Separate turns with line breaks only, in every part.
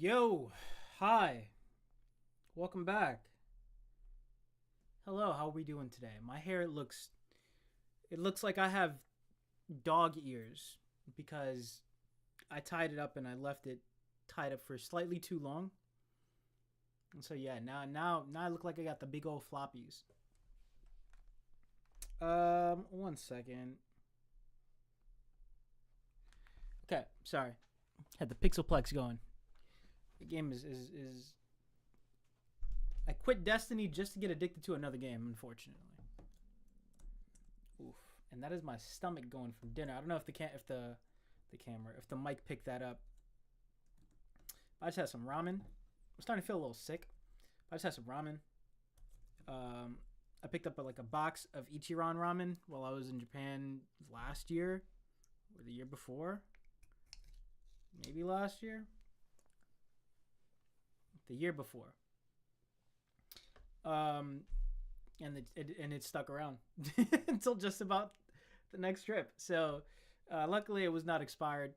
Yo, hi, welcome back. Hello, how are we doing today? My hair looks like I have dog ears because I tied it up and I left it tied up for slightly too long. And so yeah, now I look like I got the big old floppies. One second. Okay, sorry. Had the Pixelplex going. The game is I quit Destiny just to get addicted to another game, unfortunately. Oof. And that is my stomach going from dinner. I don't know if the camera, if the mic picked that up. I just had some ramen. I'm starting to feel a little sick. I just had some ramen. I picked up like a box of Ichiran ramen while I was in Japan last year or the year before. Maybe last year. The year before. And it stuck around until just about the next trip. So luckily it was not expired.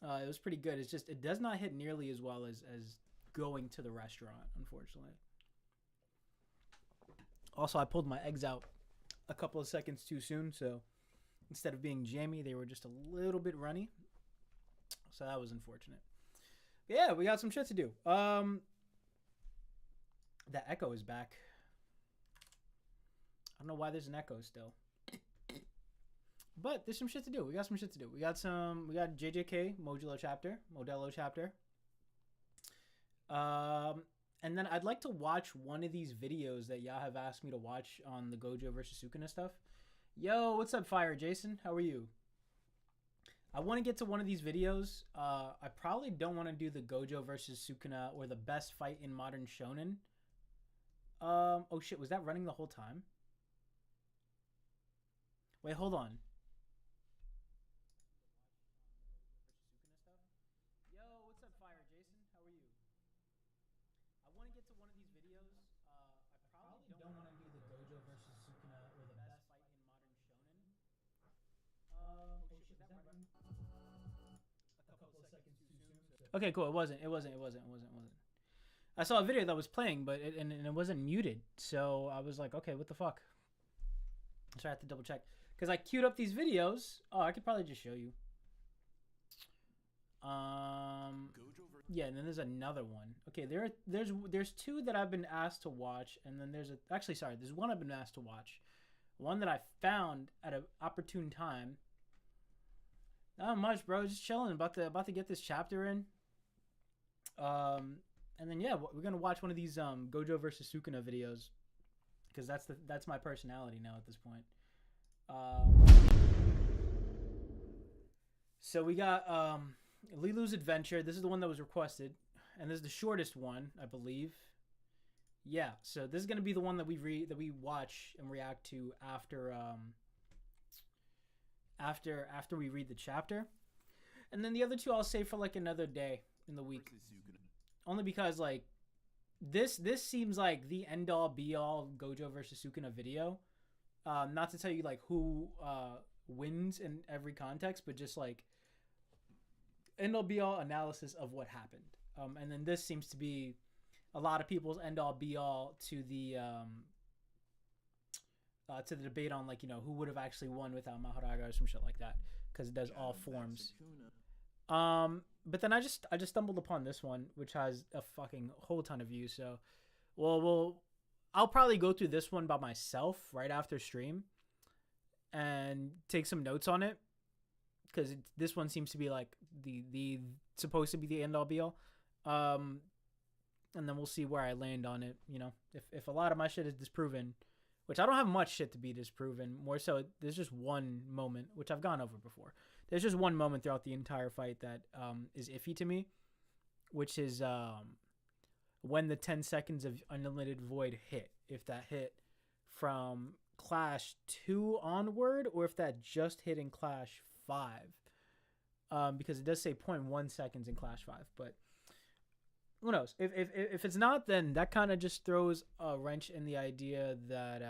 It was pretty good. It's just it does not hit nearly as well as going to the restaurant, unfortunately. Also, I pulled my eggs out a couple of seconds too soon, so instead of being jammy, they were just a little bit runny. So that was unfortunate. But yeah, we got some shit to do. That echo is back. I don't know why there's an echo still. But there's some shit to do. We got some shit to do. We got JJK Modulo chapter. And then I'd like to watch one of these videos that y'all have asked me to watch on the Gojo versus Sukuna stuff. Yo, what's up, Fire Jason? How are you? I want to get to one of these videos. I probably don't want to do the Gojo versus Sukuna or the best fight in modern shonen. Oh shit, was that running the whole time? Wait, hold on. Yo, what's up, Fire Jason? How are you? I want to get to one of these videos. I probably don't want to do the Gojo versus Sukuna or the best fight in modern shonen. Oh shit, was that running a couple of seconds too soon? Okay, cool. It wasn't. I saw a video that was playing, but it wasn't muted. So I was like, okay, what the fuck? So I have to double check because I queued up these videos. Oh, I could probably just show you. Yeah, and then there's another one. Okay, there's two that I've been asked to watch, and then there's one I've been asked to watch. One that I found at an opportune time. Not much, bro. Just chilling. About to get this chapter in. And then yeah, we're gonna watch one of these Gojo versus Sukuna videos, because that's my personality now at this point. So we got Lilu's Adventure. This is the one that was requested, and this is the shortest one, I believe. Yeah, so this is gonna be the one that we watch and react to after we read the chapter, and then the other two I'll save for like another day in the week. Only because like this seems like the end all be all Gojo versus Sukuna video. Not to tell you like who wins in every context, but just like end all be all analysis of what happened. And then this seems to be a lot of people's end all be all to the debate on like, you know, who would have actually won without Mahoraga or some shit like that, because it does all forms. But then I just stumbled upon this one, which has a fucking whole ton of views. So, I'll probably go through this one by myself right after stream and take some notes on it, because this one seems to be like the supposed to be the end all be all. And then we'll see where I land on it. You know, if a lot of my shit is disproven, which I don't have much shit to be disproven. More so, there's just one moment, which I've gone over before. There's just one moment throughout the entire fight that is iffy to me, which is when the 10 seconds of Unlimited Void hit. If that hit from Clash 2 onward, or if that just hit in Clash 5. Because it does say 0.1 seconds in Clash 5, but who knows? If it's not, then that kind of just throws a wrench in the idea that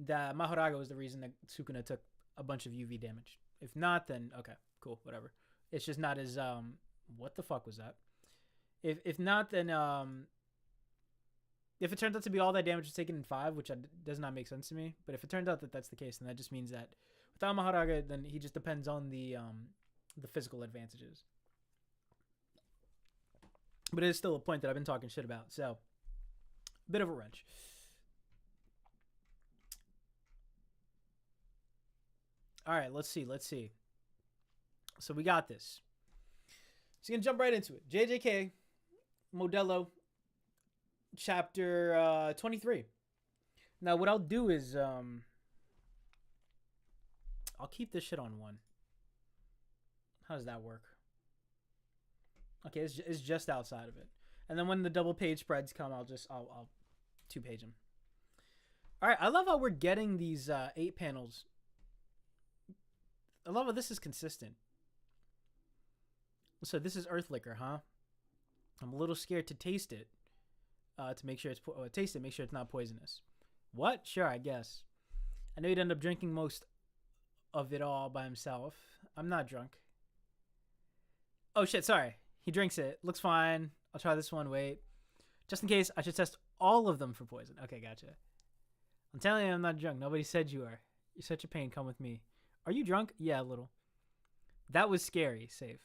that Mahoraga was the reason that Sukuna took a bunch of UV damage. If not, then okay, cool, whatever. It's just not as What the fuck was that? If not, then if it turns out to be all that damage was taken in 5, which does not make sense to me, but if it turns out that that's the case, then that just means that without Maharaga, then he just depends on the physical advantages. But it is still a point that I've been talking shit about, so bit of a wrench. All right, let's see. So we got this. So you're gonna jump right into it. JJK, Modulo, chapter 23. Now what I'll do is I'll keep this shit on 1. How does that work? Okay, it's just outside of it. And then when the double page spreads come, I'll 2-page them. All right, I love how we're getting these 8 panels. I love how this is consistent. So this is earth liquor, huh? I'm a little scared to taste it, to make sure taste it, make sure it's not poisonous. What? Sure, I guess. I know he'd end up drinking most of it all by himself. I'm not drunk. Oh shit, sorry. He drinks it. Looks fine. I'll try this one. Wait. Just in case, I should test all of them for poison. Okay, gotcha. I'm telling you, I'm not drunk. Nobody said you are. You're such a pain. Come with me. Are you drunk? Yeah, a little. That was scary. Safe.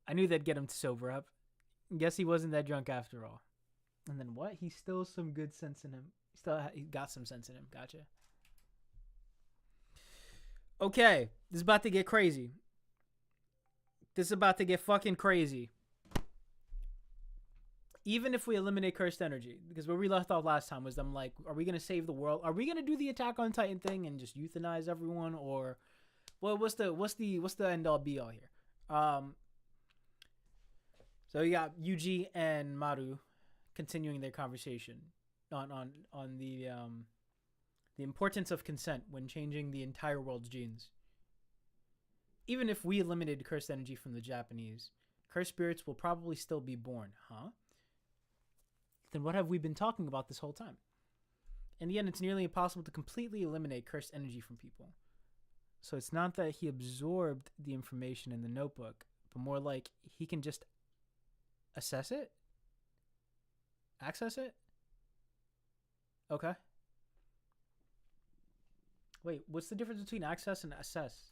I knew that'd get him to sober up. Guess he wasn't that drunk after all. And then what? He still some good sense in him. He got some sense in him. Gotcha. Okay. This is about to get crazy. This is about to get fucking crazy. Even if we eliminate cursed energy, because where we left off last time was them like, are we gonna save the world? Are we gonna do the Attack on Titan thing and just euthanize everyone, or, well, what's the end all be all here? So you got Yuji and Maru continuing their conversation on the importance of consent when changing the entire world's genes. Even if we eliminated cursed energy from the Japanese, cursed spirits will probably still be born, huh? Then what have we been talking about this whole time? In the end, it's nearly impossible to completely eliminate cursed energy from people. So it's not that he absorbed the information in the notebook, but more like he can just assess it? Access it? Okay. Wait, what's the difference between access and assess?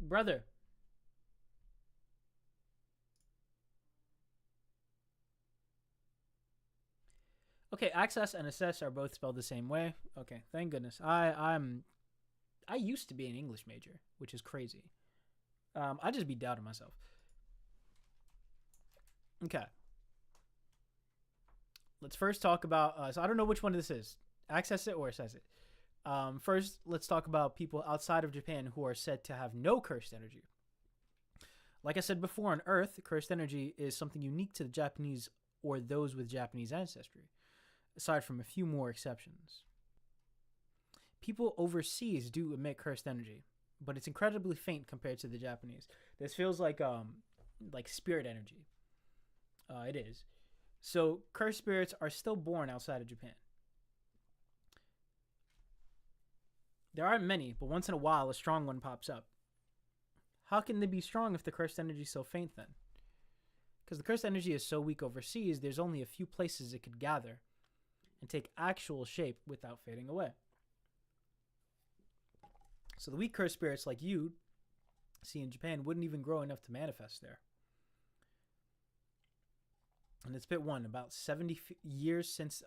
Brother. Okay, access and assess are both spelled the same way. Okay, thank goodness. I used to be an English major, which is crazy. I just be doubting myself. Okay. Let's first talk about, so I don't know which one this is. Access it or assess it. First, let's talk about people outside of Japan who are said to have no cursed energy. Like I said before, on Earth, cursed energy is something unique to the Japanese or those with Japanese ancestry, aside from a few more exceptions. People overseas do emit cursed energy, but it's incredibly faint compared to the Japanese. This feels like spirit energy. It is. So cursed spirits are still born outside of Japan. There aren't many, but once in a while, a strong one pops up. How can they be strong if the cursed energy is so faint then? Because the cursed energy is so weak overseas, there's only a few places it could gather and take actual shape without fading away. So the weak cursed spirits like you see in Japan wouldn't even grow enough to manifest there. And it's bit one, about 70 years since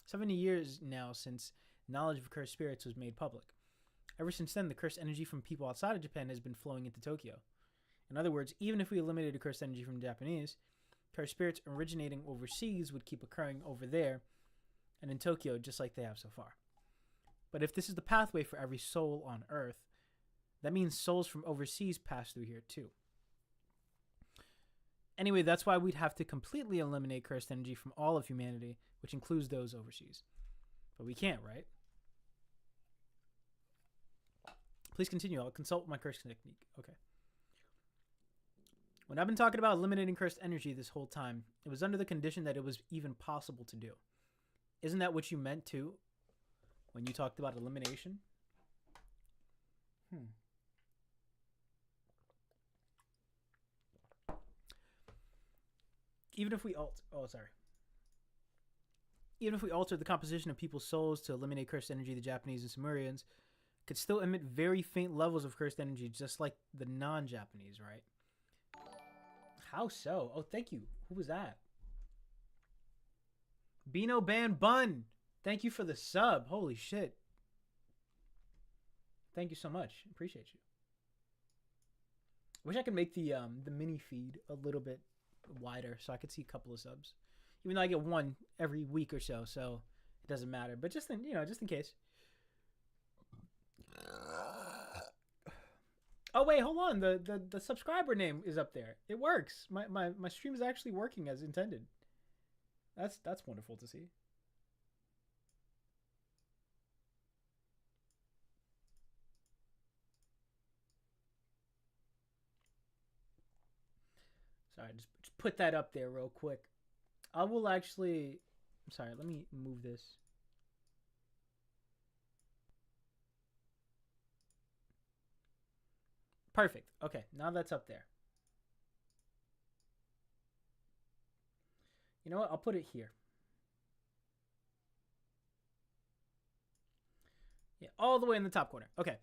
70 years now since knowledge of cursed spirits was made public. Ever since then, the cursed energy from people outside of Japan has been flowing into Tokyo. In other words, even if we eliminated the cursed energy from the Japanese, cursed spirits originating overseas would keep occurring over there and in Tokyo just like they have so far. But if this is the pathway for every soul on Earth, that means souls from overseas pass through here too. Anyway, that's why we'd have to completely eliminate cursed energy from all of humanity, which includes those overseas. But we can't, right? Please continue. I'll consult my curse technique. Okay. When I've been talking about eliminating cursed energy this whole time, it was under the condition that it was even possible to do. Isn't that what you meant too when you talked about elimination? Even if we even if we altered the composition of people's souls to eliminate cursed energy, the Japanese and Sumerians could still emit very faint levels of cursed energy, just like the non-Japanese, right? How so? Oh, thank you. Who was that? Beano Ban Bun. Thank you for the sub. Holy shit. Thank you so much. Appreciate you. Wish I could make the mini feed a little bit wider so I could see a couple of subs. Even though I get one every week or so, so it doesn't matter. But just in, just in case. Oh wait, hold on. The subscriber name is up there. It works. My stream is actually working as intended. That's wonderful to see. Sorry, just put that up there real quick. I will actually. I'm sorry. Let me move this. Perfect. Okay, now that's up there. You know what? I'll put it here. Yeah, all the way in the top corner. Okay.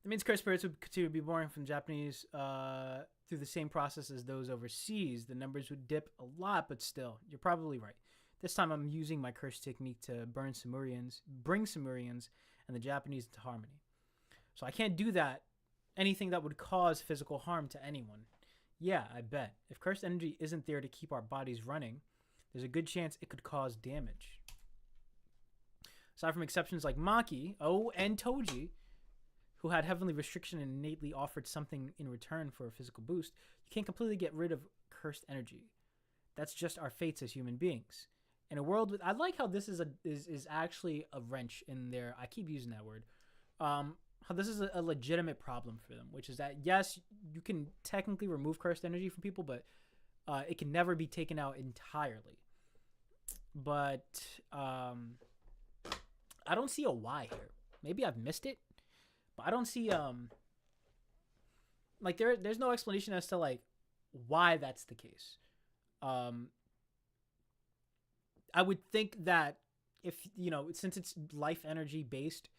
That means cursed spirits would continue to be born from Japanese through the same process as those overseas. The numbers would dip a lot, but still, you're probably right. This time I'm using my curse technique to bring Sumerians and the Japanese into harmony. So I can't do that. Anything that would cause physical harm to anyone. Yeah, I bet. If cursed energy isn't there to keep our bodies running, there's a good chance it could cause damage. Aside from exceptions like Maki, and Toji, who had heavenly restriction and innately offered something in return for a physical boost, you can't completely get rid of cursed energy. That's just our fates as human beings. In a world with, I like how this is actually a wrench in there. I keep using that word. How this is a legitimate problem for them, which is that yes, you can technically remove cursed energy from people, but it can never be taken out entirely. But I don't see a why here. Maybe I've missed it, but I don't see like there's no explanation as to like why that's the case. I would think that if since it's life energy based,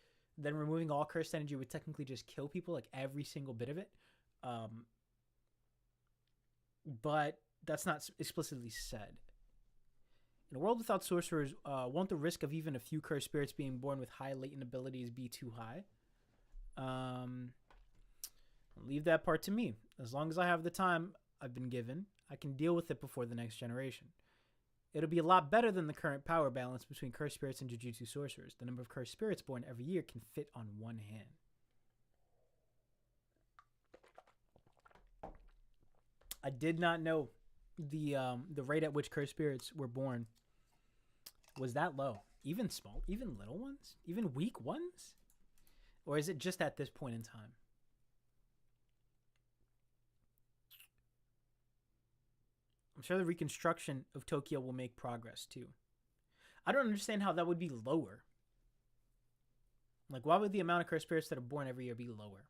then removing all cursed energy would technically just kill people, like every single bit of it. But that's not explicitly said. In a world without sorcerers, won't the risk of even a few cursed spirits being born with high latent abilities be too high? I'll leave that part to me. As long as I have the time I've been given, I can deal with it before the next generation. It'll be a lot better than the current power balance between cursed spirits and Jujutsu sorcerers. The number of cursed spirits born every year can fit on one hand. I did not know the rate at which cursed spirits were born was that low. Even small, even little ones, even weak ones, or is it just at this point in time? I'm sure the reconstruction of Tokyo will make progress too. I don't understand how that would be lower. Like, why would the amount of cursed spirits that are born every year be lower?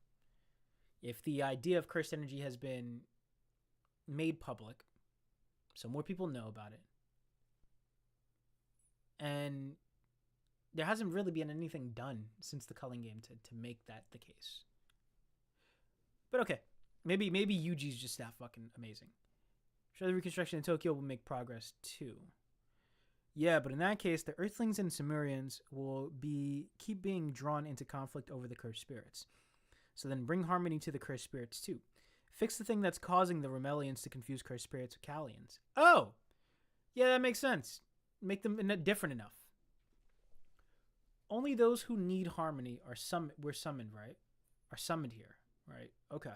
If the idea of cursed energy has been made public, so more people know about it, and there hasn't really been anything done since the culling game to make that the case. But okay, maybe Yuji's just that fucking amazing. Sure, the reconstruction in Tokyo will make progress too. Yeah, but in that case, the Earthlings and Sumerians will keep being drawn into conflict over the cursed spirits. So then bring harmony to the cursed spirits too. Fix the thing that's causing the Remelians to confuse cursed spirits with Kallians. Oh! Yeah, that makes sense. Make them different enough. Only those who need harmony were summoned, right? Are summoned here, right? Okay.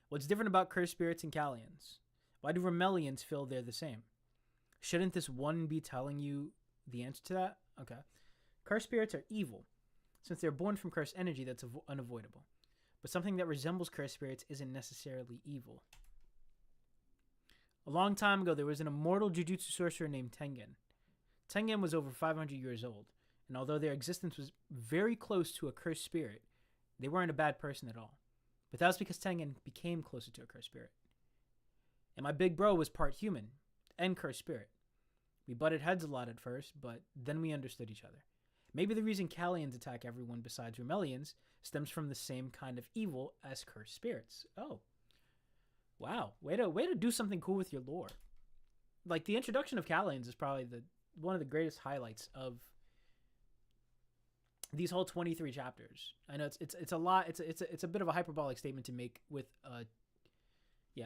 What's different about cursed spirits and Kallians? Why do Remelians feel they're the same? Shouldn't this one be telling you the answer to that? Okay. Cursed spirits are evil, since they're born from cursed energy that's unavoidable. but something that resembles cursed spirits isn't necessarily evil. A long time ago, there was an immortal jujutsu sorcerer named Tengen. Tengen was over 500 years old, and although their existence was very close to a cursed spirit, they weren't a bad person at all. But that was because Tengen became closer to a cursed spirit. And my big bro was part human and cursed spirit. We butted heads a lot at first, but then we understood each other. Maybe the reason Kalians attack everyone besides Rumelians stems from the same kind of evil as cursed spirits. Oh. Wow. Way to do something cool with your lore. Like, the introduction of Kalians is probably one of the greatest highlights of these whole 23 chapters. I know it's a lot. It's a bit of a hyperbolic statement to make with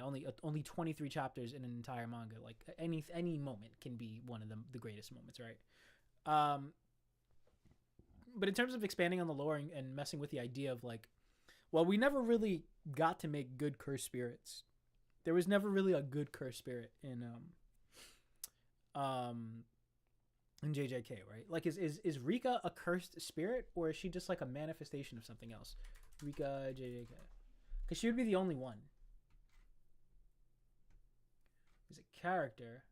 only 23 chapters in an entire manga. Like, any moment can be one of the greatest moments, right? But in terms of expanding on the lore and messing with the idea of, like, well, we never really got to make good cursed spirits. There was never really a good cursed spirit in JJK, right? Like, is Rika a cursed spirit, or is she just like a manifestation of something else? Rika JJK, because she would be the only one. Is a character.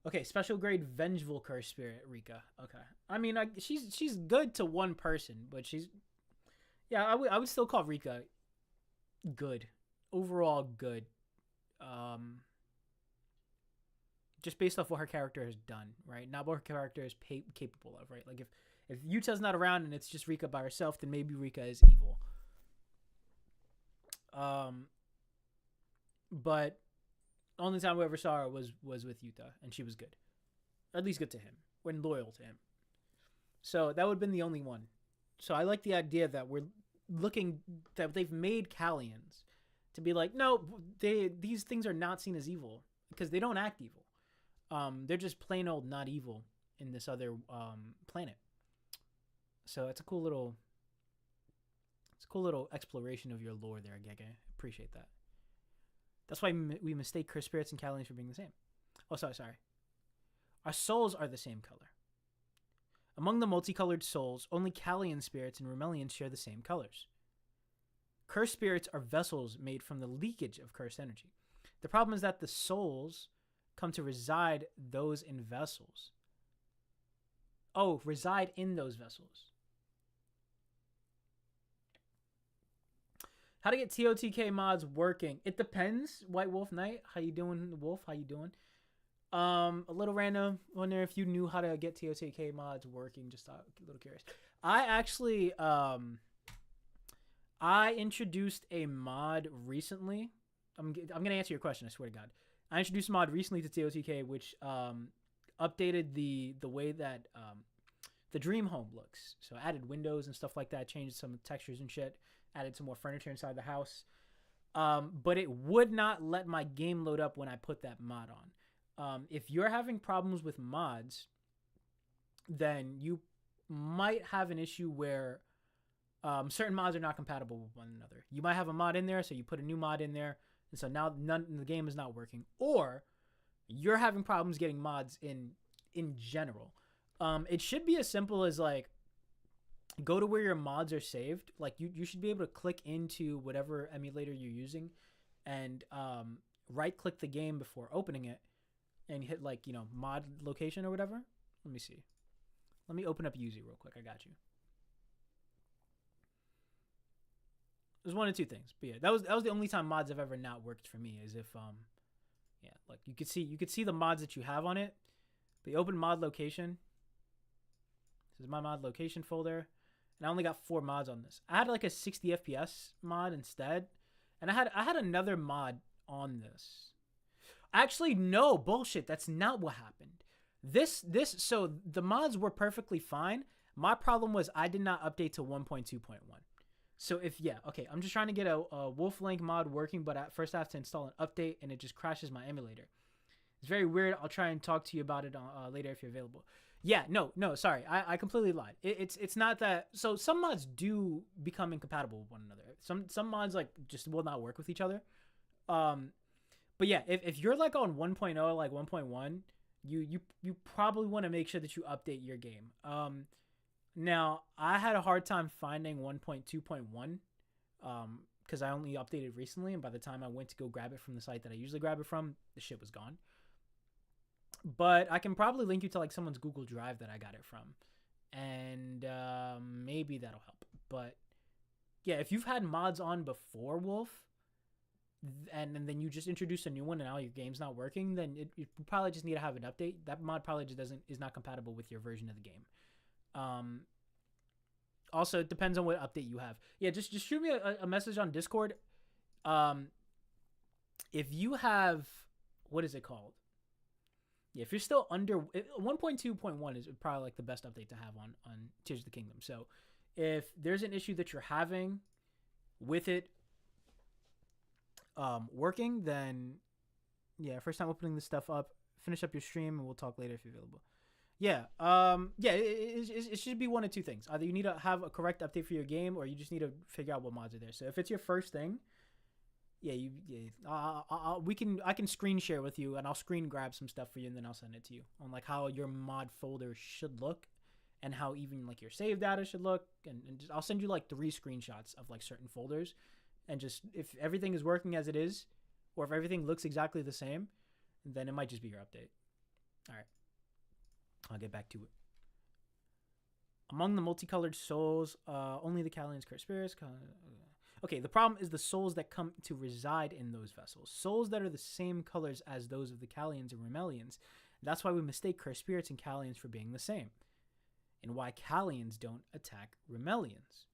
Okay, special grade vengeful cursed spirit Rika. Okay, I mean, she's good to one person, but I would still call Rika good, overall good. Just based off what her character has done, right? Not what her character is capable of, right? Like, if Yuta's not around and it's just Rika by herself, then maybe Rika is evil. But only time we ever saw her was with Yuta, and she was good, at least good to him, when loyal to him. So that would have been the only one. So I like the idea that that they've made Kalians to be like, no, these things are not seen as evil because they don't act evil. They're just plain old not evil in this other planet. So it's a cool little exploration of your lore there, Gege. Appreciate that. That's why we mistake cursed spirits and Kalians for being the same. Oh, sorry. Our souls are the same color. Among the multicolored souls, only Kalian spirits and Rumelians share the same colors. Cursed spirits are vessels made from the leakage of cursed energy. The problem is that the souls come to reside in those vessels. Oh, reside in those vessels. How to get TOTK mods working? It depends. White Wolf Knight, how you doing? Wolf, how you doing? A little random. Wonder if you knew how to get TOTK mods working. Just a little curious. I actually I introduced a mod recently. I'm gonna answer your question. I swear to God. I introduced a mod recently to TOTK, which updated the way that the dream home looks. So added windows and stuff like that. Changed some textures and shit. Added some more furniture inside the house. But it would not let my game load up when I put that mod on. If you're having problems with mods, then you might have an issue where certain mods are not compatible with one another. You might have a mod in there, so you put a new mod in there, and so now the game is not working. Or you're having problems getting mods in general. It should be as simple as, like, go to where your mods are saved. Like, you should be able to click into whatever emulator you're using and right click the game before opening it and hit, like, mod location or whatever. Let me see. Let me open up Yuzi real quick. I got you. There's one of two things. But yeah, that was the only time mods have ever not worked for me, is if like you could see the mods that you have on it. But you open mod location. This is my mod location folder. And I only got 4 mods on this. I had like a 60 FPS mod instead. And I had another mod on this. Actually, no, bullshit. That's not what happened. So the mods were perfectly fine. My problem was I did not update to 1.2.1. So I'm just trying to get a Wolf Link mod working, but at first I have to install an update and it just crashes my emulator. It's very weird. I'll try and talk to you about it later if you're available. Yeah, no, sorry. I completely lied. It's not that. So some mods do become incompatible with one another. Some mods, like, just will not work with each other. But yeah, if you're like on 1.0, like 1.1, You probably want to make sure that you update your game. Now I had a hard time finding 1.2.1 because I only updated recently, and by the time I went to go grab it from the site that I usually grab it from, the shit was gone. But I can probably link you to like someone's Google Drive that I got it from, and maybe that'll help. But yeah, if you've had mods on before Wolf, and then you just introduce a new one and now your game's not working, then you probably just need to have an update. That mod probably just is not compatible with your version of the game. Also, it depends on what update you have. Yeah, just shoot me a message on Discord. If you have, what is it called? Yeah, if you're still under 1.2.1 is probably like the best update to have on Tears of the Kingdom. So if there's an issue that you're having with it working, then yeah, first time opening this stuff up, finish up your stream and we'll talk later if you're available. Yeah, it should be one of two things. Either you need to have a correct update for your game, or you just need to figure out what mods are there. So if it's your first thing, I can screen share with you, and I'll screen grab some stuff for you, and then I'll send it to you on like how your mod folder should look, and how even like your save data should look, and just, I'll send you like 3 screenshots of like certain folders, and just if everything is working as it is, or if everything looks exactly the same, then it might just be your update. All right. I'll get back to it. Among the multicolored souls, only the Callian's cursed spirits. Okay, the problem is the souls that come to reside in those vessels. Souls that are the same colors as those of the Callians and Remelians. That's why we mistake cursed spirits and Callians for being the same. And why Callians don't attack Remelians.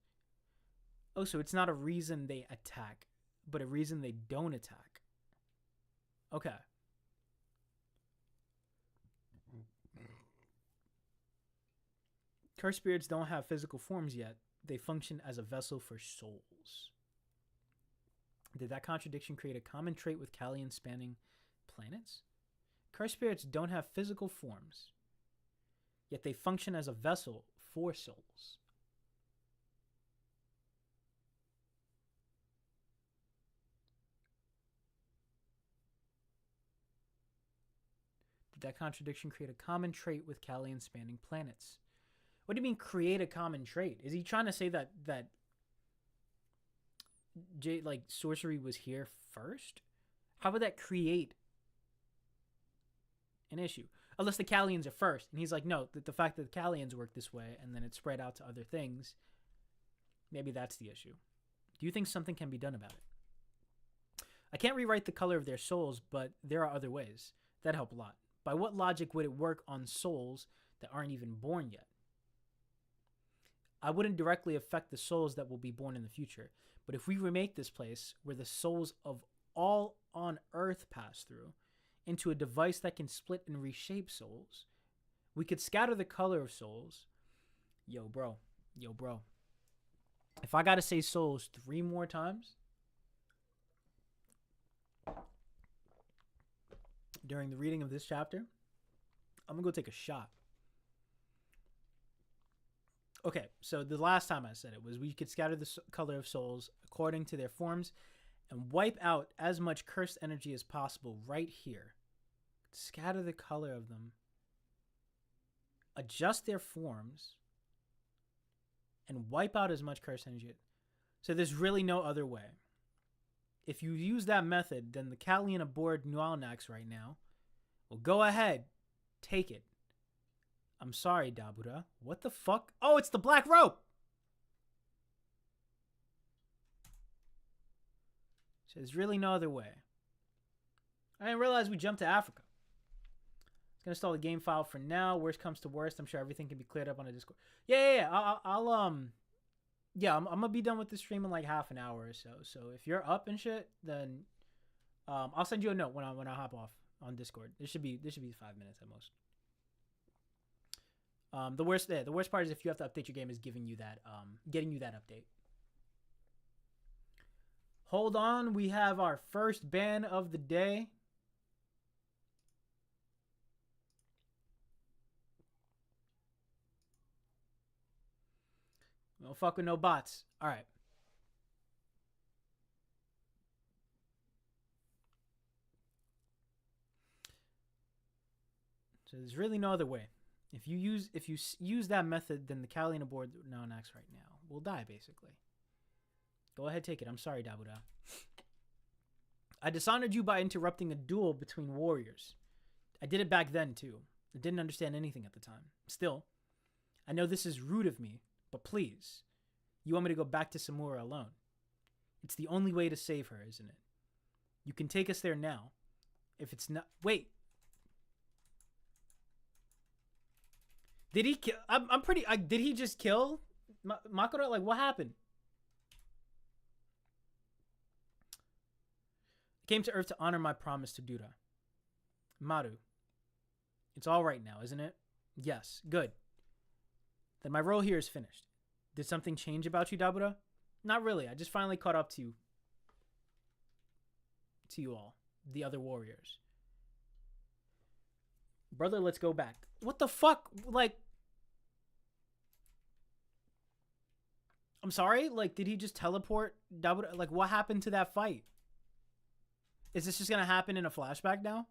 Oh, so it's not a reason they attack, but a reason they don't attack. Okay. Cursed spirits don't have physical forms yet. They function as a vessel for souls. Did that contradiction create a common trait with Callian spanning planets? Cursed spirits don't have physical forms, yet they function as a vessel for souls. Did that contradiction create a common trait with Callian spanning planets? What do you mean create a common trait? Is he trying to say that sorcery was here first? How would that create an issue? Unless the Callians are first. And he's like, no, the fact that the Callians work this way and then it spread out to other things, maybe that's the issue. Do you think something can be done about it? I can't rewrite the color of their souls, but there are other ways. That help a lot. By what logic would it work on souls that aren't even born yet? I wouldn't directly affect the souls that will be born in the future, but if we remake this place where the souls of all on Earth pass through into a device that can split and reshape souls, we could scatter the color of souls. Yo, bro. If I gotta say souls 3 more times during the reading of this chapter, I'm gonna go take a shot. Okay, so the last time I said it was we could scatter the color of souls according to their forms and wipe out as much cursed energy as possible right here. Scatter the color of them, adjust their forms, and wipe out as much cursed energy. So there's really no other way. If you use that method, then the Callian aboard Nualnax right now will go ahead, take it. I'm sorry, Dabura. What the fuck? Oh, it's the black rope! So there's really no other way. I didn't realize we jumped to Africa. It's gonna install the game file for now. Worst comes to worst, I'm sure everything can be cleared up on a Discord. Yeah. I'm gonna be done with the stream in like half an hour or so. So if you're up and shit, then I'll send you a note when I hop off on Discord. This should be 5 minutes at most. The worst part is if you have to update your game is getting you that update. Hold on, we have our first ban of the day. Don't fuck with no bots. All right. There's really no other way. If you use that method, then the Kalian aboard Naonax right now will die, basically. Go ahead, take it. I'm sorry, Dabuda. I dishonored you by interrupting a duel between warriors. I did it back then, too. I didn't understand anything at the time. Still, I know this is rude of me, but please, you want me to go back to Samura alone? It's the only way to save her, isn't it? You can take us there now. If it's not... Wait. Did he kill... I'm pretty... did he just kill Makura? Like, what happened? I came to Earth to honor my promise to Dura. Maru. It's all right now, isn't it? Yes. Good. Then my role here is finished. Did something change about you, Dabura? Not really. I just finally caught up to you all. The other warriors. Brother, let's go back. What the fuck? Like... I'm sorry? Like, did he just teleport Dabura? Like, what happened to that fight? Is this just gonna happen in a flashback now?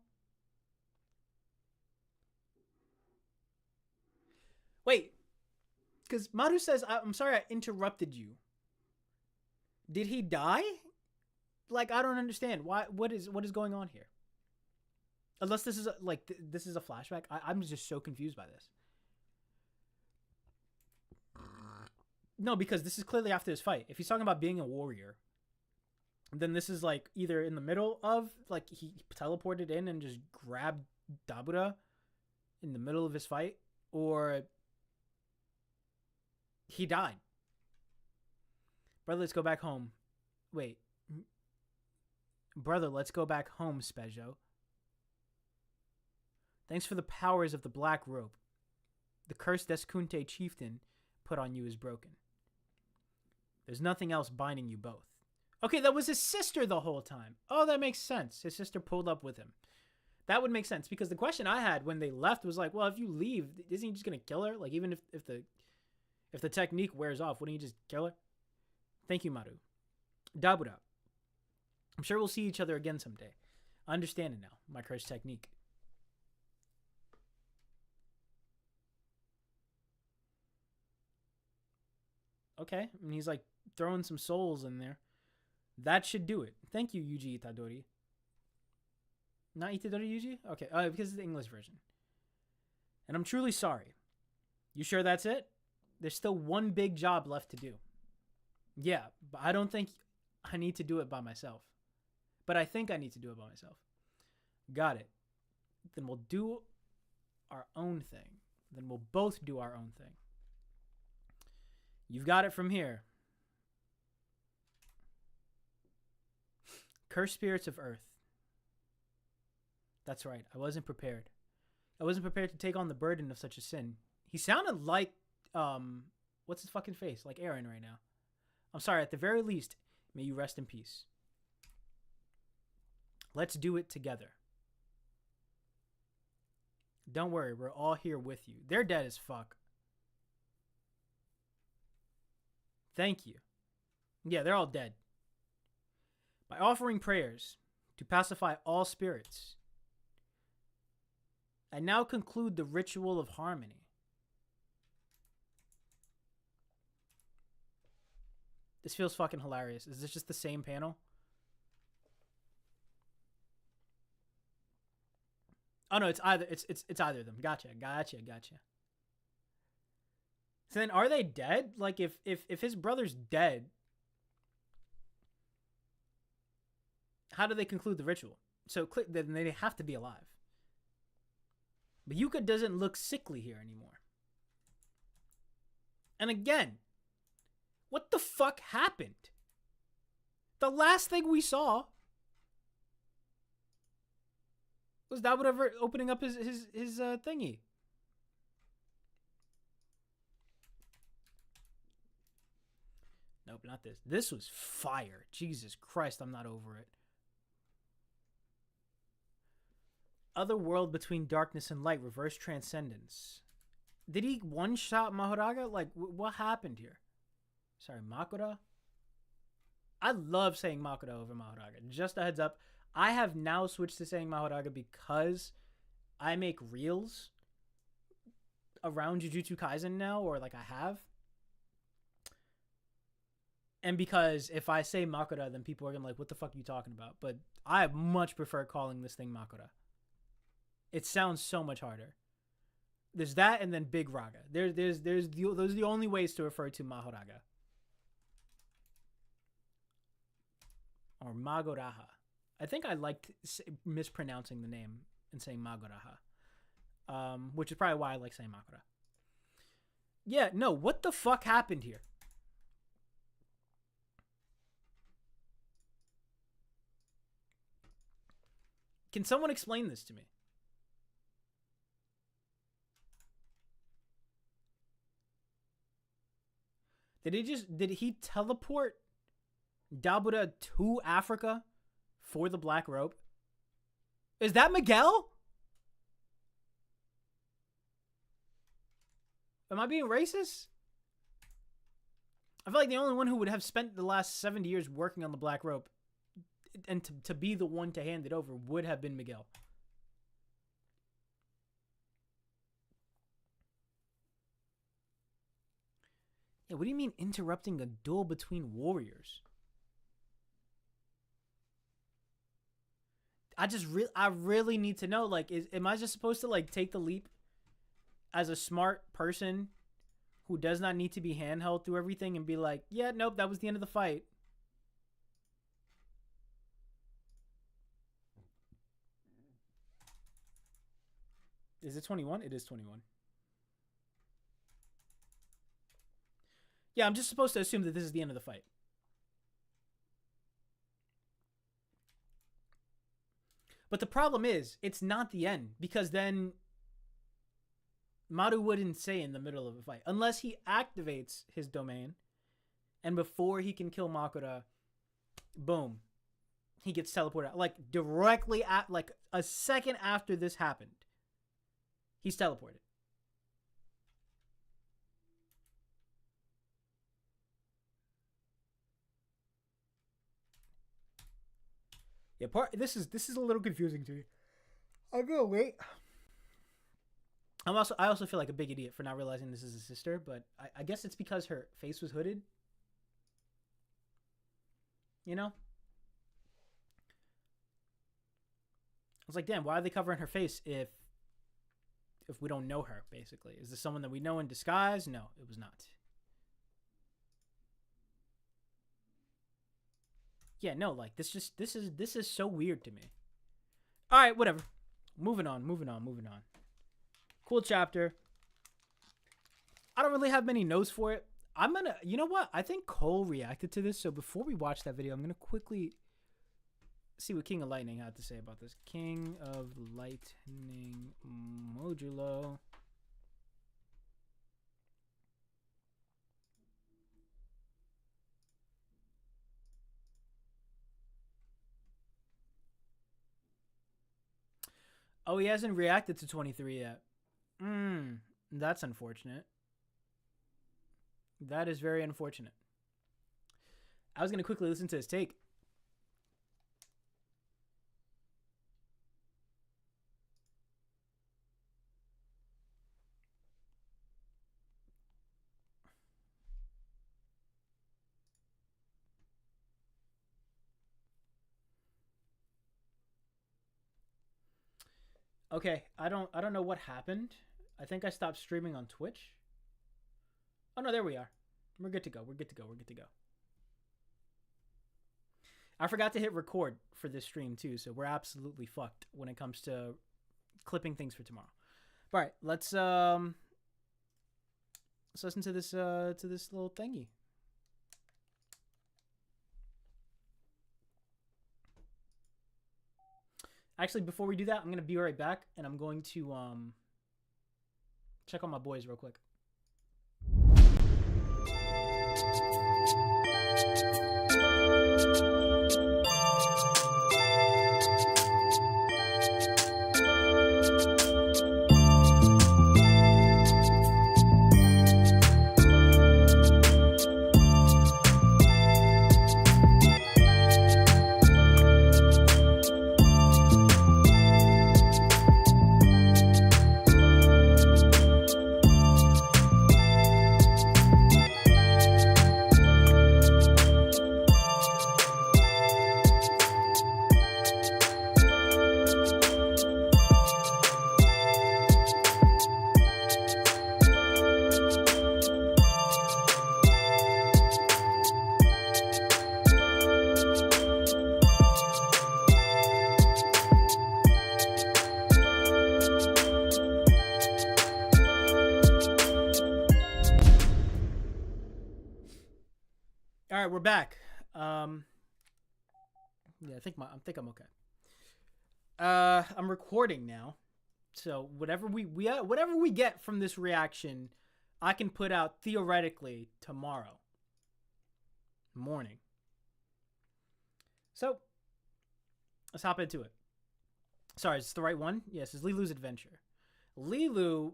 Wait. Because Maru says, I'm sorry I interrupted you. Did he die? Like, I don't understand. Why? What is going on here? Unless this is this is a flashback. I'm just so confused by this. No, because this is clearly after his fight. If he's talking about being a warrior, then this is like either in the middle of, like, he teleported in and just grabbed Dabura in the middle of his fight, or he died. Brother, let's go back home. Wait. Brother, let's go back home, Spejo. Thanks for the powers of the Black Rope. The curse Deskunte chieftain put on you is broken. There's nothing else binding you both. Okay, that was his sister the whole time. Oh, that makes sense. His sister pulled up with him. That would make sense, because the question I had when they left was like, well, if you leave, isn't he just going to kill her? Like, even if the technique wears off, wouldn't he just kill her? Thank you, Maru. Dabura. I'm sure we'll see each other again someday. I understand it now, my curse technique. Okay, and he's like throwing some souls in there. That should do it. Thank you, Yuji Itadori. Not Itadori Yuji? Okay, because it's the English version. And I'm truly sorry. You sure that's it? There's still one big job left to do. Yeah, but I don't think I need to do it by myself. But I think I need to do it by myself. Got it. Then we'll do our own thing. Then we'll both do our own thing. You've got it from here. Cursed spirits of Earth. That's right. I wasn't prepared. I wasn't prepared to take on the burden of such a sin. He sounded like, what's his fucking face? Like Aaron right now. I'm sorry. At the very least, may you rest in peace. Let's do it together. Don't worry. We're all here with you. They're dead as fuck. Thank you. Yeah, they're all dead. By offering prayers to pacify all spirits, I now conclude the ritual of harmony. This feels fucking hilarious. Is this just the same panel? Oh no, it's either either of them. Gotcha. So then, are they dead? Like, if his brother's dead, how do they conclude the ritual? So then they have to be alive. But Yuka doesn't look sickly here anymore. And again, what the fuck happened? The last thing we saw was that whatever opening up his thingy. Nope, not this. This was fire. Jesus Christ, I'm not over it. Other world between darkness and light. Reverse transcendence. Did he one-shot Mahoraga? Like, what happened here? Sorry, Makura? I love saying Makura over Mahoraga. Just a heads up. I have now switched to saying Mahoraga because I make reels around Jujutsu Kaisen now, or like I have. And because if I say Makura, then people are gonna be like, what the fuck are you talking about? But I much prefer calling this thing Makura. It sounds so much harder. There's that, and then Big Raga. Those are the only ways to refer to Mahoraga. Or Magoraha. I think I liked mispronouncing the name and saying Magoraha. Which is probably why I like saying Makura. Yeah, no, what the fuck happened here? Can someone explain this to me? Did he teleport Dabura to Africa for the black rope? Is that Miguel? Am I being racist? I feel like the only one who would have spent the last 70 years working on the black rope and to be the one to hand it over would have been Miguel. Yeah, what do you mean interrupting a duel between warriors? I really need to know, like, am I just supposed to, like, take the leap as a smart person who does not need to be handheld through everything and be like, yeah, nope, that was the end of the fight. Is it 21? It is 21. Yeah, I'm just supposed to assume that this is the end of the fight. But the problem is, it's not the end, because then Maru wouldn't say in the middle of a fight. Unless he activates his domain, and before he can kill Makura, boom, he gets teleported out. Like, directly at, like, a second after this happened, he's teleported. Yeah, this is a little confusing to me. I'll go wait. I also feel like a big idiot for not realizing this is a sister, but I guess it's because her face was hooded. You know? I was like, damn, why are they covering her face if we don't know her, basically? Is this someone that we know in disguise? No, it was not. Yeah, no, like, this is so weird to me. All right, whatever. Moving on. Cool chapter. I don't really have many notes for it. You know what? I think Cole reacted to this, so before we watch that video, I'm gonna quickly see what King of Lightning had to say about this. King of Lightning Modulo. Oh, he hasn't reacted to 23 yet. That's unfortunate. That is very unfortunate. I was going to quickly listen to his take. Okay, I don't know what happened. I think I stopped streaming on Twitch. Oh no, there we are. We're good to go. I forgot to hit record for this stream too, so we're absolutely fucked when it comes to clipping things for tomorrow. All right, let's listen to this little thingy. Actually, before we do that, I'm going to be right back, and I'm going to check on my boys real quick. All right, we're back. Yeah, I think I'm okay. I'm recording now, so whatever we get from this reaction, I can put out theoretically tomorrow morning. So let's hop into it. Sorry, is this the right one? Yes, it's Lilu's Adventure. Lilu.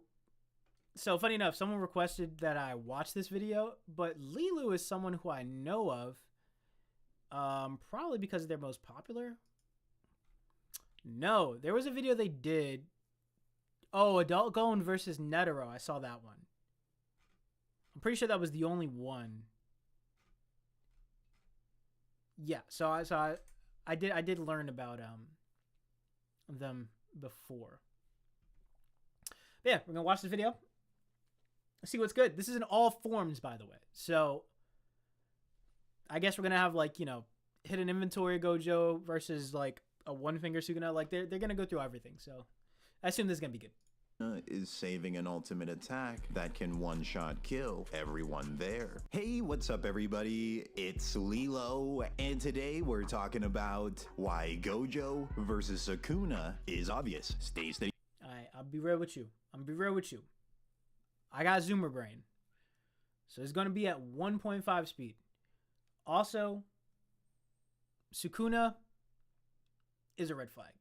So funny enough, someone requested that I watch this video, but Lilu is someone who I know of. Probably because they're most popular. No, there was a video they did. Oh, Adult Gon versus Netero. I saw that one. I'm pretty sure that was the only one. Yeah, so I did learn about them before. But yeah, we're gonna watch this video. Let's see what's good. This is in all forms, by the way. So I guess we're gonna have like, you know, hidden inventory Gojo versus like a one finger Sukuna. Like they're gonna go through everything. So I assume this is gonna be good.
Is saving an ultimate attack that can one-shot kill everyone there. Hey, what's up everybody? It's Lilo, and today we're talking about why Gojo versus Sukuna is obvious. Stay steady.
Alright, I'll be real with you. I got Zoomer brain. So it's gonna be at 1.5 speed. Also, Sukuna is a red flag.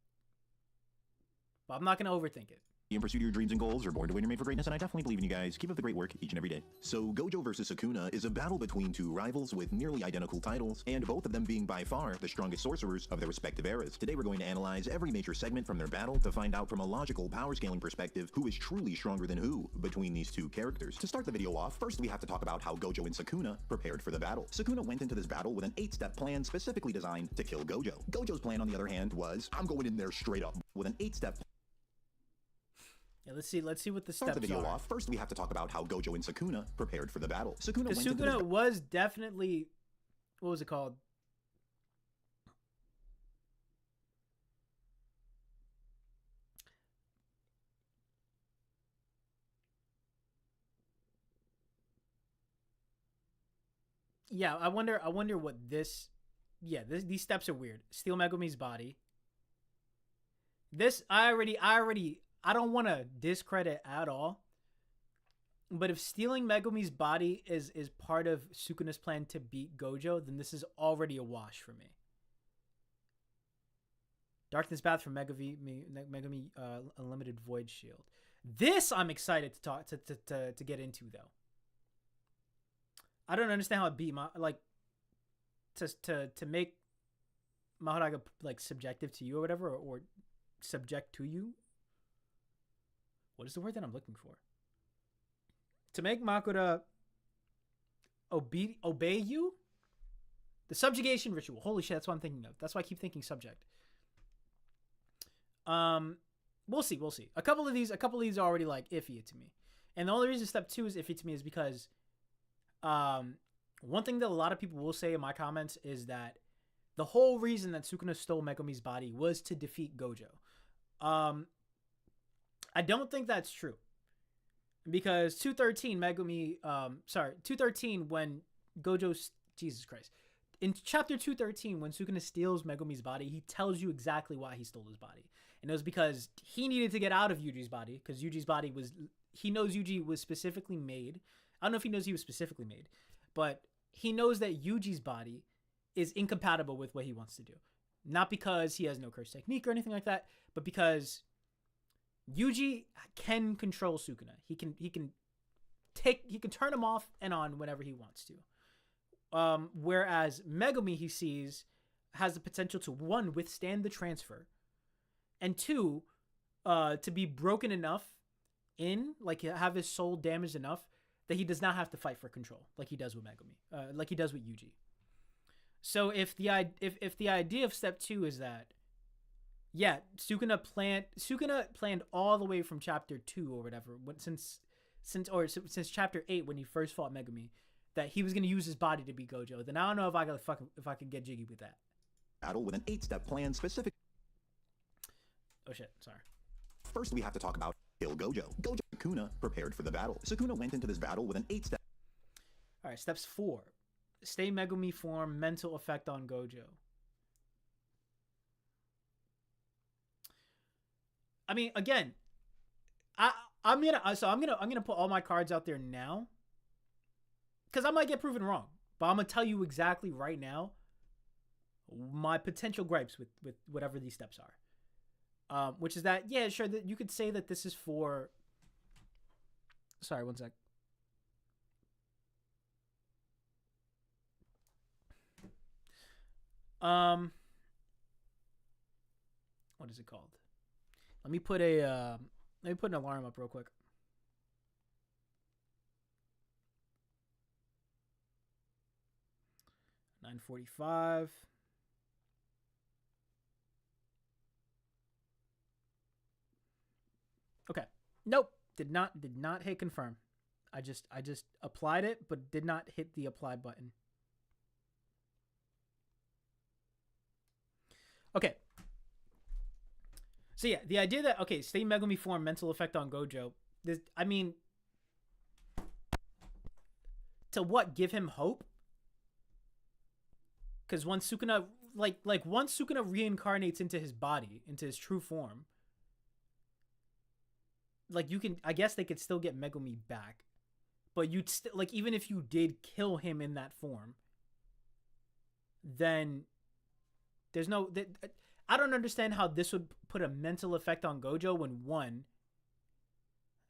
But I'm not gonna overthink it.
In pursuit of your dreams and goals, are born to win, you're made for greatness, and I definitely believe in you guys. Keep up the great work each and every day. So Gojo versus Sukuna is a battle between two rivals with nearly identical titles, and both of them being by far the strongest sorcerers of their respective eras. Today we're going to analyze every major segment from their battle to find out from a logical power scaling perspective who is truly stronger than who between these two characters. To start the video off, first we have to talk about how Gojo and Sukuna prepared for the battle. Sukuna went into this battle with an 8-step plan specifically designed to kill Gojo. Gojo's plan, on the other hand, was, I'm going in there straight up with an 8-step.
Yeah, let's see what the steps
Start the video
are.
off. First, we have to talk about how Gojo and Sukuna prepared for the battle.
Sukuna was definitely, what was it called? Yeah, I wonder what this. Yeah, these steps are weird. Steal Megumi's body. This I don't want to discredit at all, but if stealing Megumi's body is part of Sukuna's plan to beat Gojo, then this is already a wash for me. Darkness Bath from Megumi Unlimited Void Shield. This I'm excited to get into though. I don't understand how it beat to make Mahoraga like subjective to you or whatever, or subject to you. What is the word that I'm looking for? To make Makura obey you? The subjugation ritual. Holy shit, that's what I'm thinking of. That's why I keep thinking subject. We'll see. A couple of these are already like iffy to me. And the only reason step 2 is iffy to me is because one thing that a lot of people will say in my comments is that the whole reason that Sukuna stole Megumi's body was to defeat Gojo. I don't think that's true, because 213 213 when Gojo's, Jesus Christ, in chapter 213 when Sukuna steals Megumi's body, he tells you exactly why he stole his body, and it was because he needed to get out of Yuji's body, because Yuji's body was, he knows Yuji was specifically made. I don't know if he knows he was specifically made, but he knows that Yuji's body is incompatible with what he wants to do, not because he has no curse technique or anything like that, but because Yuji can control Sukuna. He can turn him off and on whenever he wants to. Whereas Megumi, he sees, has the potential to, 1, withstand the transfer, and 2, to be broken enough like have his soul damaged enough that he does not have to fight for control like he does with Megumi, like he does with Yuji. So if the idea of step 2 is that, yeah, Sukuna planned all the way from chapter 2 or whatever, since chapter 8 when he first fought Megumi, that he was gonna use his body to beat Gojo. Then I don't know if I could get jiggy with that.
Battle with an 8-step plan specific.
Oh shit, sorry.
First, we have to talk about kill Gojo. Gojo and Sukuna prepared for the battle. Sukuna went into this battle with an 8-step.
All right, steps 4. Stay Megumi form, mental effect on Gojo. I mean, again, I'm gonna put all my cards out there now, because I might get proven wrong, but I'm gonna tell you exactly right now my potential gripes with whatever these steps are. Which is that, yeah, sure, that you could say that this is for. Sorry, one sec. What is it called? Let me put an alarm up real quick. $9:45. Okay. Nope. Did not hit confirm. I just applied it, but did not hit the apply button. Okay. So yeah, the idea that, okay, stay Megumi form, mental effect on Gojo. This, I mean, to what? Give him hope? Because once Sukuna, once Sukuna reincarnates into his body, into his true form, you can, I guess they could still get Megumi back, but you'd still, even if you did kill him in that form, then there's no, I don't understand how this would put a mental effect on Gojo when, one,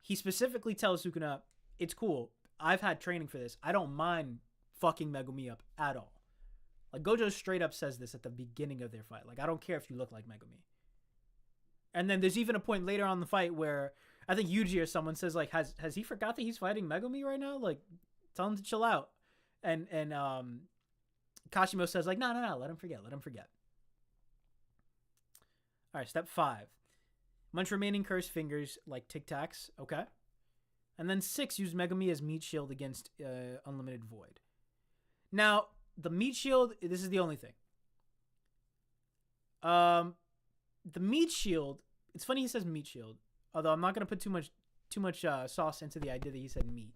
he specifically tells Sukuna, it's cool, I've had training for this, I don't mind fucking Megumi up at all. Gojo straight up says this at the beginning of their fight. I don't care if you look like Megumi. And then there's even a point later on in the fight where I think Yuji or someone says, has he forgot that he's fighting Megumi right now? Tell him to chill out. And Kashimo says, no, let him forget. All right, step 5. Munch remaining cursed fingers like Tic Tacs. Okay. And then 6, use Megumi as meat shield against Unlimited Void. Now, the meat shield, this is the only thing. The meat shield, it's funny he says meat shield, although I'm not going to put too much sauce into the idea that he said meat.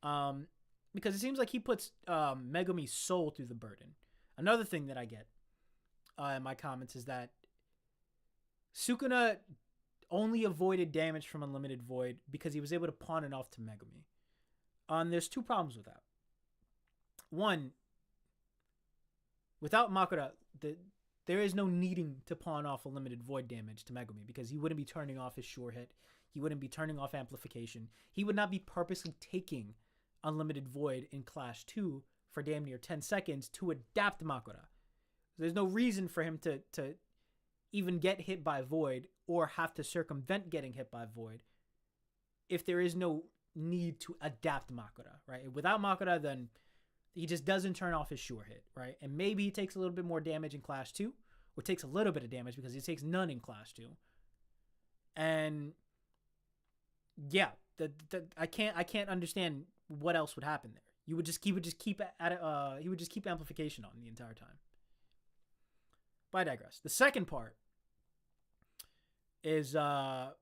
Because it seems like he puts Megumi's soul through the burden. Another thing that I get in my comments is that Sukuna only avoided damage from Unlimited Void because he was able to pawn it off to Megumi. There's 2 problems with that. One, without Makura, there is no needing to pawn off Unlimited Void damage to Megumi because he wouldn't be turning off his sure hit. He wouldn't be turning off amplification. He would not be purposely taking Unlimited Void in Clash 2 for damn near 10 seconds to adapt Makura. There's no reason for him to even get hit by Void or have to circumvent getting hit by Void if there is no need to adapt Makura, right? Without Makura, then he just doesn't turn off his sure hit, right? And maybe he takes a little bit more damage in Clash 2, or takes a little bit of damage because he takes none in Clash 2. And yeah, I can't understand what else would happen there. He would just keep amplification on the entire time. But I digress. The second part is that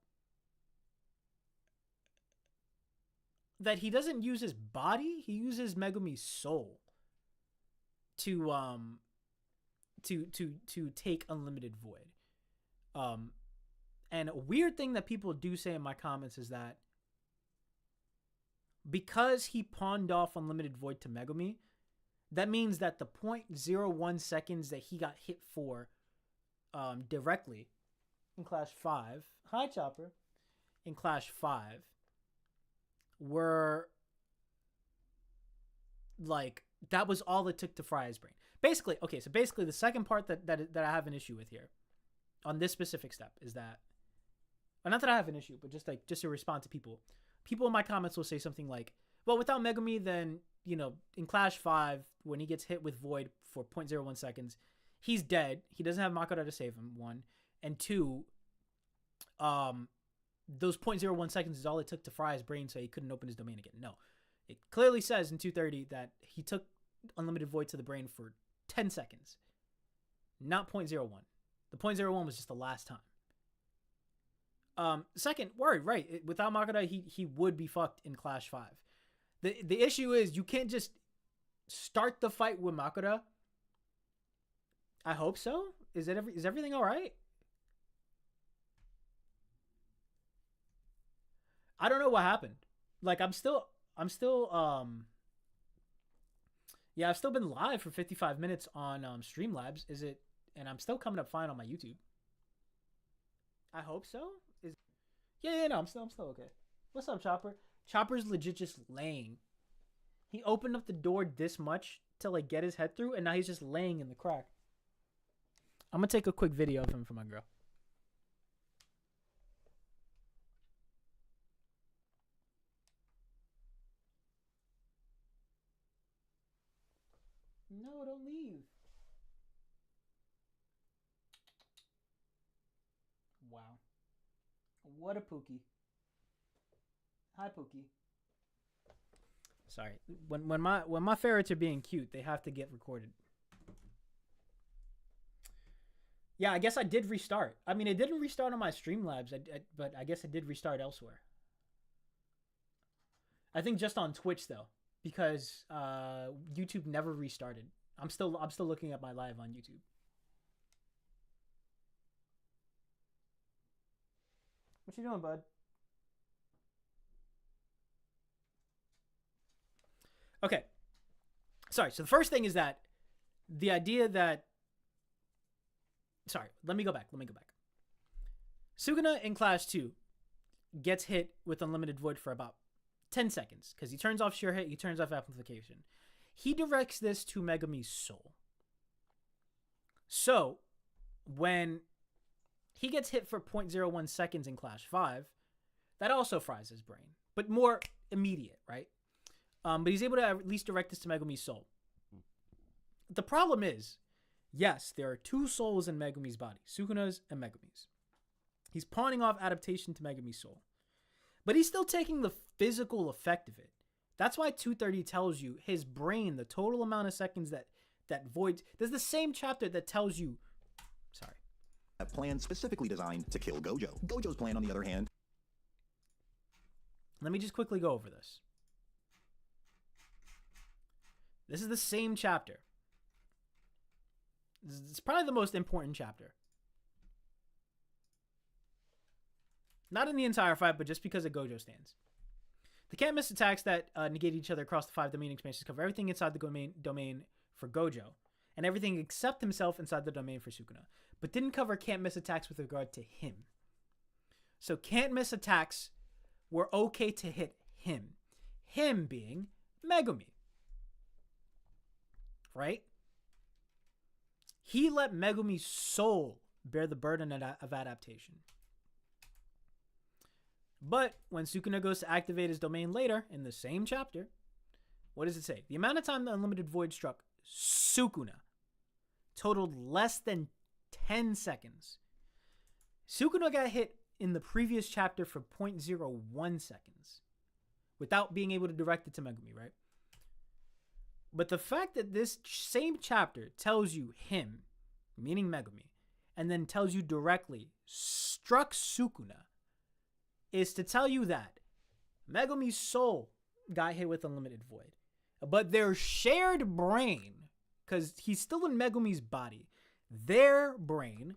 he doesn't use his body, he uses Megumi's soul to take Unlimited Void. And a weird thing that people do say in my comments is that because he pawned off Unlimited Void to Megumi, that means that the 0.01 seconds that he got hit for directly in Clash 5, hi Chopper, in Clash 5, were that was all it took to fry his brain. Basically, the second part that I have an issue with here on this specific step is that, well, not that I have an issue, but just to respond to people in my comments will say something like, well, without Megumi, then, in Clash 5, when he gets hit with Void for 0.01 seconds, he's dead. He doesn't have Makura to save him, 1. And 2, those 0.01 seconds is all it took to fry his brain so he couldn't open his domain again. No. It clearly says in 230 that he took Unlimited Void to the brain for 10 seconds, not 0.01. The 0.01 was just the last time. Second, word, right. Without Makura, he would be fucked in Clash 5. The issue is you can't just start the fight with Makura? I hope so. Is everything all right? I don't know what happened. Like I'm still yeah, I've still been live for 55 minutes on Streamlabs. Is it? And I'm still coming up fine on my YouTube. I hope so. No, I'm still okay. What's up, Chopper? Chopper's legit just laying. He opened up the door this much to like get his head through, and now he's just laying in the crack. I'm gonna take a quick video of him for my girl. No, don't leave. Wow. What a Pookie. Hi, Pookie. Sorry. When my ferrets are being cute, they have to get recorded. Yeah, I guess I did restart. I mean, it didn't restart on my Streamlabs, but I guess it did restart elsewhere. I think just on Twitch though, because YouTube never restarted. I'm still looking at my live on YouTube. What you doing, bud? Okay. Sorry. So the first thing is that the idea that... Sorry. Let me go back. Sukuna in Class 2 gets hit with Unlimited Void for about 10 seconds because he turns off Sure Hit, he turns off Amplification. He directs this to Megumi's soul. So, when he gets hit for 0.01 seconds in Clash 5, that also fries his brain, but more immediate, right? But he's able to at least direct this to Megumi's soul. The problem is, yes, there are two souls in Megumi's body, Sukuna's and Megumi's. He's pawning off adaptation to Megumi's soul. But he's still taking the physical effect of it. That's why 230 tells you his brain, the total amount of seconds that void... There's the same chapter that tells you... Sorry.
A plan specifically designed to kill Gojo. Gojo's plan, on the other hand...
Let me just quickly go over this. This is the same chapter. It's probably the most important chapter. Not in the entire fight, but just because of Gojo stands. The can't miss attacks that negate each other across the 5 domain expansions cover everything inside the domain for Gojo, and everything except himself inside the domain for Sukuna, but didn't cover can't miss attacks with regard to him. So can't miss attacks were okay to hit him. Him being Megumi. Right? He let Megumi's soul bear the burden of adaptation. But when Sukuna goes to activate his domain later, in the same chapter, what does it say? The amount of time the Unlimited Void struck Sukuna totaled less than 10 seconds. Sukuna got hit in the previous chapter for 0.01 seconds without being able to direct it to Megumi, right? But the fact that this same chapter tells you him, meaning Megumi, and then tells you directly struck Sukuna, is to tell you that Megumi's soul got hit with Unlimited Void. But their shared brain, because he's still in Megumi's body, their brain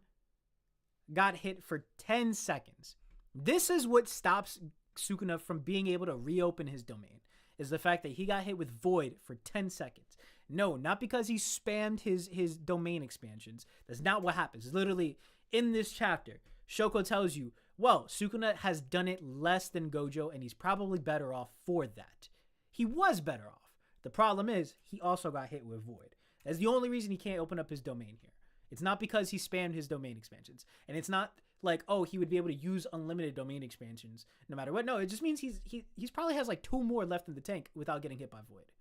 got hit for 10 seconds. This is what stops Sukuna from being able to reopen his domain, is the fact that he got hit with Void for 10 seconds. No, not because he spammed his domain expansions. That's not what happens. Literally, in this chapter, Shoko tells you, well, Sukuna has done it less than Gojo, and he's probably better off for that. He was better off. The problem is, he also got hit with Void. That's the only reason he can't open up his domain here. It's not because he spammed his domain expansions. And it's not like, oh, he would be able to use unlimited domain expansions no matter what. No, it just means he's probably has like 2 more left in the tank without getting hit by Void.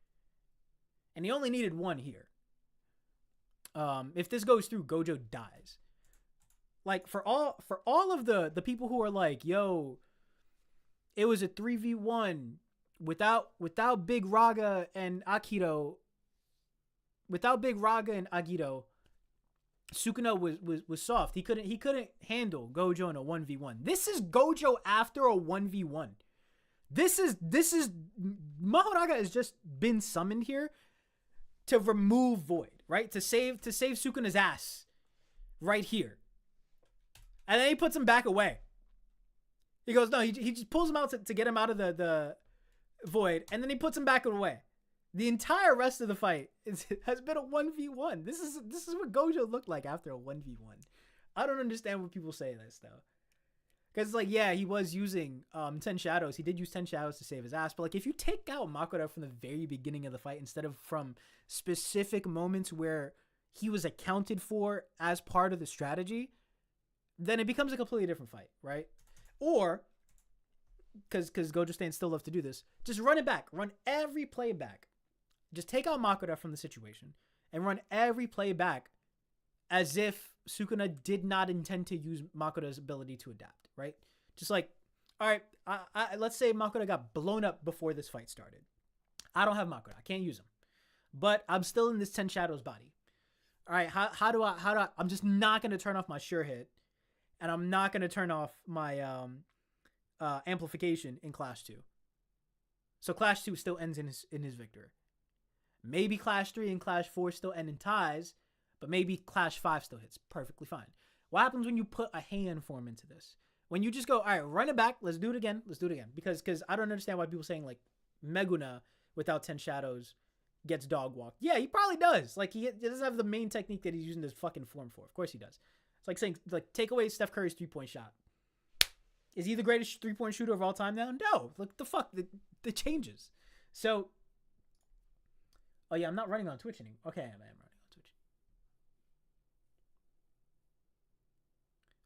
And he only needed 1 here. If this goes through, Gojo dies. Like, for all of the people who are like, yo, it was a 3v1 without Big Raga and Akito. Without Big Raga and Agito, Sukuna was soft. He couldn't handle Gojo in a 1v1. This is Gojo after a 1v1. This is Mahoraga has just been summoned here to remove Void, right? To save Sukuna's ass right here. And then he puts him back away. He goes, no, he just pulls him out to get him out of the Void, and then he puts him back away. The entire rest of the fight has been a 1v1. This is what Gojo looked like after a 1v1. I don't understand when people say this, though. Because it's like, yeah, he was using 10 Shadows. He did use 10 Shadows to save his ass. But like, if you take out Makura from the very beginning of the fight instead of from specific moments where he was accounted for as part of the strategy, then it becomes a completely different fight, right? Or, because Gojo stands still love to do this, just run it back. Run every play back. Just take out Makura from the situation and run every play back as if Sukuna did not intend to use Makura's ability to adapt, right? Just like, all right, let's say Makura got blown up before this fight started. I don't have Makura. I can't use him. But I'm still in this 10 Shadows body. All right, how do I, I'm just not going to turn off my sure hit, and I'm not going to turn off my amplification in Clash 2. So Clash 2 still ends in his victory. Maybe Clash 3 and Clash 4 still end in ties, but maybe Clash 5 still hits perfectly fine. What happens when you put a hand form into this? When you just go, all right, run it back, let's do it again. Because I don't understand why people saying, like, Meguna without 10 Shadows gets dog walked. Yeah, he probably does. Like, he doesn't have the main technique that he's using this fucking form for. Of course he does. It's like saying, like, take away Steph Curry's 3-point shot. Is he the greatest 3-point shooter of all time now? No. Like, the fuck? The changes. So, oh yeah, I'm not running on Twitch anymore. Okay, I am running on Twitch.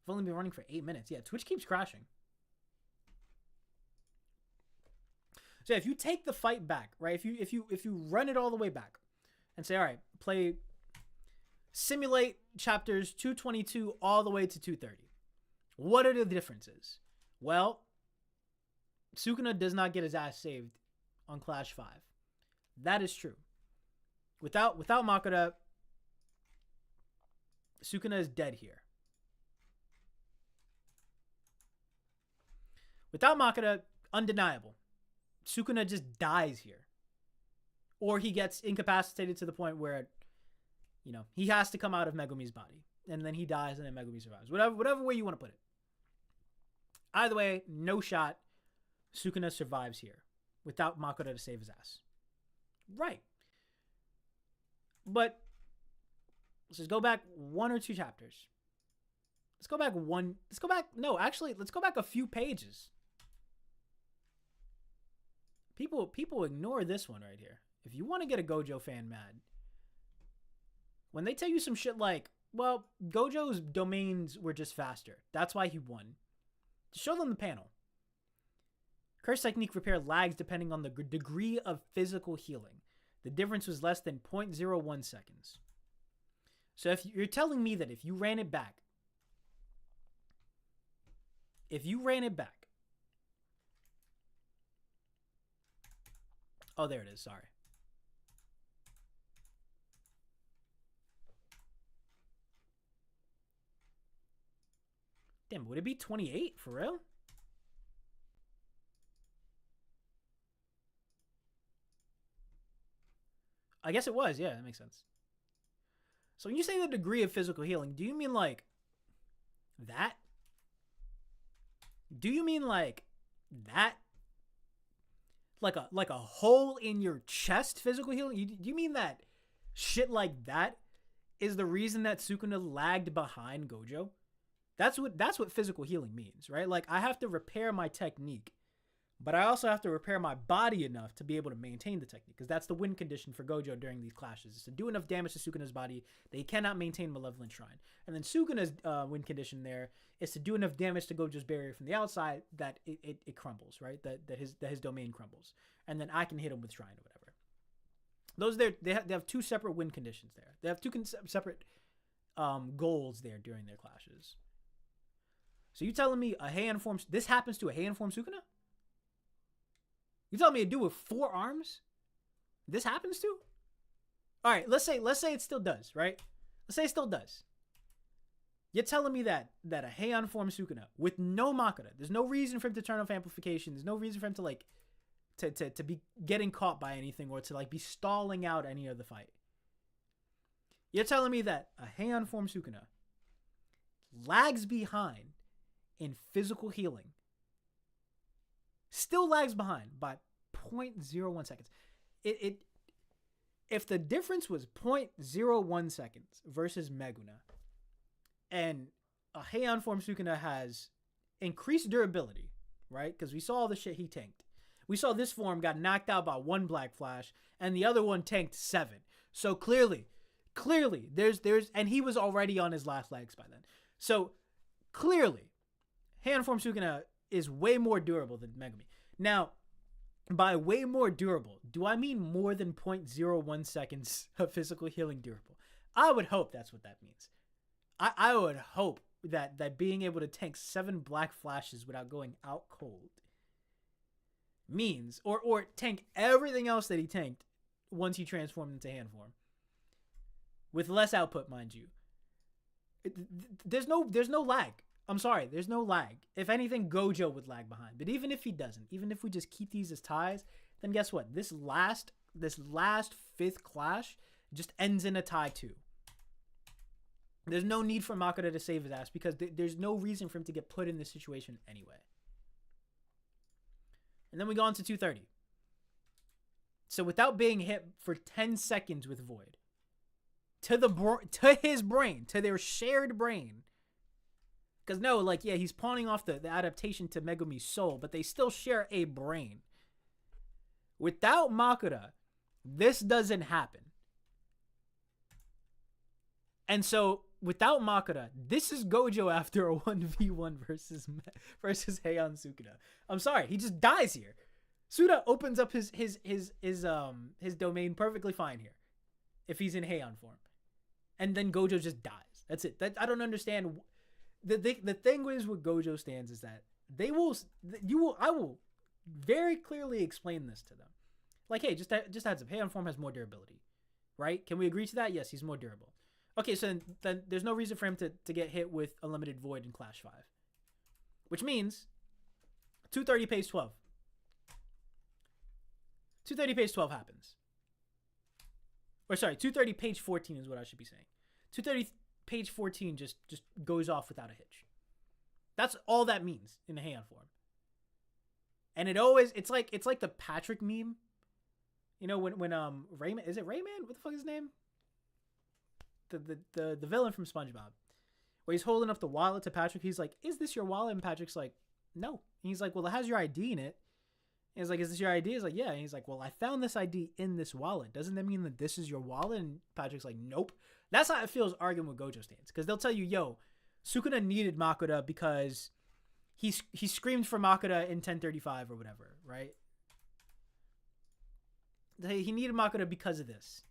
I've only been running for 8 minutes. Yeah, Twitch keeps crashing. So if you take the fight back, right? If you run it all the way back and say, all right, simulate chapters 222 all the way to 230. What are the differences? Well, Sukuna does not get his ass saved on Clash 5. That is true. Without Makura, Sukuna is dead here. Without Makura, undeniable. Sukuna just dies here. Or he gets incapacitated to the point where, you know, he has to come out of Megumi's body. And then he dies and then Megumi survives. Whatever way you want to put it. Either way, no shot, Sukuna survives here. Without Makura to save his ass. Right. But let's just go back 1 or 2 chapters. Let's go back a few pages. People ignore this one right here. If you want to get a Gojo fan mad, when they tell you some shit like, well, Gojo's domains were just faster. That's why he won. Just show them the panel. Curse technique repair lags depending on the degree of physical healing. The difference was less than 0.01 seconds. So if you're telling me that if you ran it back, oh, there it is. Sorry. Damn, would it be 28 for real? I guess it was. Yeah, that makes sense. So when you say the degree of physical healing, do you mean like that? Do you mean like that? Like a hole in your chest physical healing? Do you mean that shit like that is the reason that Sukuna lagged behind Gojo? That's what physical healing means, right? Like, I have to repair my technique, but I also have to repair my body enough to be able to maintain the technique, because that's the win condition for Gojo during these clashes, is to do enough damage to Sukuna's body that he cannot maintain Malevolent Shrine. And then Sukuna's win condition there is to do enough damage to Gojo's barrier from the outside that it crumbles, right? That his domain crumbles. And then I can hit him with Shrine or whatever. Those there, they have 2 separate win conditions there. They have 2 separate goals there during their clashes. So you telling me this happens to a Heian form Sukuna? You telling me a dude with 4 arms? This happens to? All right, let's say it still does, right? Let's say it still does. You're telling me that a Heian form Sukuna with no Makura, there's no reason for him to turn off amplification. There's no reason for him to be getting caught by anything or to like be stalling out any of the fight. You're telling me that a Heian form Sukuna lags behind in physical healing. Still lags behind by 0.01 seconds. If the difference was 0.01 seconds versus Meguna, and a Heian form Sukuna has increased durability, right? Because we saw all the shit he tanked. We saw this form got knocked out by 1 Black Flash, and the other one tanked 7. So clearly, there's, and he was already on his last legs by then. So clearly, Heian form Sukuna is way more durable than Megumi. Now, by way more durable, do I mean more than 0.01 seconds of physical healing durable? I would hope that's what that means. I would hope that being able to tank 7 Black Flashes without going out cold means, or tank everything else that he tanked once he transformed into hand form. With less output, mind you. There's no lag. I'm sorry, there's no lag. If anything, Gojo would lag behind. But even if he doesn't, even if we just keep these as ties, then guess what? This last 5th clash just ends in a tie too. There's no need for Makoto to save his ass because there's no reason for him to get put in this situation anyway. And then we go on to 230. So without being hit for 10 seconds with Void, to his brain, to their shared brain. Because no, like, yeah, he's pawning off the adaptation to Megumi's soul, but they still share a brain. Without Makoto, this doesn't happen. And so, without Makoto, this is Gojo after a 1v1 versus Heian Sukuna. I'm sorry, he just dies here. Suda opens up his domain perfectly fine here, if he's in Heian form, and then Gojo just dies. That's it. I don't understand. The thing is with Gojo stands is that I will very clearly explain this to them. Like, hey, just heads up, Heian form has more durability, right? Can we agree to that? Yes, he's more durable. Okay, so then there's no reason for him to get hit with a limited void in Clash 5. Which means 230 page 12. 230 page 12 happens. Or sorry, 230 page 14 is what I should be saying. 230 page 14 just goes off without a hitch. That's all that means in the Heian form. And it's like the Patrick meme. You know, when Rayman, is it Rayman? What the fuck is his name? The villain from SpongeBob, where he's holding up the wallet to Patrick. He's like, "Is this your wallet?" And Patrick's like, "No." And he's like, "Well, it has your ID in it." And he's like, "Is this your ID?" He's like, "Yeah." And he's like, "Well, I found this ID in this wallet. Doesn't that mean that this is your wallet?" And Patrick's like, "Nope." That's how it feels arguing with Gojo stands, because they'll tell you, "Yo, Sukuna needed Makoto because he screamed for Makoto in 1035 or whatever, right? He needed Makoto because of this."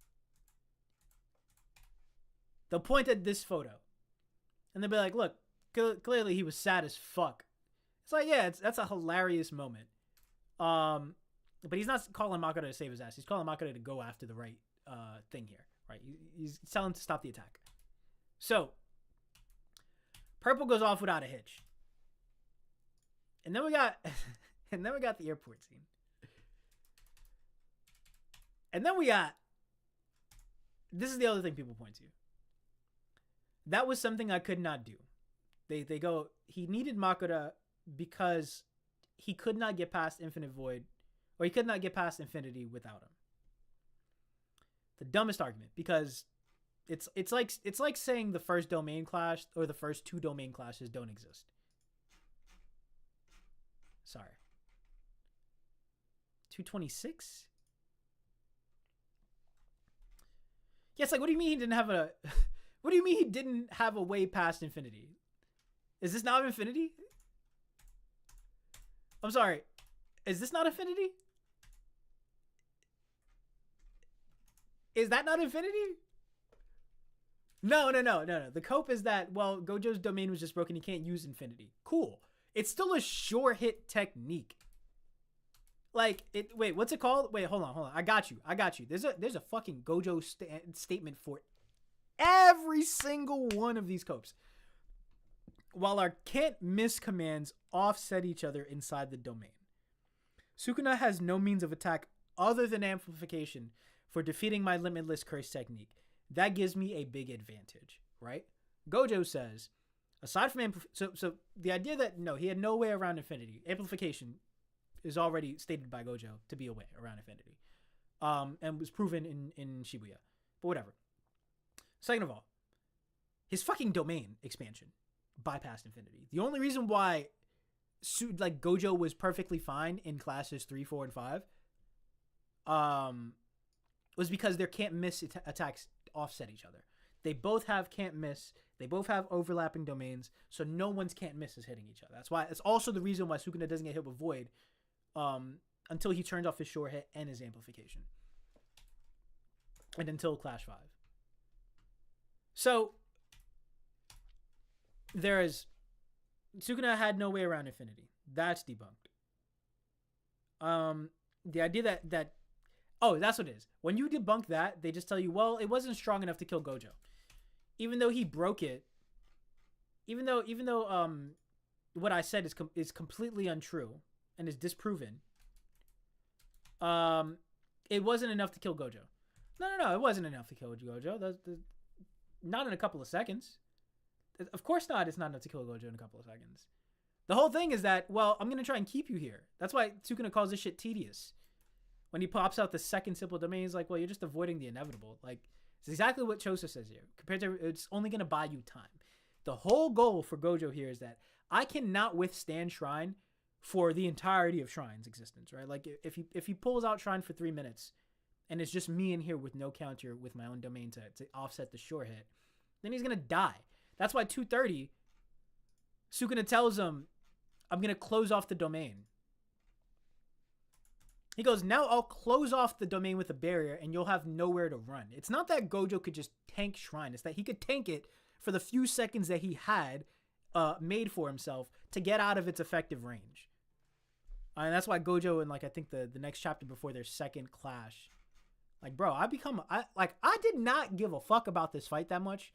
They'll point at this photo, and they'll be like, "Look, clearly he was sad as fuck." It's like, yeah, that's a hilarious moment. But he's not calling Makoto to save his ass. He's calling Makoto to go after the right thing here, right? He's telling him to stop the attack. So, Purple goes off without a hitch, and then we got, the airport scene, and then we got. This is the other thing people point to. That was something I could not do. They go, he needed Makoto because he could not get past Infinite Void, or he could not get past Infinity without him. The dumbest argument, because it's like saying the first domain clash or the first 2 domain clashes don't exist. Sorry. 226? Yeah, it's like, what do you mean he didn't have a... What do you mean he didn't have a way past Infinity? Is this not Infinity? I'm sorry. Is this not Infinity? Is that not Infinity? No. The cope is that, well, Gojo's domain was just broken. He can't use Infinity. Cool. It's still a sure hit technique. Like, wait, what's it called? Wait, hold on. I got you. There's a fucking Gojo statement for every single one of these copes. While our can't miss commands offset each other inside the domain, Sukuna has no means of attack other than amplification for defeating my limitless curse technique. that gives me a big advantage, right? Gojo says, aside from so the idea that no, he had no way around infinity. Amplification is already stated by Gojo to be a way around infinity, and was proven in Shibuya. But whatever. Second of all, his fucking domain expansion bypassed infinity. The only reason why like Gojo was perfectly fine in classes 3, 4, and 5 was because their can't miss attacks offset each other. They both have can't miss. They both have overlapping domains, so no one's can't miss is hitting each other. That's why it's also the reason why Sukuna doesn't get hit with Void until he turns off his sure hit and his amplification. And until Clash 5. So there is Sukuna had no way around infinity. That's debunked. The idea that oh, that's what it is. When you debunk that, they just tell you, well, it wasn't strong enough to kill Gojo. Even though he broke it, even though what I said is completely untrue and is disproven, it wasn't enough to kill Gojo. No, it wasn't enough to kill Gojo. Not in a couple of seconds. Of course not, it's not enough to kill Gojo in a couple of seconds. The whole thing is that, well, I'm going to try and keep you here. That's why Sukuna calls this shit tedious. When he pops out the second simple domain, he's like, well, you're just avoiding the inevitable. Like, it's exactly what Chosa says here. Compared to, it's only going to buy you time. The whole goal for Gojo here is that I cannot withstand Shrine for the entirety of Shrine's existence, right? Like, if he pulls out Shrine for 3 minutes, and it's just me in here with no counter with my own domain to offset the sure hit, then he's going to die. That's why 230, Sukuna tells him, I'm going to close off the domain. He goes, now I'll close off the domain with a barrier and you'll have nowhere to run. It's not that Gojo could just tank Shrine. It's that he could tank it for the few seconds that he had made for himself to get out of its effective range. And that's why Gojo in, like, I think the next chapter before their second clash, like, bro, I did not give a fuck about this fight that much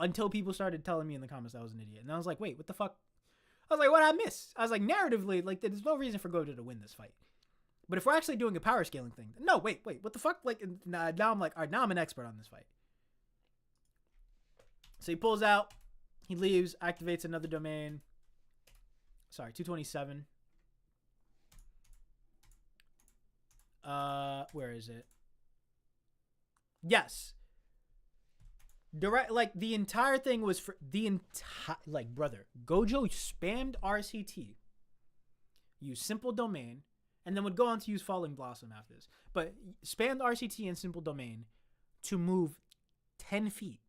until people started telling me in the comments I was an idiot. And I was like, wait, what the fuck? I was like, what did I miss? I was like, narratively, like, there's no reason for Gojo to win this fight. But if we're actually doing a power scaling thing, no, wait, what the fuck? Like, now I'm like, all right, now I'm an expert on this fight. So he pulls out, he leaves, activates another domain. Sorry, 227. Where is it? Yes. Direct, like, the entire thing was for the entire, like, brother, Gojo spammed RCT, used simple domain, and then would go on to use Falling Blossom after this. But spammed RCT and simple domain to move 10 feet.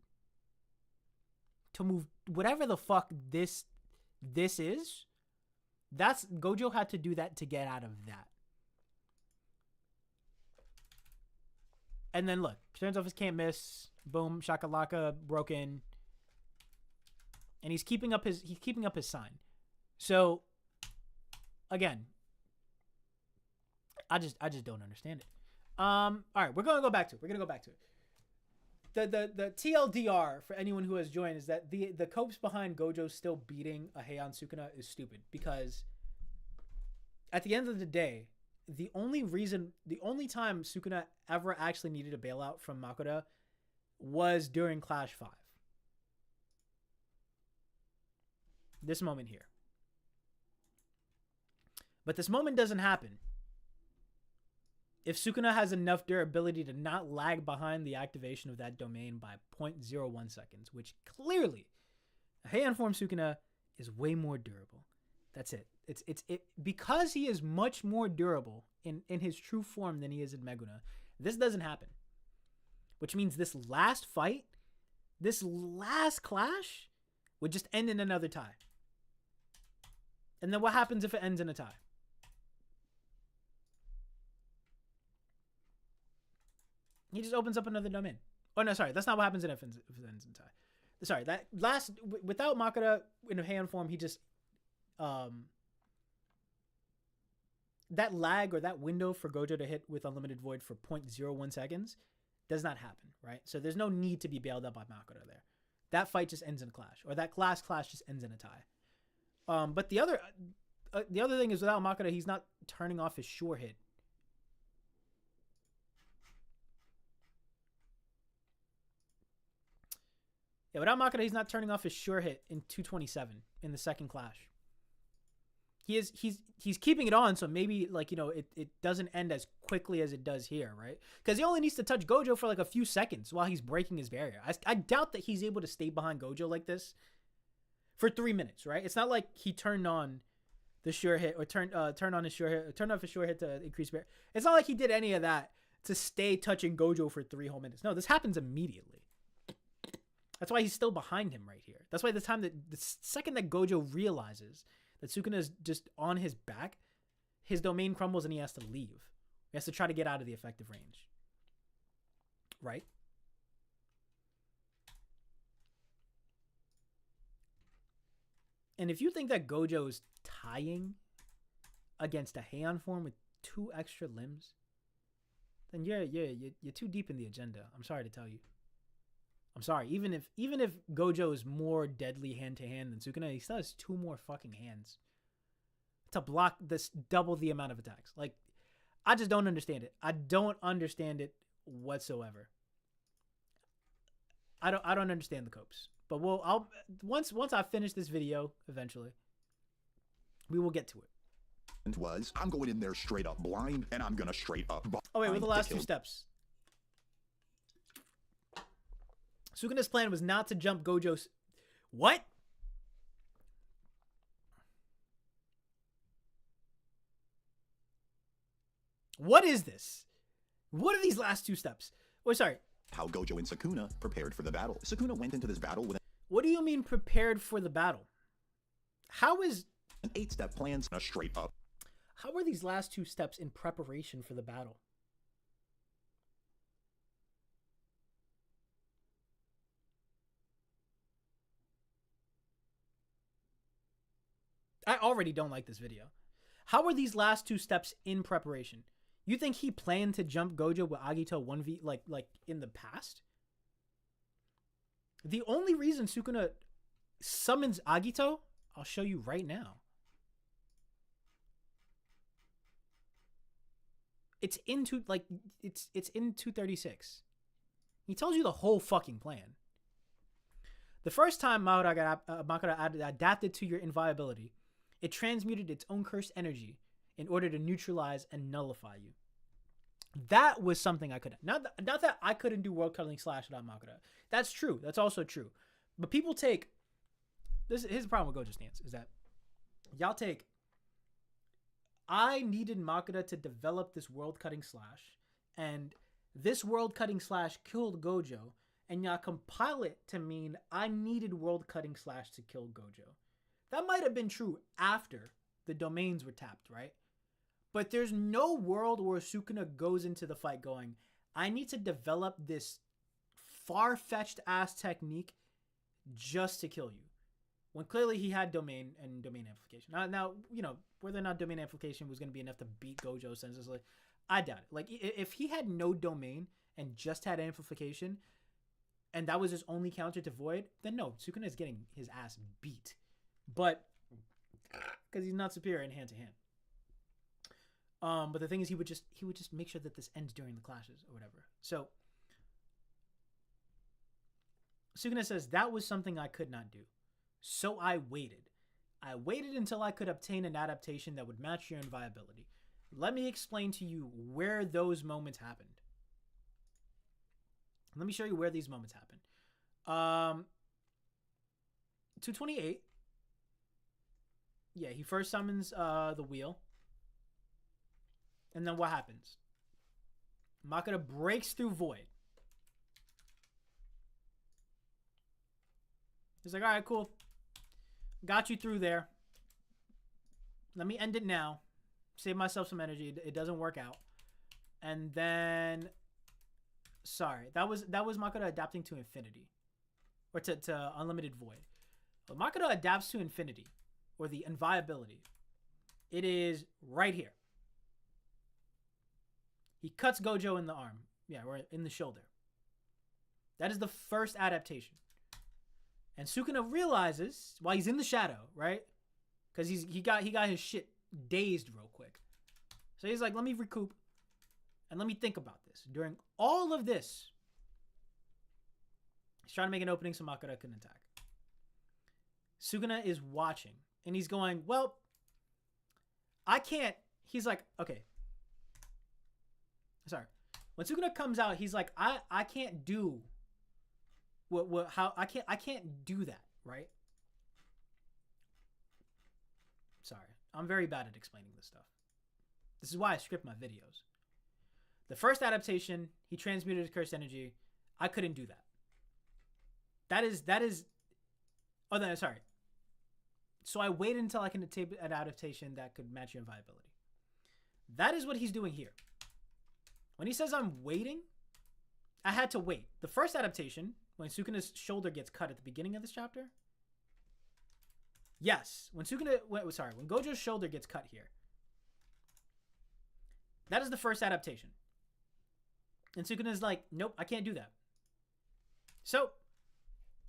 To move whatever the fuck this is. That's, Gojo had to do that to get out of that. And then look, turns off his can't miss. Boom, shakalaka, broken. And he's keeping up his sign. So again, I just don't understand it. All right, we're gonna go back to it. The TLDR for anyone who has joined is that the copes behind Gojo still beating a Heian Sukuna is stupid, because at the end of the day, the only time Sukuna ever actually needed a bailout from Makoto was during Clash 5. This moment here. But this moment doesn't happen if Sukuna has enough durability to not lag behind the activation of that domain by 0.01 seconds, which clearly a Heian form Sukuna is way more durable. That's it. It's because he is much more durable in his true form than he is in Meguna. This doesn't happen. Which means this last fight, this last clash would just end in another tie. And then what happens if it ends in a tie? He just opens up another domain. Oh, no, sorry. That's not what happens if it ends in a tie. Sorry, that last, without Makoto in a Heian form, he just, that lag or that window for Gojo to hit with Unlimited Void for 0.01 seconds does not happen, right? So there's no need to be bailed out by Makoto there. That fight just ends in a clash, or that last clash just ends in a tie. But the other thing is, without Makoto, he's not turning off his sure hit. Yeah, without Makuta, he's not turning off his sure hit in 227 in the second clash. He's keeping it on, so maybe like, you know, it doesn't end as quickly as it does here, right? Because he only needs to touch Gojo for like a few seconds while he's breaking his barrier. I doubt that he's able to stay behind Gojo like this for 3 minutes, right? It's not like he turned on the sure hit or turned on his sure hit, or turned off his sure hit to increase barrier. It's not like he did any of that to stay touching Gojo for 3 whole minutes. No, this happens immediately. That's why he's still behind him right here. That's why the second that Gojo realizes that Sukuna's just on his back, his domain crumbles and he has to leave. He has to try to get out of the effective range. Right? And if you think that Gojo's tying against a Heian form with 2 extra limbs, then you're too deep in the agenda. I'm sorry to tell you. I'm sorry. Even if Gojo is more deadly hand to hand than Sukuna, he still has 2 more fucking hands to block this double the amount of attacks. Like, I just don't understand it. I don't understand it whatsoever. I don't understand the copes. But once I finish this video, eventually, we will get to it.
I'm going in there straight up blind, and I'm gonna straight up.
Oh wait, with the last 2 steps. Sukuna's plan was not to jump Gojo's... What? What is this? What are these last 2 steps? Oh, sorry.
How Gojo and Sukuna prepared for the battle. Sukuna went into this battle with
What do you mean prepared for the battle? How is...
an 8-step plan, straight up.
How are these last 2 steps in preparation for the battle? I already don't like this video. How are these last 2 steps in preparation? You think he planned to jump Gojo with Agito 1v like in the past? The only reason Sukuna summons Agito, I'll show you right now. It's in it's in 236. He tells you the whole fucking plan. The first time Makuta adapted to your inviolability, it transmuted its own cursed energy in order to neutralize and nullify you. That was something I couldn't. Not that I couldn't do World Cuddling Slash without Makuta. That's true. That's also true. But people take... Here's the problem with Gojo's stance, is that y'all take... I needed Makuta to develop this World Cutting Slash, and this World Cutting Slash killed Gojo, and y'all compile it to mean I needed World Cutting Slash to kill Gojo. That might have been true after the domains were tapped, right? But there's no world where Sukuna goes into the fight going, I need to develop this far-fetched ass technique just to kill you. When clearly he had domain and domain amplification. Now, you know, whether or not domain amplification was going to be enough to beat Gojo senselessly, I doubt it. Like, if he had no domain and just had amplification, and that was his only counter to Void, then no, Sukuna is getting his ass beat. But because he's not superior in hand to hand. But the thing is, he would just make sure that this ends during the clashes or whatever. So Sukuna says that was something I could not do. So I waited. I waited until I could obtain an adaptation that would match your inviolability. Let me explain to you where those moments happened. Let me show you where these moments happened. 228. Yeah, he first summons the wheel. And then what happens? Makuta breaks through Void. He's like, all right, cool. Got you through there. Let me end it now. Save myself some energy. It doesn't work out. And then... Sorry. That was Makuta adapting to infinity. Or to unlimited Void. But Makuta adapts to infinity. Or the inviolability. It is right here. He cuts Gojo in the arm. Yeah, or in the shoulder. That is the first adaptation. And Sukuna realizes, while he's in the shadow, right? Because he got his shit dazed real quick. So he's like, let me recoup. And let me think about this. During all of this, He's trying to make an opening so Makura can attack. Sukuna is watching, and he's going, well, I can't. He's like, okay. Sorry. When Sukuna comes out, he's like, I can't do I can't do that, right? Sorry. I'm very bad at explaining this stuff. This is why I script my videos. The first adaptation, he transmuted his cursed energy. I couldn't do that. That is oh no, sorry. So I waited until I can tape an adaptation that could match your viability. That is what he's doing here. When he says I'm waiting, I had to wait. The first adaptation, when Sukuna's shoulder gets cut at the beginning of this chapter. Yes, when Gojo's shoulder gets cut here. That is the first adaptation. And Sukuna's like, nope, I can't do that. So,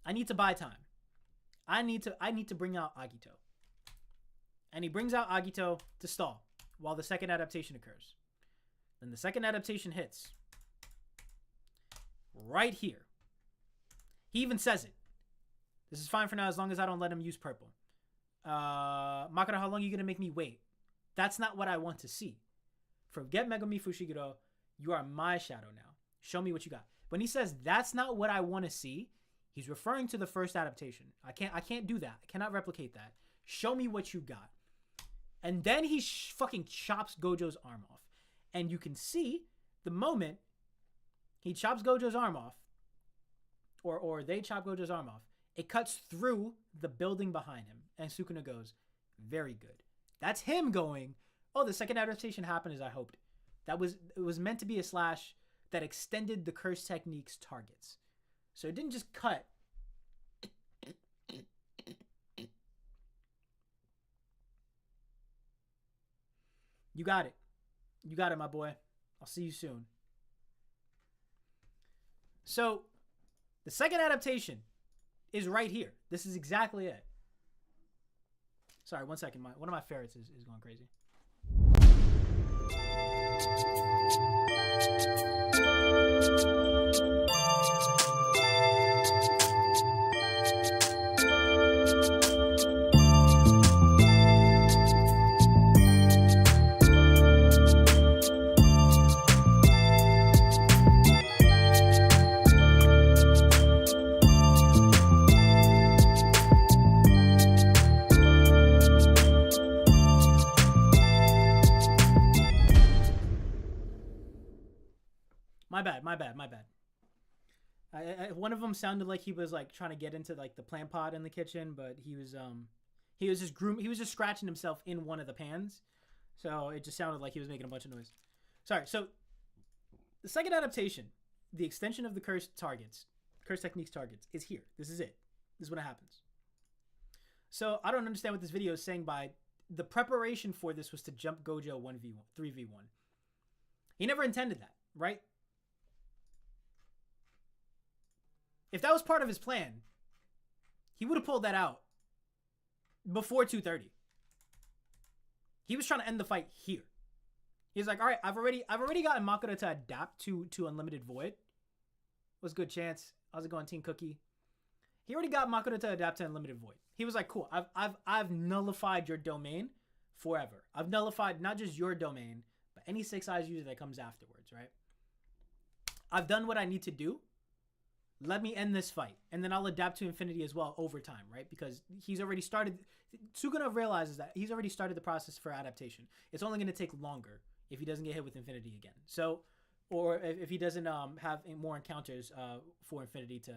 I need to buy time. I need to bring out Agito. And he brings out Agito to stall while the second adaptation occurs. Then the second adaptation hits. Right here. He even says it. This is fine for now as long as I don't let him use purple. Makura, how long are you going to make me wait? That's not what I want to see. Forget Megumi Fushiguro. You are my shadow now. Show me what you got. When he says that's not what I want to see, he's referring to the first adaptation. I can't do that. I cannot replicate that. Show me what you got. And then he fucking chops Gojo's arm off. And you can see the moment he chops Gojo's arm off, or they chop Gojo's arm off, it cuts through the building behind him. And Sukuna goes, very good. That's him going, oh, the second adaptation happened as I hoped. It was meant to be a slash that extended the curse technique's targets. So it didn't just cut. You got it. You got it, my boy. I'll see you soon. So, the second adaptation is right here. This is exactly it. Sorry, 1 second. One of my ferrets is going crazy. My bad. One of them sounded like he was like trying to get into like the plant pot in the kitchen, but he was just scratching himself in one of the pans. So it just sounded like he was making a bunch of noise. Sorry. So the second adaptation, the extension of the curse techniques targets is here. This is it. This is what happens. So I don't understand what this video is saying by the preparation for this was to jump Gojo 1v1, 3v1. He never intended that, right? If that was part of his plan, he would have pulled that out before 2:30. He was trying to end the fight here. He's like, all right, I've already gotten Makura to adapt to Unlimited Void. What's good, Chance? How's it going, Team Cookie? He already got Makura to adapt to Unlimited Void. He was like, cool, I've nullified your domain forever. I've nullified not just your domain, but any 6 eyes user that comes afterwards, right? I've done what I need to do. Let me end this fight. And then I'll adapt to Infinity as well over time, right? Because he's already started. Sukuna realizes that he's already started the process for adaptation. It's only going to take longer if he doesn't get hit with Infinity again. So, or if he doesn't have more encounters for Infinity to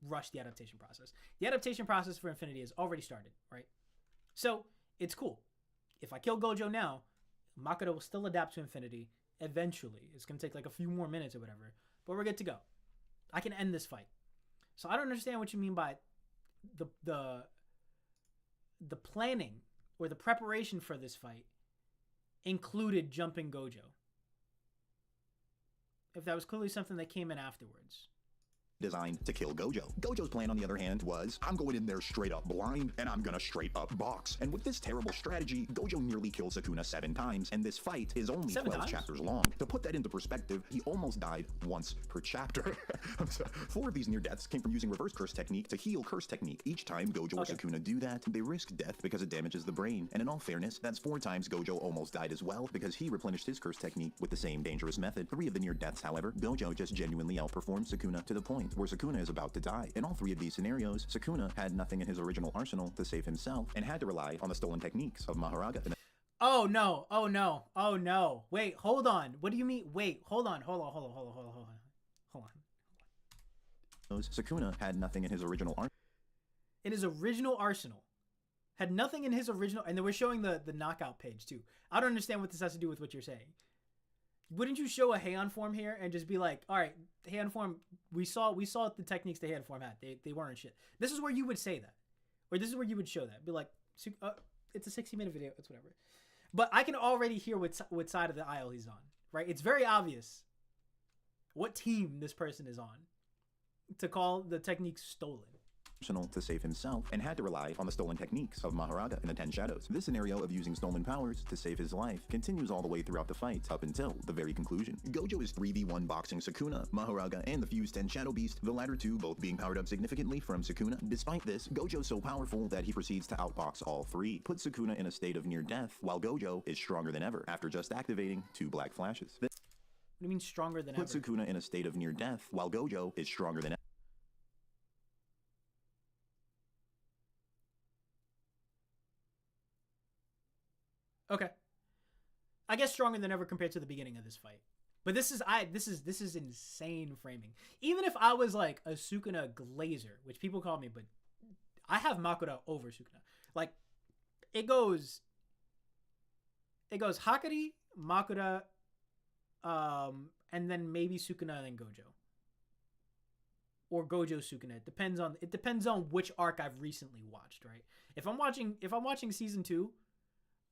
rush the adaptation process. The adaptation process for Infinity has already started, right? So, it's cool. If I kill Gojo now, Makura will still adapt to Infinity eventually. It's going to take like a few more minutes or whatever. But we're good to go. I can end this fight. So I don't understand what you mean by the planning or the preparation for this fight included jumping Gojo. If that was clearly something that came in afterwards.
designed to kill Gojo. Gojo's plan, on the other hand, was, I'm going in there straight up blind, and I'm gonna straight up box. And with this terrible strategy, Gojo nearly killed Sukuna 7 times, and this fight is only 12 chapters long. To put that into perspective, he almost died once per chapter. 4 of these near deaths came from using reverse curse technique to heal curse technique. Each time Gojo or Sukuna do that, they risk death because it damages the brain. And in all fairness, that's 4 times Gojo almost died as well, because he replenished his curse technique with the same dangerous method. 3 of the near deaths, however, Gojo just genuinely outperformed Sukuna to the point where Sukuna is about to die. In all 3 of these scenarios, Sukuna had nothing in his original arsenal to save himself and had to rely on the stolen techniques of Mahoraga.
Oh no, oh no, oh no. Wait, hold on. What do you mean? Wait, hold on.
Sukuna had nothing in his original arsenal.
In his original arsenal. Had nothing in his original, and then we're showing the knockout page too. I don't understand what this has to do with what you're saying. Wouldn't you show a Heian form here and just be like, all right, Heian form, we saw the techniques the Heian form had. They weren't shit. This is where you would say that. Or this is where you would show that. Be like, it's a 60-minute video. It's whatever. But I can already hear what side of the aisle he's on, right? It's very obvious what team this person is on to call the techniques stolen.
To save himself and had to rely on the stolen techniques of Mahoraga in the 10 Shadows. This scenario of using stolen powers to save his life continues all the way throughout the fight up until the very conclusion. Gojo is 3v1 boxing Sukuna, Mahoraga, and the fused 10 Shadow Beast, the latter 2 both being powered up significantly from Sukuna. Despite this, Gojo's so powerful that he proceeds to outbox all 3, put Sukuna in a state of near death, while Gojo is stronger than ever after just activating 2 black flashes.
What do you mean stronger than ever?
Put Sukuna in a state of near death, while Gojo is stronger than ever.
Okay. I guess stronger than ever compared to the beginning of this fight. But this is insane framing. Even if I was like a Sukuna glazer, which people call me, but I have Makura over Sukuna. Like it goes Hakari, Makura, and then maybe Sukuna and then Gojo. Or Gojo Sukuna. It depends on which arc I've recently watched, right? If I'm watching season 2,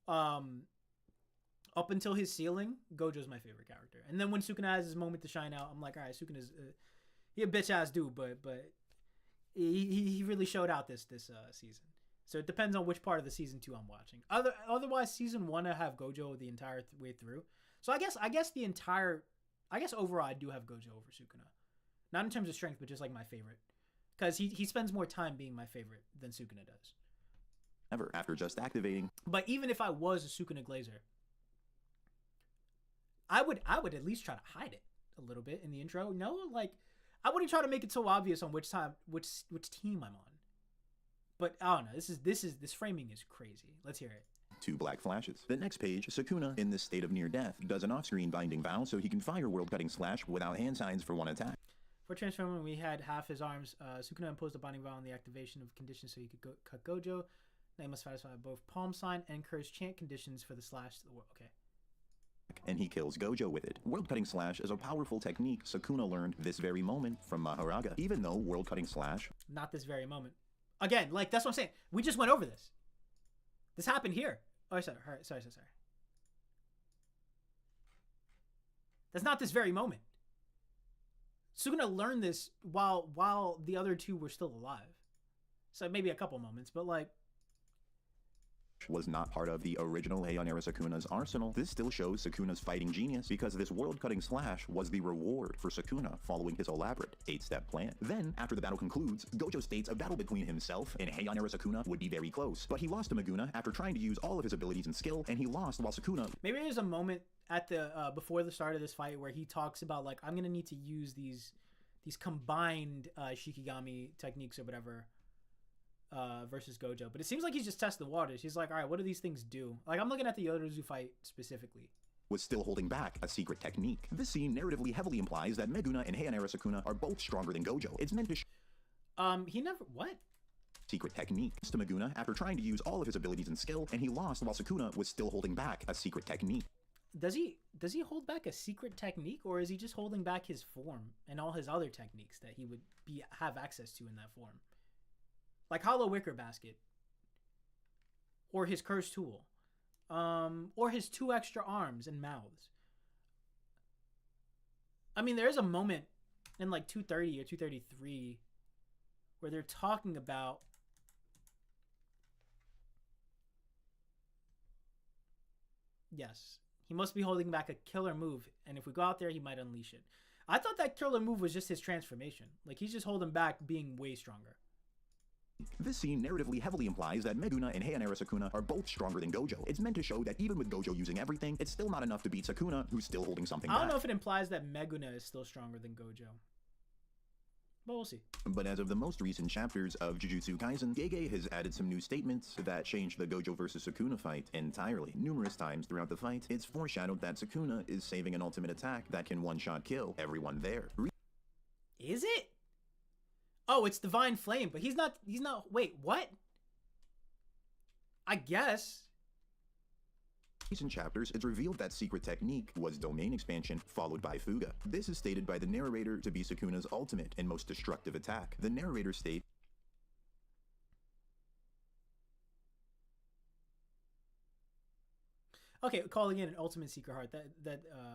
up until his ceiling, Gojo's my favorite character. And then when Sukuna has his moment to shine out, I'm like, all right, Sukuna's he a bitch ass dude, but he really showed out this season. So it depends on which part of the season 2 I'm watching. Otherwise, season 1 I have Gojo the entire way through. So I guess overall I do have Gojo over Sukuna, not in terms of strength, but just like my favorite, because he spends more time being my favorite than Sukuna does.
Ever after just activating.
But even if I was a Sukuna glazer, I would at least try to hide it a little bit in the intro. No, like I wouldn't try to make it so obvious on which team I'm on. But I don't know. This framing is crazy. Let's hear it.
2 black flashes. The next page, Sukuna, in this state of near death, does an off-screen binding vow so he can fire world-cutting slash without hand signs for 1 attack.
For transforming, we had half his arms. Sukuna imposed a binding vow on the activation of conditions so he could cut Gojo. They must satisfy both palm sign and curse chant conditions for the slash to the world. Okay.
And he kills Gojo with it. World-cutting slash is a powerful technique Sukuna learned this very moment from Mahoraga. Even though world-cutting slash...
Not this very moment. Again, like, that's what I'm saying. We just went over this. This happened here. Oh, sorry. That's not this very moment. Sukuna learned this while the other 2 were still alive. So maybe a couple moments, but like...
was not part of the original Heian era Sukuna's arsenal. This still shows Sukuna's fighting genius because this world-cutting slash was the reward for Sukuna following his elaborate 8-step plan. Then, after the battle concludes, Gojo states a battle between himself and Heian era Sukuna would be very close, but he lost to Maguna after trying to use all of his abilities and skill, and he lost while Sukuna...
Maybe there's a moment at the before the start of this fight where he talks about like, I'm gonna need to use these combined Shikigami techniques or whatever versus Gojo, but it seems like he's just testing the waters. He's like, all right, what do these things do? Like, I'm looking at the Yoruzu fight specifically.
Was still holding back a secret technique. This scene narratively heavily implies that Meguna and Heian era Sukuna are both stronger than Gojo. It's meant to
he never... What?
Secret technique to Meguna after trying to use all of his abilities and skill, and he lost while Sukuna was still holding back a secret technique.
Does he hold back a secret technique, or is he just holding back his form and all his other techniques that he would have access to in that form? Like Hollow Wicker Basket, or his Cursed Tool, or his 2 extra arms and mouths. I mean, there is a moment in like 230 or 233 where they're talking about yes, he must be holding back a killer move, and if we go out there, he might unleash it. I thought that killer move was just his transformation. Like, he's just holding back being way stronger.
This scene narratively heavily implies that Meguna and Heianera Sukuna are both stronger than Gojo. It's meant to show that even with Gojo using everything, it's still not enough to beat Sukuna, who's still holding something back.
I don't know if it implies that Meguna is still stronger than Gojo, but we'll see.
But as of the most recent chapters of Jujutsu Kaisen, Gege has added some new statements that change the Gojo versus Sukuna fight entirely. Numerous times throughout the fight, it's foreshadowed that Sukuna is saving an ultimate attack that can one-shot kill everyone there.
Is it? Oh, it's Divine Flame, but he's not, wait, what? I guess.
Recent chapters, it's revealed that secret technique was domain expansion followed by Fuga. This is stated by the narrator to be Sukuna's ultimate and most destructive attack. The narrator states,
okay, calling in an ultimate secret heart,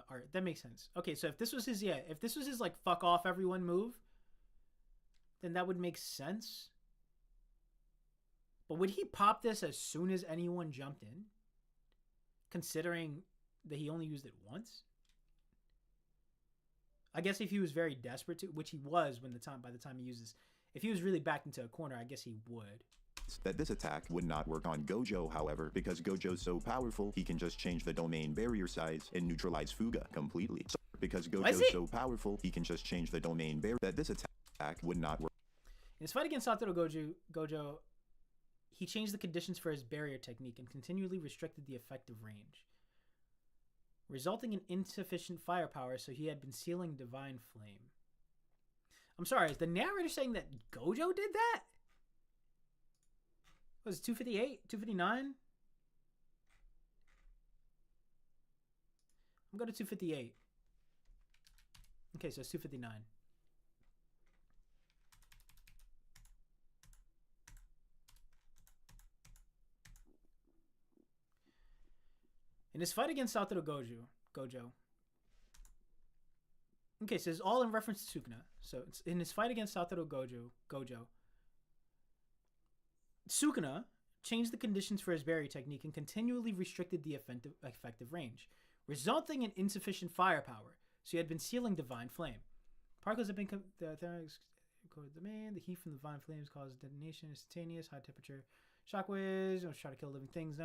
art, that makes sense. Okay, so if this was his, like fuck off everyone move, then that would make sense. But would he pop this as soon as anyone jumped in? Considering that he only used it once? I guess if he was very desperate to, which he was by the time he uses, if he was really backed into a corner, I guess he would.
That this attack would not work on Gojo, however, because Gojo's so powerful, he can just change the domain barrier size and neutralize Fuga completely. So, because Gojo's so powerful, he can just change the domain barrier. That this attack would not work.
In his fight against Satoru Gojo, he changed the conditions for his barrier technique and continually restricted the effective range, resulting in insufficient firepower, so he had been sealing Divine Flame. I'm sorry, is the narrator saying that Gojo did that? Was it 258? 259? I'm going to 258. Okay, so it's 259. In his fight against Satoru Gojo. Okay, so it's all in reference to Sukuna. So it's in his fight against Satoru Gojo. Sukuna changed the conditions for his barrier technique and continually restricted the effective range, resulting in insufficient firepower. So he had been sealing Divine Flame. Particles have been the domain. The heat from the Divine Flames causes detonation, instantaneous, high temperature, shockwaves. Try to kill living things.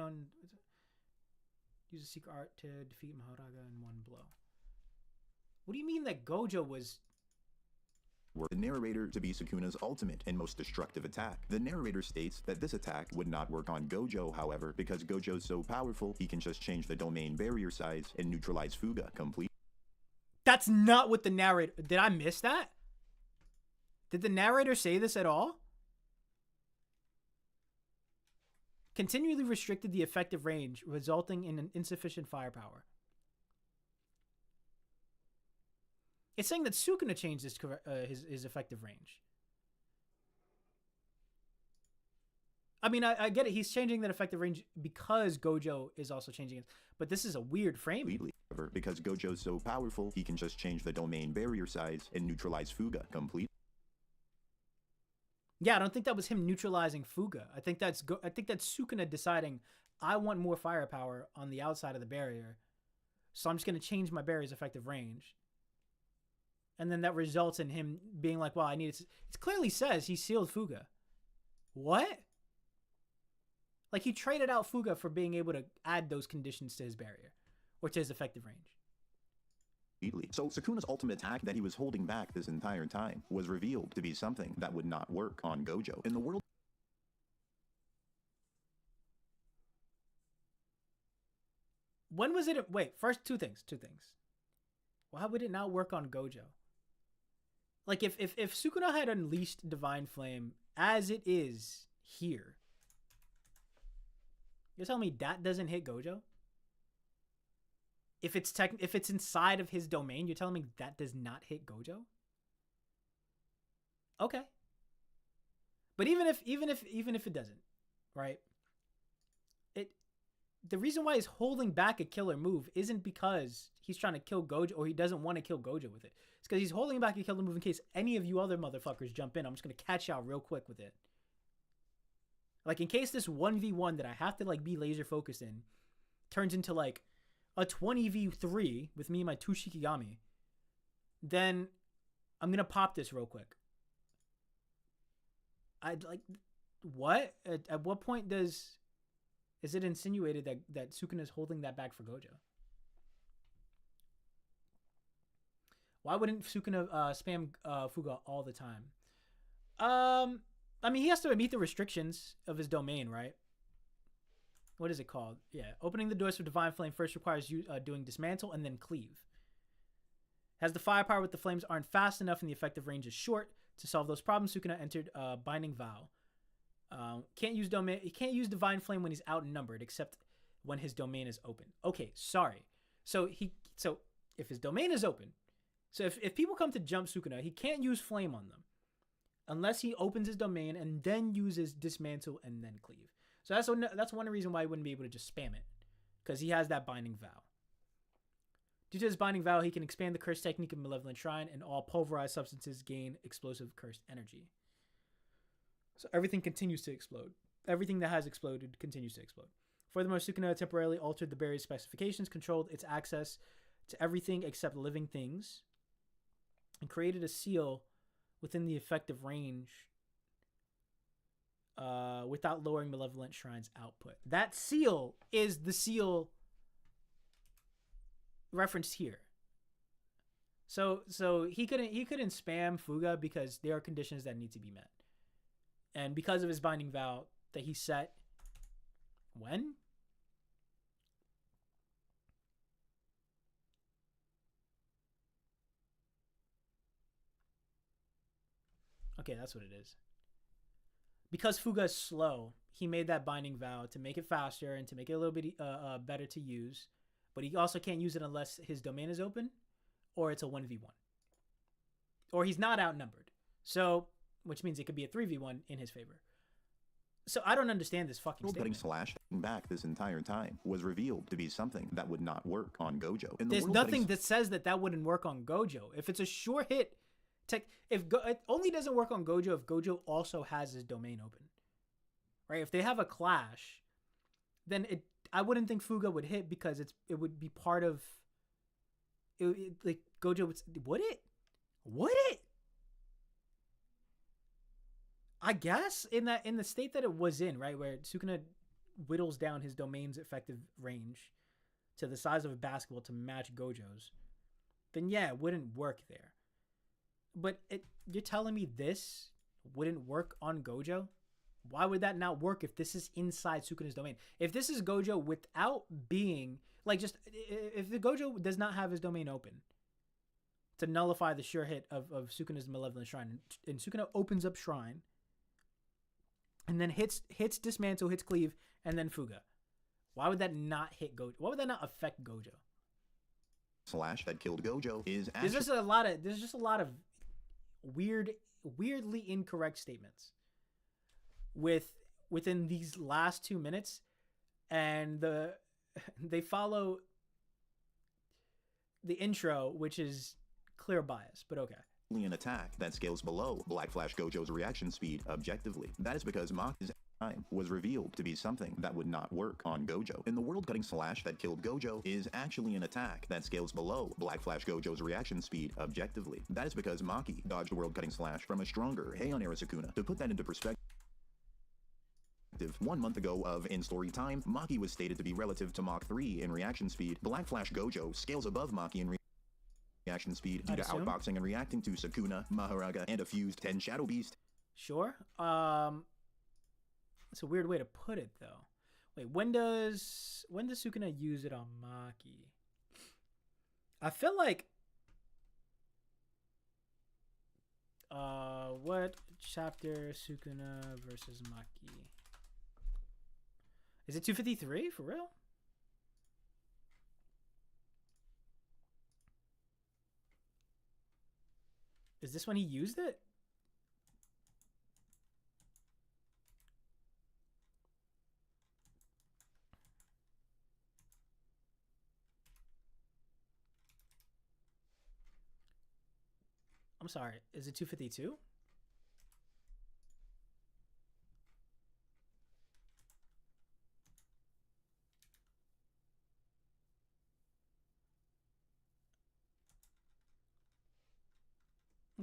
Use a secret art to defeat Mahoraga in one blow. What do you mean that Gojo was...
The narrator to be Sukuna's ultimate and most destructive attack. The narrator states that this attack would not work on Gojo, however, because Gojo's so powerful, he can just change the domain barrier size and neutralize Fuga completely.
That's not what the narrator... Did I miss that? Did the narrator say this at all? Continually restricted the effective range, resulting in an insufficient firepower. It's saying that Sukuna changed his effective range. I mean, I get it. He's changing that effective range because Gojo is also changing it. But this is a weird framing.
Because Gojo's so powerful, he can just change the domain barrier size and neutralize Fuga completely.
Yeah, I don't think that was him neutralizing Fuga. I think that's Sukuna deciding, I want more firepower on the outside of the barrier, so I'm just going to change my barrier's effective range. And then that results in him being like, well, I need it. It clearly says he sealed Fuga. What? Like, he traded out Fuga for being able to add those conditions to his barrier, or to his effective range.
So Sukuna's ultimate attack that he was holding back this entire time was revealed to be something that would not work on Gojo. In the world...
When was it... Wait, first, two things. Why would it not work on Gojo? Like, if Sukuna had unleashed Divine Flame as it is here, you're telling me that doesn't hit Gojo? If it's inside of his domain, you're telling me that does not hit Gojo? Okay. But even if it doesn't, right? the reason why he's holding back a killer move isn't because he's trying to kill Gojo or he doesn't want to kill Gojo with it. It's because he's holding back a killer move in case any of you other motherfuckers jump in. I'm just going to catch y'all real quick with it. Like, in case this 1v1 that I have to, like, be laser focused in turns into, like, a 20v3 with me and my 2 Shikigami, then I'm going to pop this real quick. I'd like... What? At what point is it insinuated that Sukuna is holding that back for Gojo? Why wouldn't Sukuna spam Fuga all the time? I mean, he has to meet the restrictions of his domain, right? What is it called? Yeah, opening the doors for Divine Flame first requires you doing Dismantle and then Cleave. Has the firepower with the flames aren't fast enough and the effective range is short. To solve those problems, Sukuna entered Binding Vow. Can't use domain. He can't use Divine Flame when he's outnumbered, except when his domain is open. Okay, sorry. So if his domain is open, so if people come to jump Sukuna, he can't use Flame on them unless he opens his domain and then uses Dismantle and then Cleave. So that's one reason why he wouldn't be able to just spam it, because he has that Binding Vow. Due to his Binding Vow, he can expand the curse technique of Malevolent Shrine, and all pulverized substances gain explosive cursed energy. So everything continues to explode. Everything that has exploded continues to explode. Furthermore, Sukuna temporarily altered the barrier's specifications, controlled its access to everything except living things, and created a seal within the effective range without lowering Malevolent Shrine's output. That seal is the seal referenced here. So he couldn't spam Fuga because there are conditions that need to be met. And because of his Binding Vow that he set when? Okay, that's what it is. Because Fuga is slow, he made that Binding Vow to make it faster and to make it a little bit better to use. But he also can't use it unless his domain is open or it's a 1v1. Or he's not outnumbered. So, which means it could be a 3v1 in his favor. So I don't understand this fucking statement.
Slash back this entire time was revealed to be something that would not work on Gojo.
There's nothing that says that wouldn't work on Gojo. If it's a sure hit, it only doesn't work on Gojo if Gojo also has his domain open. Right? If they have a clash, then I wouldn't think Fuga would hit because it would be part of it, like Gojo would it? I guess in the state that it was in, right, where Sukuna whittles down his domain's effective range to the size of a basketball to match Gojo's, then yeah, it wouldn't work there. But you're telling me this wouldn't work on Gojo? Why would that not work if this is inside Sukuna's domain? If this is Gojo without being, like, just, if the Gojo does not have his domain open to nullify the sure hit of Sukuna's Malevolent Shrine, and Sukuna opens up Shrine, and then hits Dismantle, hits Cleave, and then Fuga. Why would that not hit Gojo? Why would that not affect Gojo?
Slash that killed Gojo is
there's just a lot of weirdly incorrect statements within these last 2 minutes, and they follow the intro, which is clear bias, but okay.
An attack that scales below Black Flash Gojo's reaction speed objectively. That is because Maki's time was revealed to be something that would not work on Gojo. And the world-cutting slash that killed Gojo is actually an attack that scales below Black Flash Gojo's reaction speed objectively. That is because Maki dodged the world-cutting slash from a stronger Heian-era Sukuna. To put that into perspective, 1 month ago of In Story Time, Maki was stated to be relative to Mach 3 in reaction speed. Black Flash Gojo scales above Maki in reaction speed due to outboxing and reacting to Sukuna, Maharaga, and a fused 10 Shadow Beast.
Sure. It's a weird way to put it, though. Wait, when does Sukuna use it on Maki? I feel like what chapter Sukuna versus Maki? Is it 253 for real? Is this when he used it? I'm sorry. Is it 252?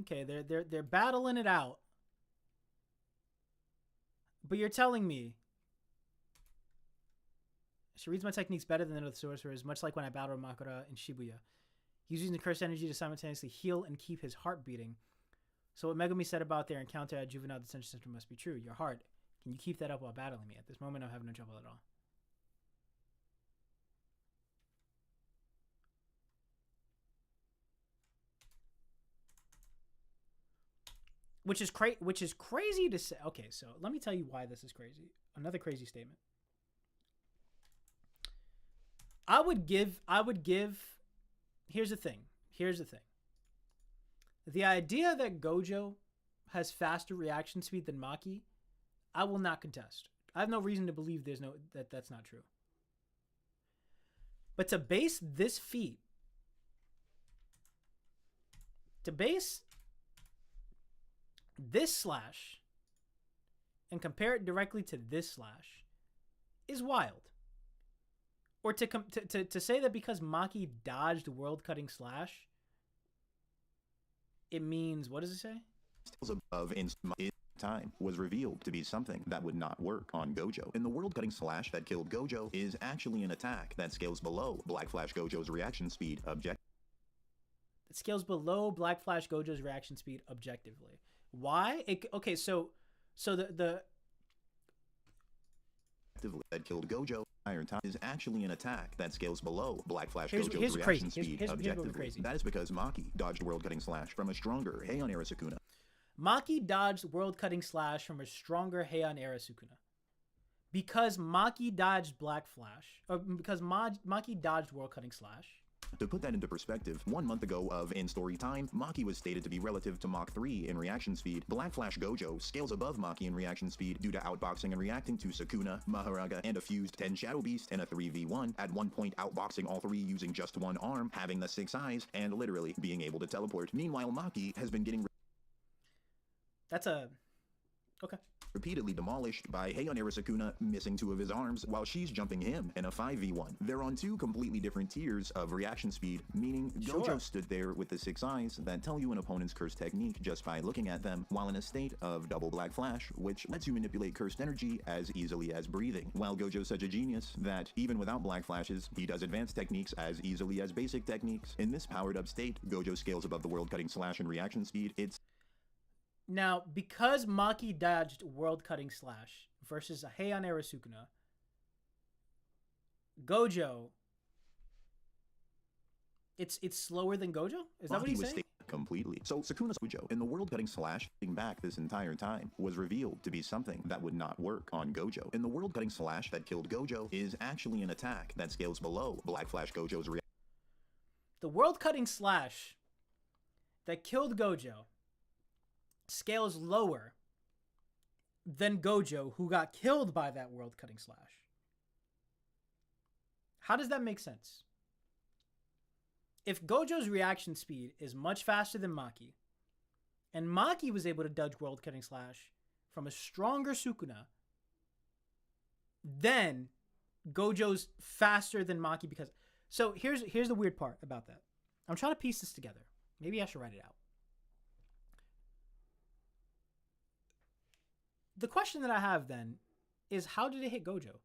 Okay, they're battling it out. But you're telling me she reads my techniques better than the other sorcerers, much like when I battled Makura in Shibuya. He's using the cursed energy to simultaneously heal and keep his heart beating. So what Megumi said about their encounter at Juvenile Detention Center must be true. Your heart. Can you keep that up while battling me? At this moment, I'm having no trouble at all. Which is crazy to say. Okay, so let me tell you why this is crazy. Another crazy statement. I would give. Here's the thing. The idea that Gojo has faster reaction speed than Maki, I will not contest. I have no reason to believe that's not true. But to base this feat, this slash and compare it directly to this slash is wild. Or to say that because Maki dodged world-cutting slash, it means, what does it say?
Above in time was revealed to be something that would not work on Gojo. And the world-cutting slash that killed Gojo is actually an attack that scales below Black Flash Gojo's reaction speed objectively.
It scales below Black Flash Gojo's reaction speed objectively. Why? Okay, so the
that killed Gojo Iron Time is actually an attack that scales below Black Flash Gojo's reaction speed objectively. That is because Maki dodged world-cutting slash from a stronger Heian era Sukuna.
Maki dodged world-cutting slash from a stronger Heian era Sukuna. Because Maki dodged Black Flash, or because Maki dodged world-cutting slash.
To put that into perspective, 1 month ago in story time, Maki was stated to be relative to Mach 3 in reaction speed. Black Flash Gojo scales above Maki in reaction speed due to outboxing and reacting to Sukuna, Mahoraga, and a fused 10 Shadow Beast in a 3v1, at one point outboxing all three using just one arm, having the 6 eyes, and literally being able to teleport. Meanwhile, Maki has been getting
Okay.
repeatedly demolished by Heian era Sukuna missing 2 of his arms while she's jumping him in a 5v1. They're on 2 completely different tiers of reaction speed, meaning Gojo stood there with the 6 eyes that tell you an opponent's cursed technique just by looking at them, while in a state of double Black Flash, which lets you manipulate cursed energy as easily as breathing. While Gojo's such a genius that even without Black Flashes, he does advanced techniques as easily as basic techniques. In this powered up state, Gojo scales above the world-cutting slash in reaction speed.
Now, because Maki dodged world-cutting slash versus a Heian era Sukuna, Gojo, it's slower than Gojo? Is that what he's saying?
Completely. So Sukuna's Gojo in the world-cutting slash back this entire time was revealed to be something that would not work on Gojo. And the world-cutting slash that killed Gojo is actually an attack that scales below Black Flash Gojo's reaction.
The world-cutting slash that killed Gojo scales lower than Gojo, who got killed by that world-cutting slash. How does that make sense? If Gojo's reaction speed is much faster than Maki, and Maki was able to dodge world-cutting slash from a stronger Sukuna, then Gojo's faster than Maki because... So here's the weird part about that. I'm trying to piece this together. Maybe I should write it out. The question that I have then is, how did it hit Gojo?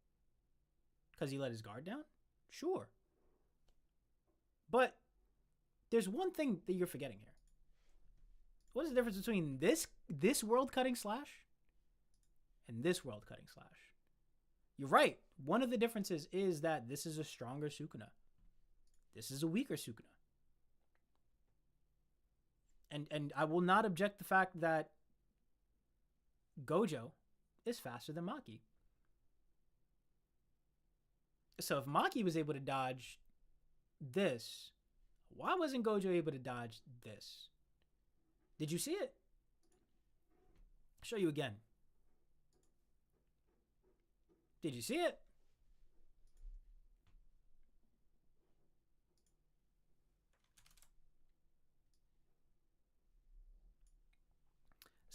Because he let his guard down? Sure. But there's one thing that you're forgetting here. What is the difference between this world-cutting slash and this world-cutting slash? You're right. One of the differences is that this is a stronger Sukuna. This is a weaker Sukuna. And I will not object the fact that Gojo is faster than Maki. So if Maki was able to dodge this, why wasn't Gojo able to dodge this? Did you see it? I'll show you again. Did you see it?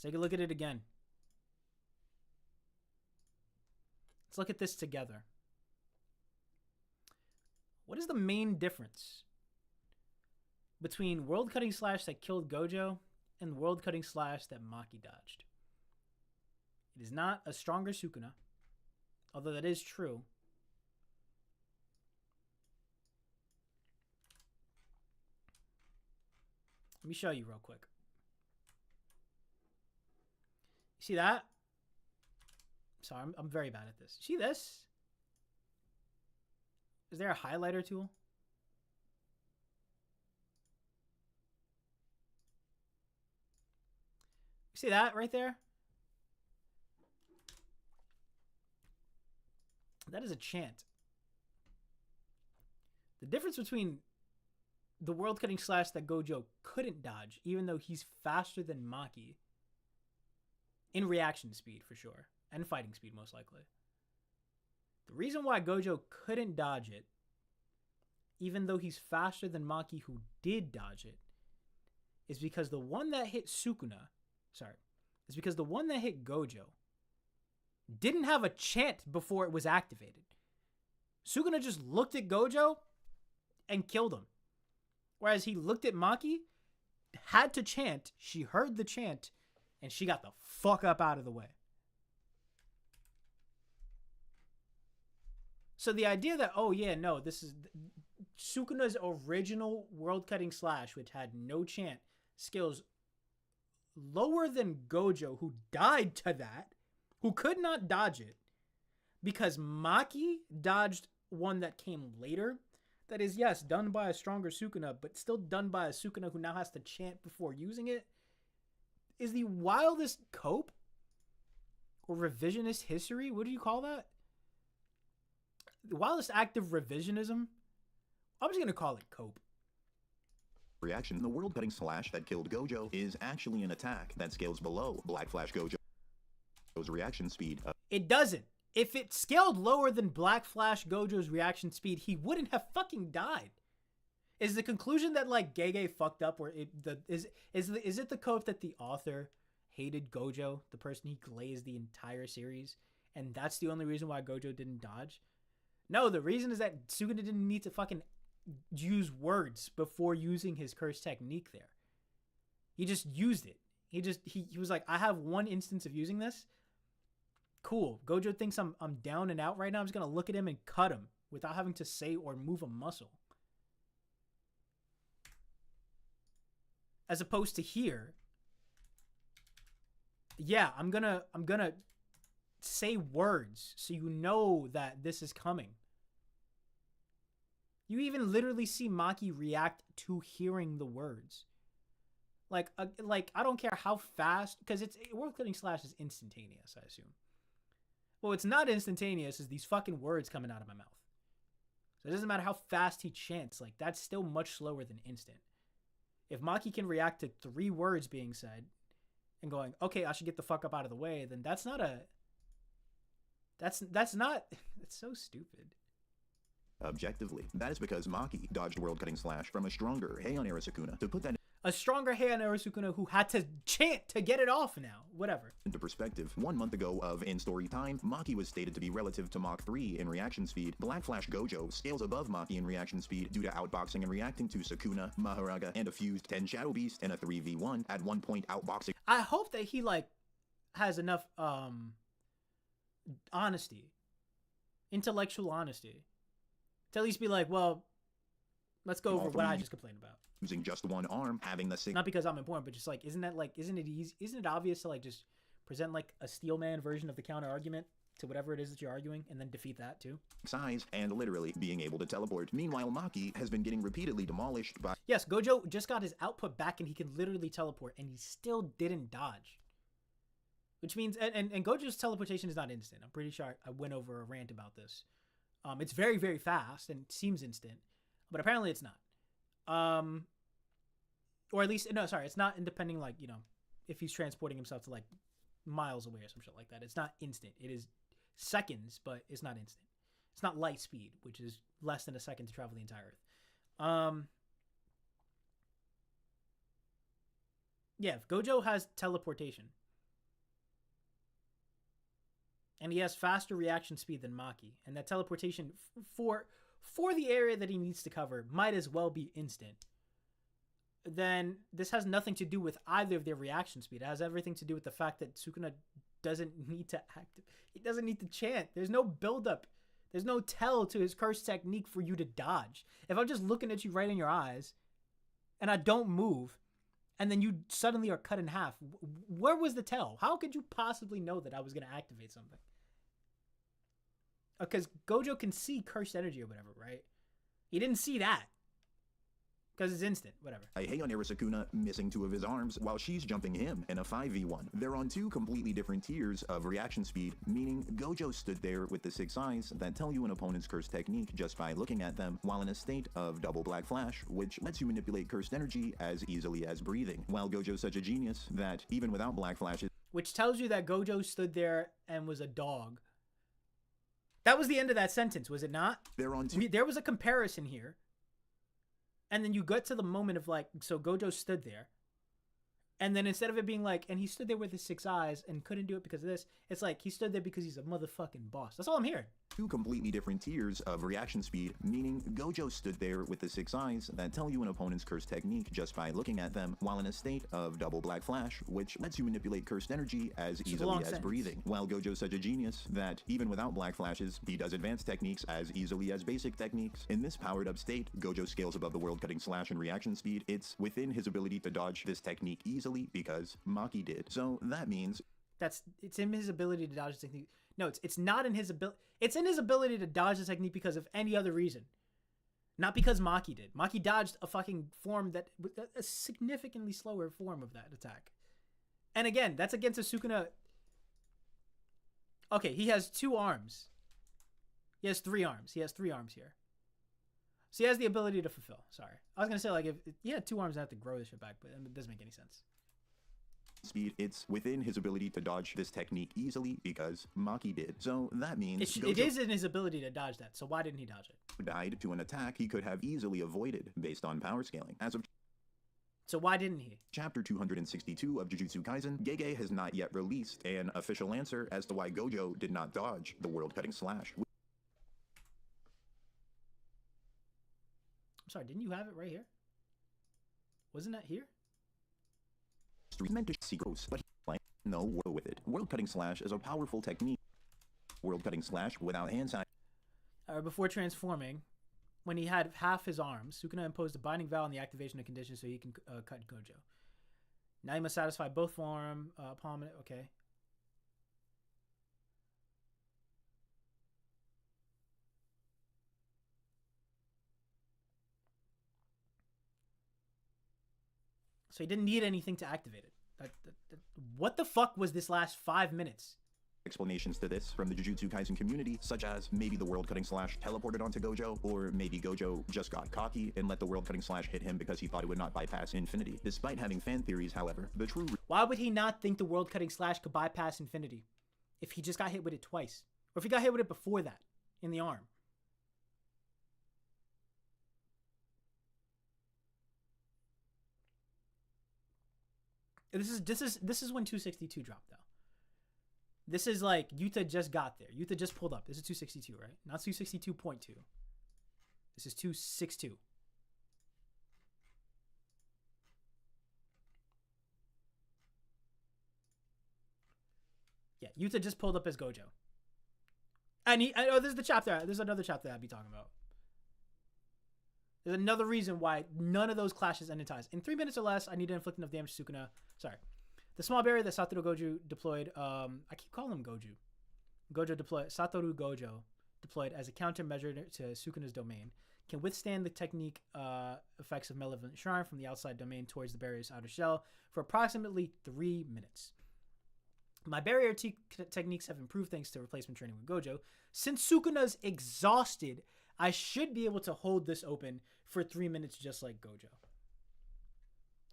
take a look at it again. Let's look at this together. What is the main difference between World Cutting Slash that killed Gojo and World Cutting Slash that Maki dodged? It is not a stronger Sukuna, although that is true. Let me show you real quick. See that? Sorry, I'm very bad at this. See this? Is there a highlighter tool? See that right there? That is a chant. The difference between the World Cutting Slash that Gojo couldn't dodge, even though he's faster than Maki, in reaction speed for sure, and fighting speed most likely. The reason why Gojo couldn't dodge it, even though he's faster than Maki who did dodge it, is because the one that hit Gojo didn't have a chant before it was activated. Sukuna just looked at Gojo and killed him. Whereas he looked at Maki, had to chant, she heard the chant, and she got the fuck up out of the way. So the idea that, oh yeah, no, this is Sukuna's original World Cutting Slash, which had no chant, skills lower than Gojo, who died to that, who could not dodge it, because Maki dodged one that came later, that is, yes, done by a stronger Sukuna, but still done by a Sukuna who now has to chant before using it, is the wildest cope or revisionist history. What do you call that? The wildest act of revisionism? I'm just going to call it cope.
Reaction, the World Cutting Slash that killed Gojo is actually an attack that scales below Black Flash Gojo's reaction speed.
It doesn't. If it scaled lower than Black Flash Gojo's reaction speed, he wouldn't have fucking died. Is the conclusion that like Gege fucked up, or is it the cope that the author hated Gojo, the person he glazed the entire series, and that's the only reason why Gojo didn't dodge? No, the reason is that Sukuna didn't need to fucking use words before using his curse technique there. He just used it. He was like, I have one instance of using this. Cool. Gojo thinks I'm down and out right now. I'm just going to look at him and cut him without having to say or move a muscle. As opposed to here, yeah, I'm going to say words so you know that this is coming. You even literally see Maki react to hearing the words. Like I don't care how fast, because World Cutting Slash is instantaneous, I assume. Well, it's not instantaneous, is these fucking words coming out of my mouth. So it doesn't matter how fast he chants, like that's still much slower than instant. If Maki can react to 3 words being said and going, okay, I should get the fuck up out of the way, then that's so stupid.
Objectively, that is because Maki dodged World Cutting Slash from a stronger Heian era Sukuna. To put that
A stronger Heian era Sukuna who had to chant to get it off now. Whatever.
into perspective, 1 month ago of In Story Time, Maki was stated to be relative to Mach 3 in reaction speed. Black Flash Gojo scales above Maki in reaction speed due to outboxing and reacting to Sukuna, Maharaga, and a fused 10 Shadow Beast in a 3v1, at one point outboxing.
I hope that he has enough honesty, intellectual honesty, to at least be like, well, let's go over what I just complained about.
Using just one arm, having the same.
Not because I'm important, but just like, isn't it easy? Isn't it obvious to like just present like a steel man version of the counter argument to whatever it is that you're arguing, and then defeat that too?
Size and literally being able to teleport. Meanwhile, Maki has been getting repeatedly demolished by.
Yes, Gojo just got his output back, and he can literally teleport, and he still didn't dodge. Which means, and Gojo's teleportation is not instant. I'm pretty sure I went over a rant about this. It's very, very fast and seems instant, but apparently it's not. Or at least, no, sorry, it's not independent, like, you know, if he's transporting himself to like miles away or some shit like that. It's not instant. It is seconds, but it's not instant. It's not light speed, which is less than a second to travel the entire Earth. Yeah, if Gojo has teleportation, and he has faster reaction speed than Maki, and that teleportation for the area that he needs to cover might as well be instant, then this has nothing to do with either of their reaction speed. It has everything to do with the fact that Sukuna doesn't need to he doesn't need to chant. There's no buildup. There's no tell to his curse technique for you to dodge. If I'm just looking at you right in your eyes and I don't move, and then you suddenly are cut in half, where was the tell? How could you possibly know that I was going to activate something? Because Gojo can see cursed energy or whatever, right? He didn't see that. Because it's instant, whatever.
Heian era Sukuna missing 2 of his arms while she's jumping him in a 5v1. They're on 2 completely different tiers of reaction speed, meaning Gojo stood there with the 6 eyes that tell you an opponent's cursed technique just by looking at them, while in a state of double black flash, which lets you manipulate cursed energy as easily as breathing. While Gojo's such a genius that even without black flashes...
Which tells you that Gojo stood there and was a dog. That was the end of that sentence, was it not?
They're on 2...
There was a comparison here. And then you get to the moment of like, so Gojo stood there. And then instead of it being like, and he stood there with his 6 eyes and couldn't do it because of this, it's like he stood there because he's a motherfucking boss. That's all I'm hearing.
2 completely different tiers of reaction speed, meaning Gojo stood there with the 6 eyes that tell you an opponent's cursed technique just by looking at them, while in a state of double black flash, which lets you manipulate cursed energy as easily as breathing. While Gojo's such a genius that even without black flashes, he does advanced techniques as easily as basic techniques. In this powered up state, Gojo scales above the world-cutting slash in reaction speed. It's within his ability to dodge this technique easily because Maki did. So that means
it's in his ability to dodge the technique. No, it's not in his ability. It's in his ability to dodge the technique because of any other reason. Not because Maki did. Maki dodged a fucking form a significantly slower form of that attack. And again, that's against a Sukuna. Okay, he has 2 arms. He has 3 arms. He has 3 arms here. So he has the ability to fulfill. Sorry. I was going to say, like, if he had 2 arms, I'd have to grow this shit back, but it doesn't make any sense.
Speed, it's within his ability to dodge this technique easily because Maki did. So that means
it is in his ability to dodge that. So why didn't he dodge it?
Died to an attack he could have easily avoided based on power scaling. As of
So why didn't he?
Chapter 262 of Jujutsu Kaisen, Gege has not yet released an official answer as to why Gojo did not dodge the world-cutting slash.
I'm sorry, didn't you have it right here? Wasn't that here?
Meant to see gross, but he no world with it. World-cutting slash is a powerful technique. World-cutting slash without hand sign.
Before transforming, when he had half his arms, Sukuna imposed a binding vow on the activation of conditions so he can cut Gojo. Now he must satisfy both form, palm, okay. So he didn't need anything to activate it. What the fuck was this last 5 minutes?
Explanations to this from the Jujutsu Kaisen community, such as maybe the world-cutting slash teleported onto Gojo, or maybe Gojo just got cocky and let the world-cutting slash hit him because he thought it would not bypass infinity. Despite having fan theories, however, the true...
Why would he not think the world-cutting slash could bypass infinity if he just got hit with it twice? Or if he got hit with it before that, in the arm? This is when 262 dropped though. This is like Yuta just got there. Yuta just pulled up. This is 262, right? Not 262.2. This is 262. Yeah, Yuta just pulled up as Gojo. And this is the chapter. There's another chapter I'd be talking about. There's another reason why none of those clashes end in ties. In 3 minutes or less, I need to inflict enough damage to Sukuna. Sorry. The small barrier that Satoru Gojo deployed, I keep calling him Goju. Satoru Gojo deployed as a countermeasure to Sukuna's domain, can withstand the technique effects of Malevolent Shrine from the outside domain towards the barrier's outer shell for approximately 3 minutes. My barrier techniques have improved thanks to replacement training with Gojo. Since Sukuna's exhausted, I should be able to hold this open for 3 minutes just like Gojo.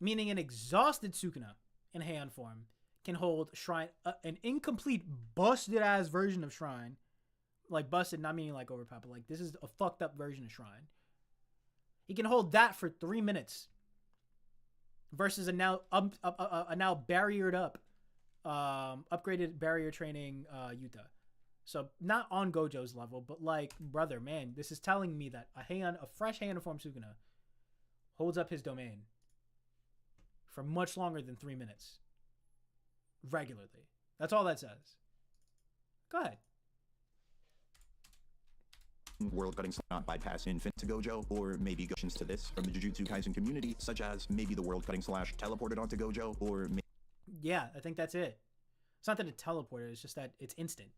Meaning an exhausted Sukuna in Heian form can hold Shrine, an incomplete busted ass version of Shrine. Like busted, not meaning like overpowered, but like this is a fucked up version of Shrine. He can hold that for 3 minutes versus a now barriered up, upgraded barrier training Yuta. So not on Gojo's level, but like, brother, man, this is telling me that a fresh hand form Sukuna holds up his domain for much longer than 3 minutes. Regularly. That's all that says. Go ahead.
World cutting not bypass infinite to Gojo, or maybe questions to this from the Jujutsu Kaisen community, such as maybe the world cutting slash teleported onto Gojo, or
yeah, I think that's it. It's not that it teleported, it's just that it's instant.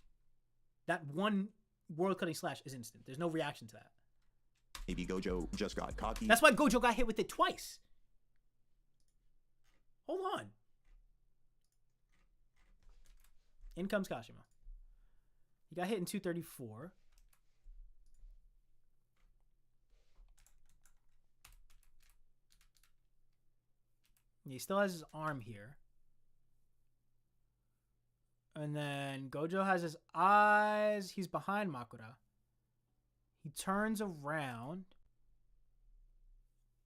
That one world cutting slash is instant. There's no reaction to that.
Maybe Gojo just got cocky.
That's why Gojo got hit with it twice. Hold on. In comes Kashima. He got hit in 234. He still has his arm here. And then Gojo has his eyes. He's behind Makura. He turns around.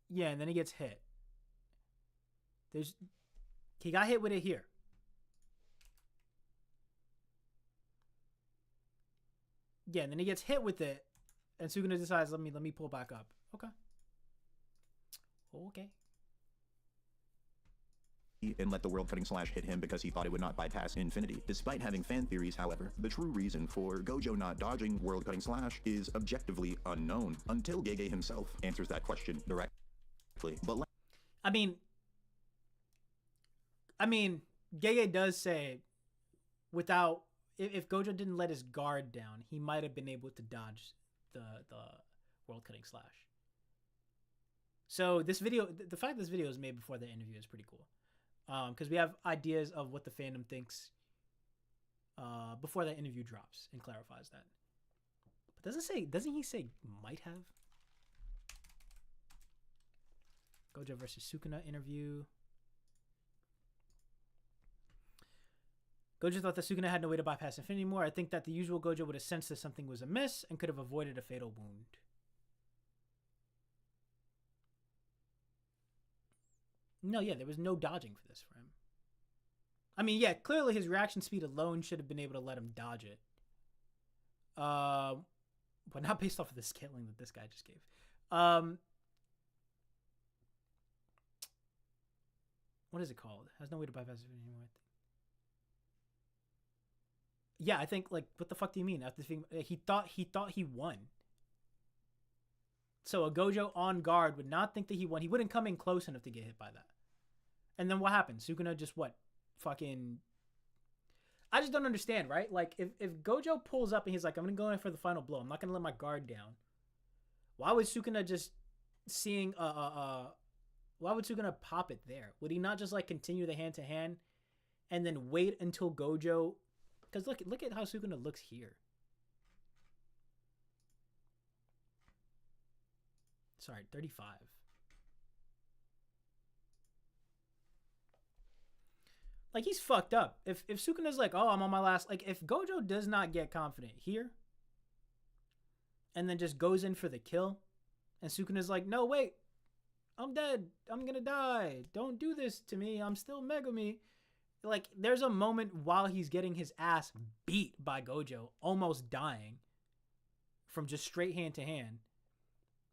Yeah, and then he gets hit. He got hit with it here. Yeah, and then he gets hit with it. And Sukuna decides, let me pull back up. Okay. Okay.
And let the world cutting slash hit him because he thought it would not bypass infinity. Despite having fan theories, however, the true reason for Gojo not dodging world cutting slash is objectively unknown until Gege himself answers that question directly. But
I mean, Gege does say without if Gojo didn't let his guard down, he might have been able to dodge the world cutting slash. So this video, the fact this video is made before the interview is pretty cool. Because we have ideas of what the fandom thinks before that interview drops and clarifies that. But doesn't he say might have? Gojo versus Sukuna interview. Gojo thought that Sukuna had no way to bypass infinity anymore. I think that the usual Gojo would have sensed that something was amiss and could have avoided a fatal wound. No, yeah, there was no dodging for this for him. I mean, yeah, clearly his reaction speed alone should have been able to let him dodge it. But not based off of the scaling that this guy just gave. What is it called? Has no way to bypass it anymore. Yeah, I think, like, what the fuck do you mean? After he thought he won. So a Gojo on guard would not think that he won. He wouldn't come in close enough to get hit by that. And then what happens? Sukuna just what? Fucking... I just don't understand, right? Like, if Gojo pulls up and he's like, I'm going to go in for the final blow. I'm not going to let my guard down. Why would Sukuna just seeing... why would Sukuna pop it there? Would he not just, like, continue the hand-to-hand and then wait until Gojo... Because look at how Sukuna looks here. Sorry, 35. Like, he's fucked up. If Sukuna's like, oh, I'm on my last... Like, if Gojo does not get confident here and then just goes in for the kill and Sukuna's like, no, wait. I'm dead. I'm gonna die. Don't do this to me. I'm still Megumi. Like, there's a moment while he's getting his ass beat by Gojo, almost dying from just straight hand-to-hand.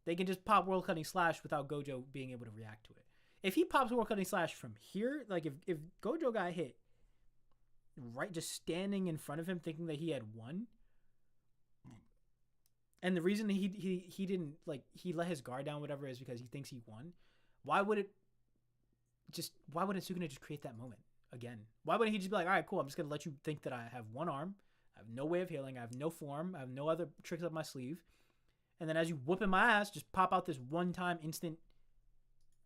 They can just pop World Cutting Slash without Gojo being able to react to it. If he pops World Cutting Slash from here, like if Gojo got hit, right, just standing in front of him thinking that he had won, and the reason he didn't, like, he let his guard down, whatever, is because he thinks he won, why wouldn't Sukuna just create that moment again? Why wouldn't he just be like, all right, cool, I'm just going to let you think that I have one arm, I have no way of healing, I have no form, I have no other tricks up my sleeve, and then as you whooping my ass, just pop out this one-time instant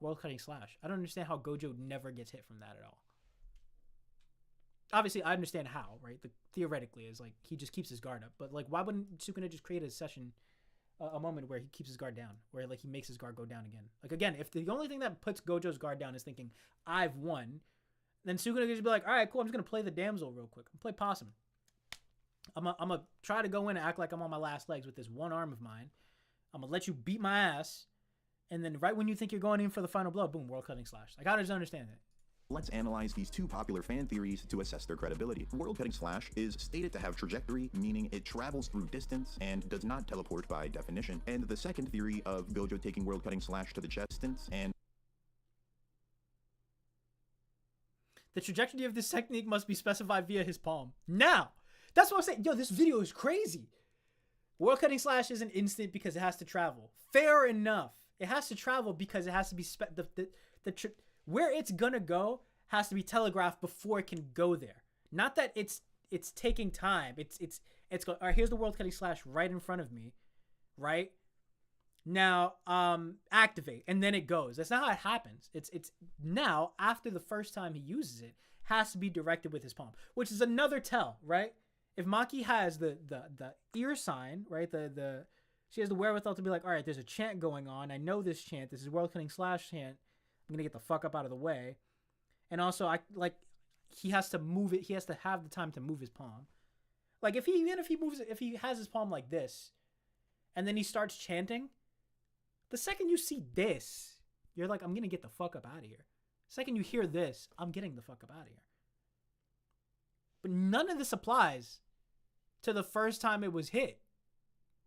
World Cutting Slash. I don't understand how Gojo never gets hit from that at all. Obviously, I understand how, right? Theoretically, is like he just keeps his guard up. But like, why wouldn't Sukuna just create a session, a moment where he keeps his guard down, where like he makes his guard go down again? Like, again, if the only thing that puts Gojo's guard down is thinking I've won, then Sukuna could just be like, all right, cool, I'm just gonna play the damsel real quick. I'm play possum. I'm gonna try to go in and act like I'm on my last legs with this one arm of mine. I'm gonna let you beat my ass. And then right when you think you're going in for the final blow, boom, World Cutting Slash. Like, I just don't understand it.
Let's analyze these two popular fan theories to assess their credibility. World-cutting slash is stated to have trajectory, meaning it travels through distance and does not teleport by definition. And the second theory of Gojo taking world-cutting slash to the chest and
the trajectory of this technique must be specified via his palm. Now, that's what I'm saying. Yo, this video is crazy. World-cutting slash isn't instant because it has to travel. Fair enough. It has to travel because it has to be where it's gonna go has to be telegraphed before it can go there. Not that it's taking time. It's all right, here's the world-cutting slash right in front of me, right? Now, activate, and then it goes. That's not how it happens. It's now, after the first time he uses it, has to be directed with his palm, which is another tell, right? If Maki has the ear sign, right? She has the wherewithal to be like, all right, there's a chant going on. I know this chant. This is world-cutting slash chant. I'm gonna get the fuck up out of the way. And also, he has to move it. He has to have the time to move his palm. Like if he has his palm like this, and then he starts chanting, the second you see this, you're like, I'm gonna get the fuck up out of here. The second you hear this, I'm getting the fuck up out of here. But none of this applies to the first time it was hit,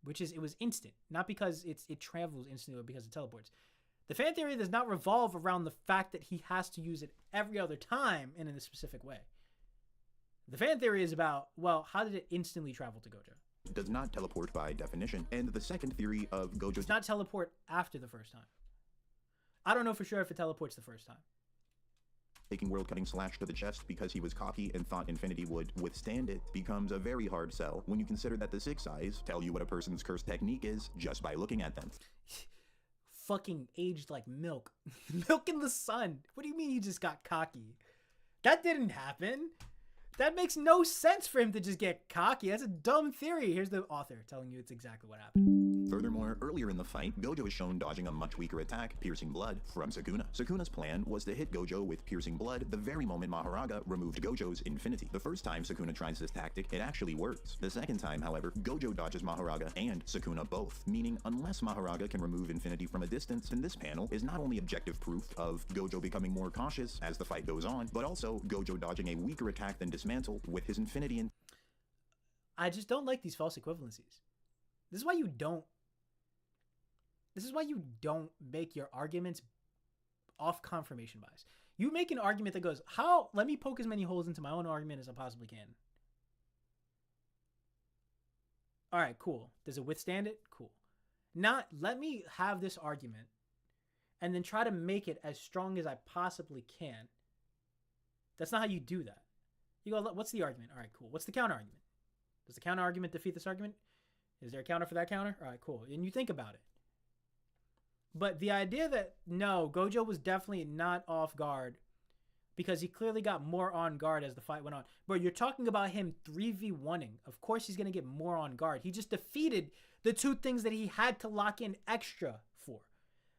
which is it was instant, not because it travels instantly, but because it teleports. The fan theory does not revolve around the fact that he has to use it every other time and in a specific way. The fan theory is about, well, how did it instantly travel to Gojo?
does not teleport by definition. And the second theory of Gojo
does not teleport after the first time. I don't know for sure if it teleports the first time.
Taking world-cutting slash to the chest because he was cocky and thought Infinity would withstand it becomes a very hard sell when you consider that the Six Eyes tell you what a person's curse technique is just by looking at them.
Fucking aged like milk. Milk in the sun. What do you mean he just got cocky? That didn't happen. That makes no sense for him to just get cocky. That's a dumb theory. Here's the author telling you it's exactly what happened.
Furthermore, earlier in the fight, Gojo is shown dodging a much weaker attack, Piercing Blood, from Sukuna. Sukuna's plan was to hit Gojo with Piercing Blood the very moment Mahoraga removed Gojo's Infinity. The first time Sukuna tries this tactic, it actually works. The second time, however, Gojo dodges Mahoraga and Sukuna both, meaning unless Mahoraga can remove Infinity from a distance, then this panel is not only objective proof of Gojo becoming more cautious as the fight goes on, but also Gojo dodging a weaker attack than Dismantle with his Infinity and...
I just don't like these false equivalencies. This is why you don't make your arguments off confirmation bias. You make an argument that goes, let me poke as many holes into my own argument as I possibly can. All right, cool. Does it withstand it? Cool. Not let me have this argument and then try to make it as strong as I possibly can. That's not how you do that. You go, what's the argument? All right, cool. What's the counter argument? Does the counter argument defeat this argument? Is there a counter for that counter? All right, cool. And you think about it. But the idea that, no, Gojo was definitely not off guard because he clearly got more on guard as the fight went on. But you're talking about him 3v1ing. Of course he's going to get more on guard. He just defeated the two things that he had to lock in extra for,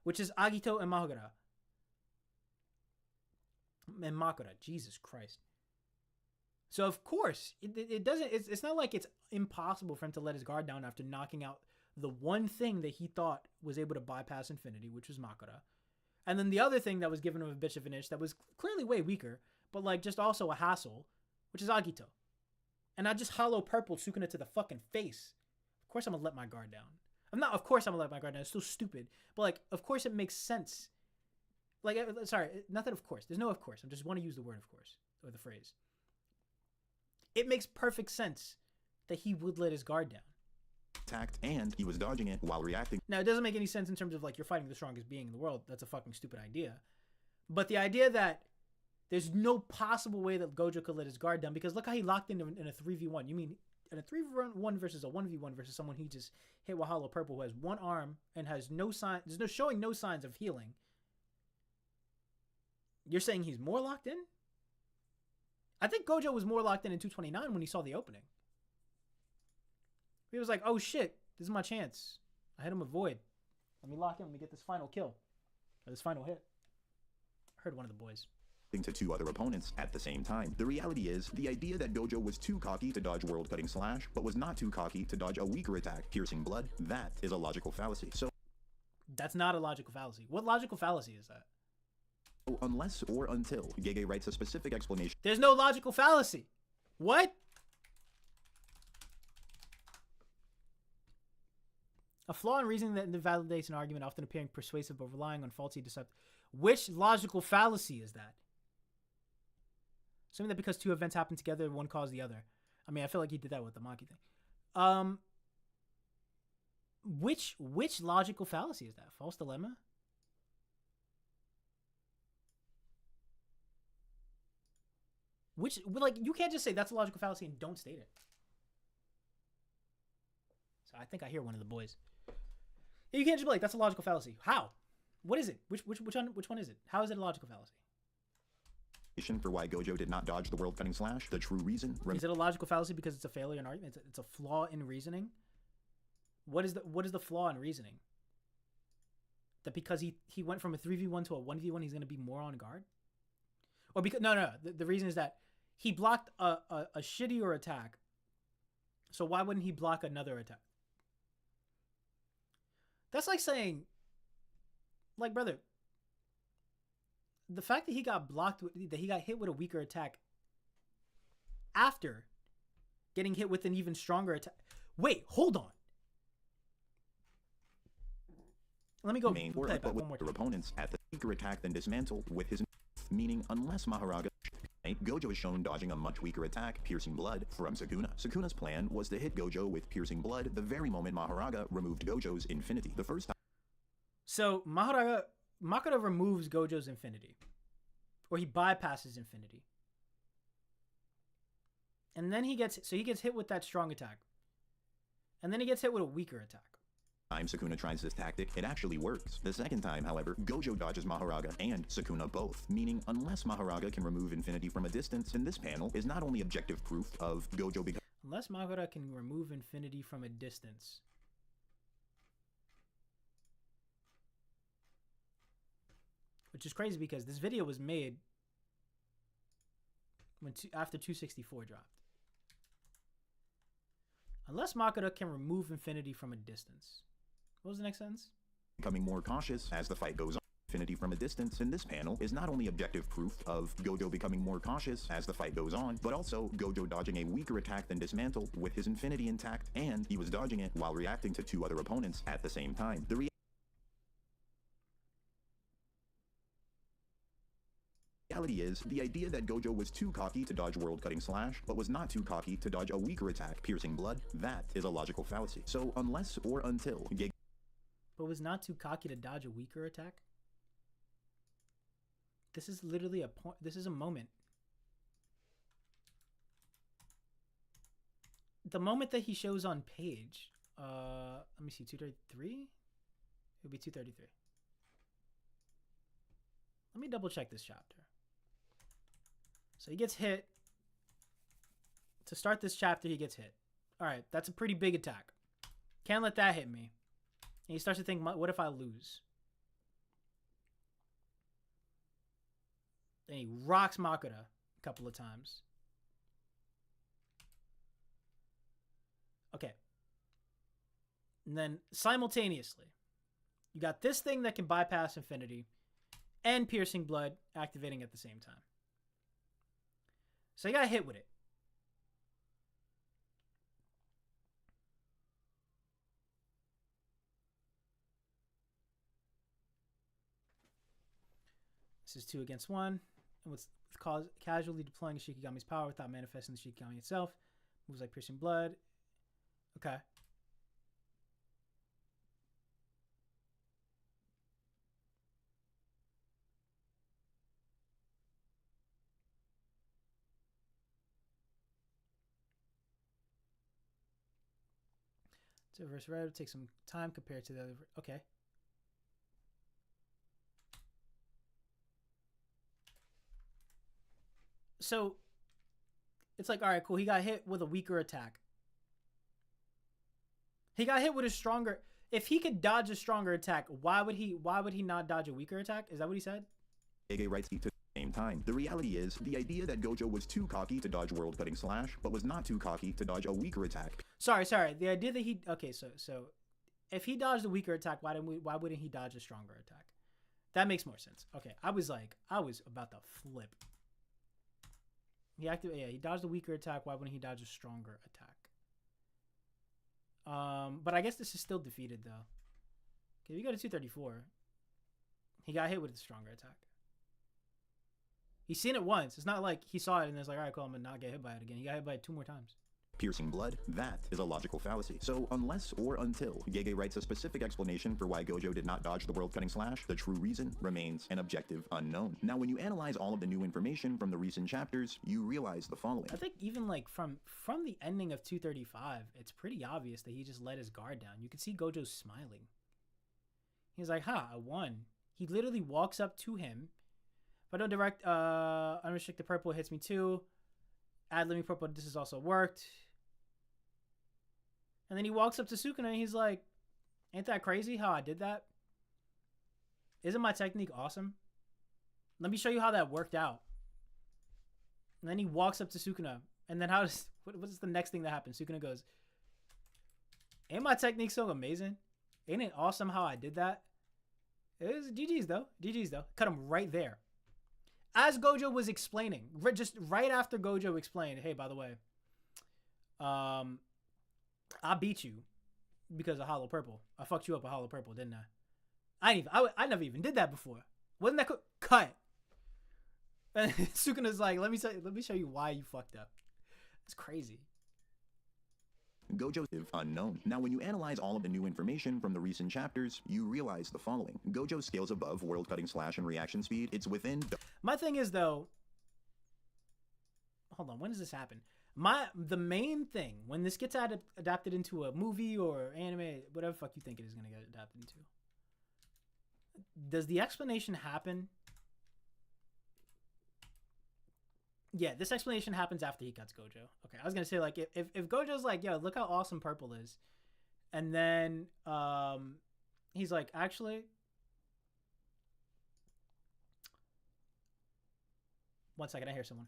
which is Agito and Mahogara. And Makura. Jesus Christ. So of course, it's not like it's impossible for him to let his guard down after knocking out the one thing that he thought was able to bypass Infinity, which was Makura. And then the other thing that was given him a bitch of an itch that was clearly way weaker, but like just also a hassle, which is Agito. And I just hollow purple Sukuna to the fucking face. Of course I'm gonna let my guard down. Of course I'm gonna let my guard down. It's still stupid. But like, of course it makes sense. Like, sorry, not that of course. There's no of course. I just want to use the word of course, or the phrase. It makes perfect sense that he would let his guard down.
Attacked, and he was dodging it while reacting.
Now, it doesn't make any sense in terms of like you're fighting the strongest being in the world. That's a fucking stupid idea. But the idea that there's no possible way that Gojo could let his guard down, because look how he locked in a 3v1. You mean in a 3v1 versus a 1v1 versus someone he just hit with Hollow Purple, who has one arm and has no sign, showing no signs of healing. You're saying he's more locked in? I think Gojo was more locked in 229 when he saw the opening. He was like, oh shit, this is my chance. I hit him with Void. Let me lock in. Let me get this final kill. Or this final hit. I heard one of the boys.
To two other opponents at the same time. The reality is, the idea that Gojo was too cocky to dodge world-cutting slash, but was not too cocky to dodge a weaker attack, Piercing Blood, that is a logical fallacy. So
that's not a logical fallacy. What logical fallacy is that?
unless or until Gege writes a specific explanation.
There's no logical fallacy. What? A flaw in reasoning that invalidates an argument, often appearing persuasive but relying on faulty deception. Which logical fallacy is that? Assuming that because two events happen together, one caused the other. I mean, I feel like he did that with the Maki thing. Which logical fallacy is that? False dilemma? Which, like, you can't just say that's a logical fallacy and don't state it. So I think I hear one of the boys. You can't just be like, that's a logical fallacy. How? What is it? Which one is it? How is it a logical fallacy?
For why Gojo did not dodge the world-cutting slash. The true reason.
Is it a logical fallacy because it's a failure in argument? It's a flaw in reasoning. What is the flaw in reasoning? That because he went from a 3v1 to a 1v1, he's going to be more on guard? Or because no. The reason is that he blocked a shittier attack. So why wouldn't he block another attack? That's like saying, like, brother, the fact that he got blocked, that he got hit with a weaker attack after getting hit with an even stronger attack. Wait, hold on. Let me go play it back one more time.
Opponents at the weaker attack then dismantle with his, meaning unless Maharaga, Gojo is shown dodging a much weaker attack, Piercing Blood, from Sukuna. Sukuna's plan was to hit Gojo with Piercing Blood the very moment Maharaga removed Gojo's Infinity. The first time.
So Maharaga removes Gojo's Infinity. Or he bypasses Infinity. And then he gets hit with that strong attack. And then he gets hit with a weaker attack.
Time Sukuna tries this tactic, it actually works. The second time, however, Gojo dodges Maharaga and Sukuna both, meaning unless Maharaga can remove Infinity from a distance, then this panel is not only objective proof of Gojo becoming...
Unless Maharaga can remove Infinity from a distance. Which is crazy because this video was made after 264 dropped. Unless Maharaga can remove Infinity from a distance. What was the next sentence?
Becoming more cautious as the fight goes on. Infinity from a distance in this panel is not only objective proof of Gojo becoming more cautious as the fight goes on, but also Gojo dodging a weaker attack than dismantled with his Infinity intact, and he was dodging it while reacting to two other opponents at the same time. The reality is, the idea that Gojo was too cocky to dodge world-cutting slash, but was not too cocky to dodge a weaker attack, Piercing Blood, that is a logical fallacy. So unless or until
but was not too cocky to dodge a weaker attack? This is literally a point. This is a moment. The moment that he shows on page, let me see, 233? It would be 233. Let me double check this chapter. So he gets hit. To start this chapter, he gets hit. All right, that's a pretty big attack. Can't let that hit me. And he starts to think, what if I lose? Then he rocks Makoto a couple of times. Okay. And then simultaneously, you got this thing that can bypass Infinity and Piercing Blood activating at the same time. So he got hit with it. This is 2 against 1. And with casually deploying Shikigami's power without manifesting the Shikigami itself. Moves like Piercing Blood. Okay. To reverse red, take some time compared to the other. Okay. So it's like, all right, cool. He got hit with a weaker attack. He got hit with a stronger. If he could dodge a stronger attack, why would he not dodge a weaker attack? Is that what he said?
Ege writes to the same time. The reality is, the idea that Gojo was too cocky to dodge world-cutting slash, but was not too cocky to dodge a weaker attack.
Sorry. The idea that so if he dodged a weaker attack, why wouldn't he dodge a stronger attack? That makes more sense. Okay, I was about to flip. He dodged a weaker attack. Why wouldn't he dodge a stronger attack? But I guess this is still defeated though. Okay, we go to 234. He got hit with a stronger attack. He's seen it once. It's not like he saw it and it's like, all right, cool, I'm gonna not get hit by it again. He got hit by it 2 more times.
Piercing blood, that is a logical fallacy. So unless or until Gege writes a specific explanation for why Gojo did not dodge the world-cutting slash, the true reason remains an objective unknown. Now, when you analyze all of the new information from the recent chapters, you realize the following.
I think even like from the ending of 235, it's pretty obvious that he just let his guard down. You can see Gojo smiling. He's like, I won. He literally walks up to him. If I don't direct unrestricted purple, it hits me too. Add living purple, this has also worked. And then he walks up to Sukuna and he's like, ain't that crazy how I did that? Isn't my technique awesome? Let me show you how that worked out. And then he walks up to Sukuna. And then what is the next thing that happens? Sukuna goes, ain't my technique so amazing? Ain't it awesome how I did that? It was GG's though. GG's though. Cut him right there. As Gojo was explaining, just right after Gojo explained, hey, by the way, I beat you because of Hollow Purple. I fucked you up with Hollow Purple, didn't I? I never even did that before. Wasn't that cut? And Sukuna's like, let me show you why you fucked up. It's crazy.
Gojo's unknown. Now, when you analyze all of the new information from the recent chapters, you realize the following. Gojo scales above world-cutting slash and reaction speed. It's within...
My thing is, though... Hold on, when does this happen? The main thing, when this gets adapted into a movie or anime, whatever fuck you think it is going to get adapted into, does the explanation happen? Yeah, this explanation happens after he cuts Gojo. Okay, I was going to say, like, if Gojo's like, yo, look how awesome purple is, and then he's like, actually... One second, I hear someone.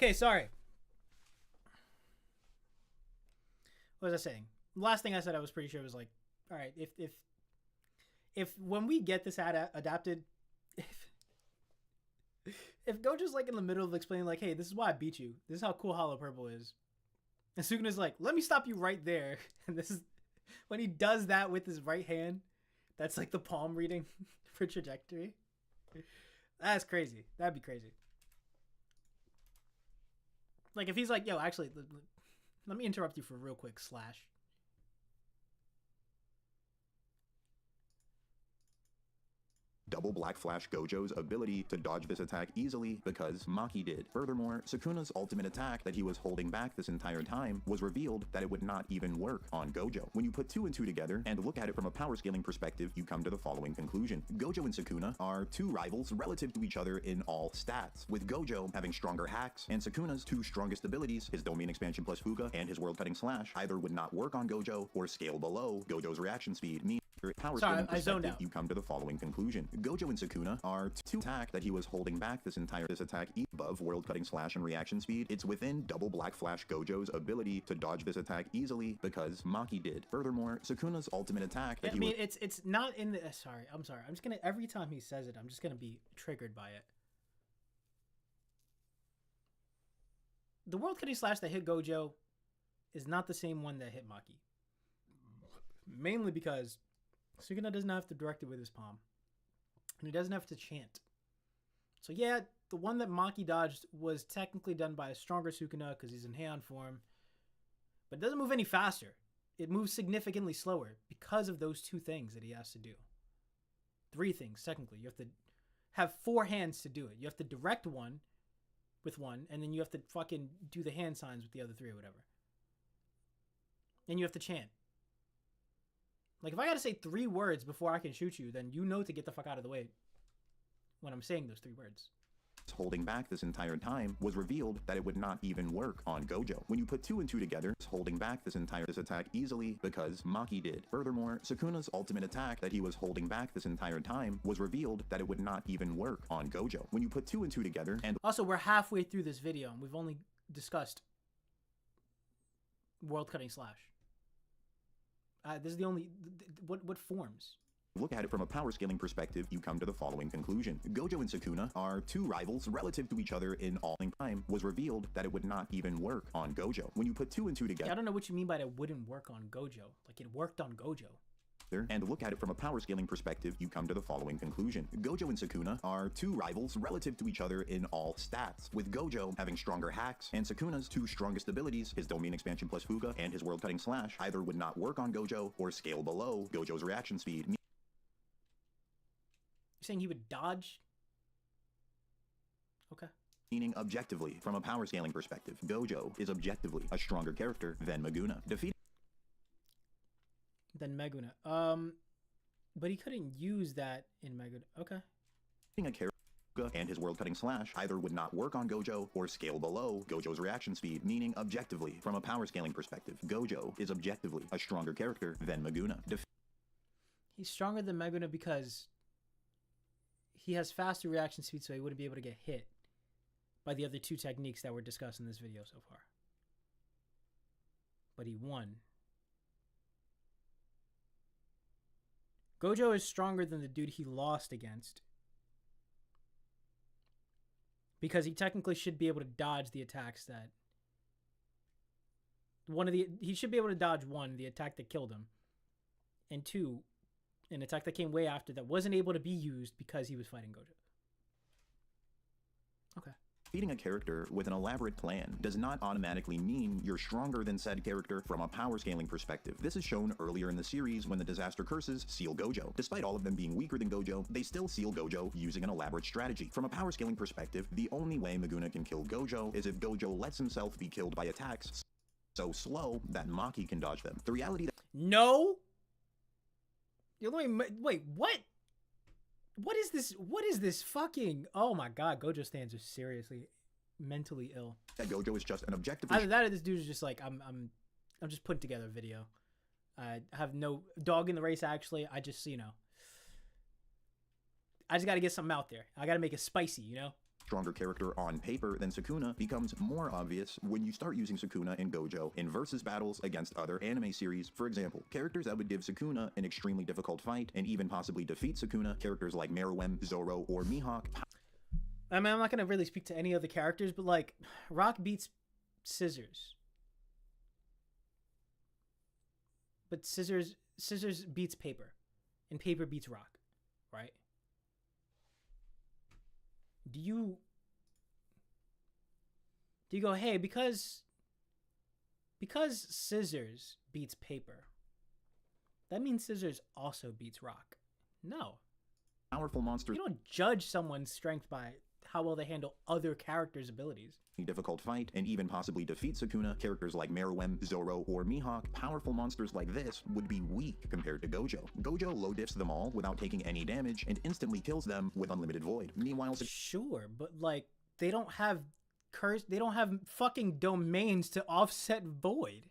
Okay, sorry. What was I saying? Last thing I said, I was pretty sure was like, all right, if when we get this adapted, if Gojo's like in the middle of explaining like, hey, this is why I beat you. This is how cool Hollow Purple is. And Sukuna's like, let me stop you right there. And this is when he does that with his right hand. That's like the palm reading for trajectory. That's crazy. That'd be crazy. Like if he's like, yo, actually, let me interrupt you for real quick, Slash.
Double Black Flash Gojo's ability to dodge this attack easily because Maki did. Furthermore, Sukuna's ultimate attack that he was holding back this entire time was revealed that it would not even work on Gojo. When you put 2 and 2 together and look at it from a power scaling perspective, you come to the following conclusion. Gojo and Sukuna are 2 rivals relative to each other in all stats, with Gojo having stronger hacks and Sukuna's 2 strongest abilities, his domain expansion plus Fuga and his world cutting slash, either would not work on Gojo or scale below Gojo's reaction speed. Power scaling perspective, you come to the following conclusion. Gojo and Sukuna are 2 attack that he was holding back this attack above world cutting slash and reaction speed. It's within Double Black Flash Gojo's ability to dodge this attack easily because Maki did. Furthermore, Sukuna's ultimate attack that
it's not in the sorry. I'm just gonna every time he says it, I'm just gonna be triggered by it. The world cutting slash that hit Gojo is not the same one that hit Maki. Mainly because Sukuna doesn't have to direct it with his palm. And he doesn't have to chant. So yeah, the one that Maki dodged was technically done by a stronger Sukuna because he's in Heian form. But it doesn't move any faster. It moves significantly slower because of those 2 things that he has to do. 3 things, technically. You have to have 4 hands to do it. You have to direct one with one, and then you have to fucking do the hand signs with the other 3 or whatever. And you have to chant. Like, if I gotta say 3 words before I can shoot you, then you know to get the fuck out of the way when I'm saying those 3 words.
Holding back this entire time was revealed that it would not even work on Gojo. When you put 2 and 2 together, holding back this attack easily because Maki did. Furthermore, Sukuna's ultimate attack that he was holding back this entire time was revealed that it would not even work on Gojo. When you put 2 and 2 together and...
Also, we're halfway through this video and we've only discussed world cutting slash. This is the only... What forms?
Look at it from a power scaling perspective, you come to the following conclusion. Gojo and Sukuna are 2 rivals relative to each other in all time was revealed that it would not even work on Gojo. When you put 2 and 2 together...
Yeah, I don't know what you mean by that wouldn't work on Gojo. Like, it worked on Gojo.
And look at it from a power scaling perspective, you come to the following conclusion. Gojo and Sukuna are 2 rivals relative to each other in all stats, with Gojo having stronger hacks and Sukuna's 2 strongest abilities, his domain expansion plus Fuga and his world cutting slash, either would not work on Gojo or scale below Gojo's reaction speed.
You're saying he would dodge? Okay.
Meaning objectively, from a power scaling perspective, Gojo is objectively a stronger character than Meguna.
Than Meguna. But he couldn't use that in Meguna. Okay.
A character and his world cutting slash either would not work on Gojo or scale below Gojo's reaction speed, meaning objectively, from a power scaling perspective, Gojo is objectively a stronger character than Meguna.
He's stronger than Meguna because he has faster reaction speed, so he wouldn't be able to get hit by the other 2 techniques that were discussed in this video so far. But he won. Gojo is stronger than the dude he lost against because he technically should be able to dodge the attacks that he should be able to dodge 1, the attack that killed him, and 2, an attack that came way after that wasn't able to be used because he was fighting Gojo. Okay.
Defeating a character with an elaborate plan does not automatically mean you're stronger than said character from a power scaling perspective. This is shown earlier in the series when the Disaster Curses seal Gojo. Despite all of them being weaker than Gojo, they still seal Gojo using an elaborate strategy. From a power scaling perspective, the only way Meguna can kill Gojo is if Gojo lets himself be killed by attacks so slow that Maki can dodge them. The reality that...
No! Wait, what? What is this? What is this fucking... Oh my god, Gojo stands are seriously mentally ill.
That Gojo is just an objective...
Either that or this dude is just like, I'm just putting together a video. I have no dog in the race, actually. I just, I just got to get something out there. I got to make it spicy,
stronger character on paper than Sukuna becomes more obvious when you start using Sukuna and Gojo in versus battles against other anime series. For example, characters that would give Sukuna an extremely difficult fight and even possibly defeat Sukuna, characters like Meruem, Zoro, or Mihawk.
I mean, I'm not gonna really speak to any of the characters, but like, Rock beats Scissors, but Scissors beats Paper, and Paper beats Rock, right? Do you go, hey, because Scissors beats Paper, that means Scissors also beats Rock? No.
Powerful monsters.
You don't judge someone's strength by how well they handle other characters' abilities.
Difficult fight and even possibly defeat Sukuna, characters like Meruem, Zoro, or Mihawk. Powerful monsters like this would be weak compared to Gojo. Gojo low diffs them all without taking any damage and instantly kills them with unlimited void. Meanwhile,
Sure, but like, they don't have fucking domains to offset void.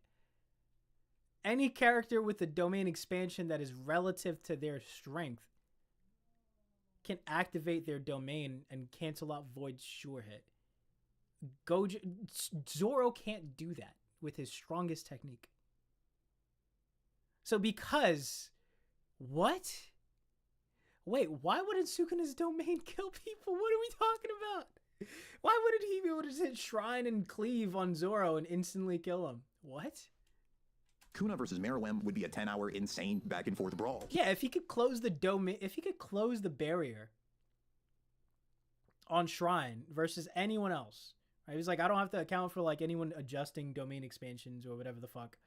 Any character with a domain expansion that is relative to their strength can activate their domain and cancel out Void's sure hit. Zoro can't do that with his strongest technique. So because... What? Wait, why wouldn't Sukuna's domain kill people? What are we talking about? Why wouldn't he be able to hit Shrine and Cleave on Zoro and instantly kill him? What?
Sukuna versus Meruem would be a 10-hour insane back and forth brawl.
Yeah, if he could close the domain, if he could close the barrier on Shrine versus anyone else, right? He's like, I don't have to account for like anyone adjusting domain expansions or whatever the fuck.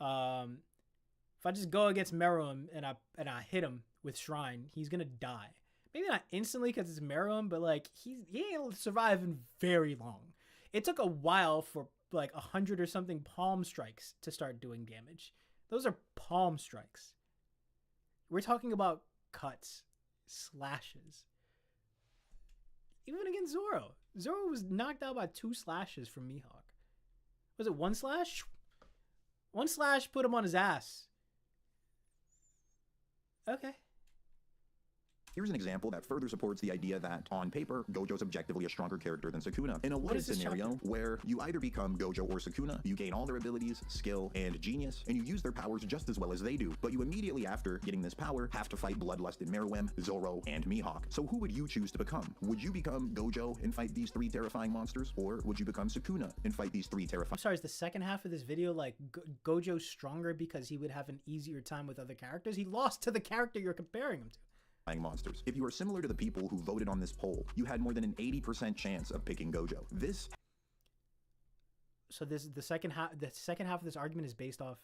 If I just go against Meruem and I hit him with Shrine, he's gonna die. Maybe not instantly because it's Meruem, but like he ain't surviving very long. It took a while for like 100 or something palm strikes to start doing damage. Those are palm strikes. We're talking about cuts, slashes. Even against Zoro. Zoro was knocked out by 2 slashes from Mihawk. Was it 1 slash? 1 slash put him on his ass. Okay.
Here's an example that further supports the idea that, on paper, Gojo's objectively a stronger character than Sukuna. In a what-if scenario where you either become Gojo or Sukuna, you gain all their abilities, skill, and genius, and you use their powers just as well as they do. But you immediately after getting this power have to fight bloodlusted Meruem, Zoro, and Mihawk. So who would you choose to become? Would you become Gojo and fight these 3 terrifying monsters? Or would you become Sukuna and fight these 3 terrifying...
I'm sorry, is the second half of this video like Gojo's stronger because he would have an easier time with other characters? He lost to the character you're comparing him to.
Monsters. If you are similar to the people who voted on this poll, you had more than an 80% chance of picking Gojo.
So the second half of this argument is based off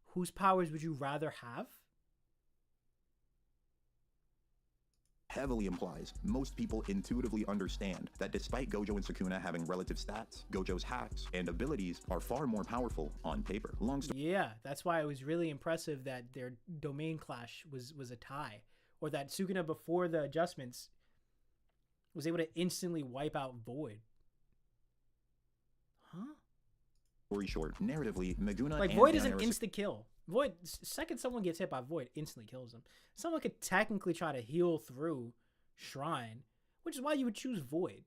whose powers would you rather have?
Heavily implies most people intuitively understand that despite Gojo and Sukuna having relative stats, Gojo's hacks and abilities are far more powerful on paper.
Yeah, that's why it was really impressive that their domain clash was a tie, or that Sukuna before the adjustments was able to instantly wipe out Void. Huh?
Story short, narratively, Meguna
like
and
Void is an insta kill. Void, second someone gets hit by Void, instantly kills them. Someone could technically try to heal through Shrine, which is why you would choose Void.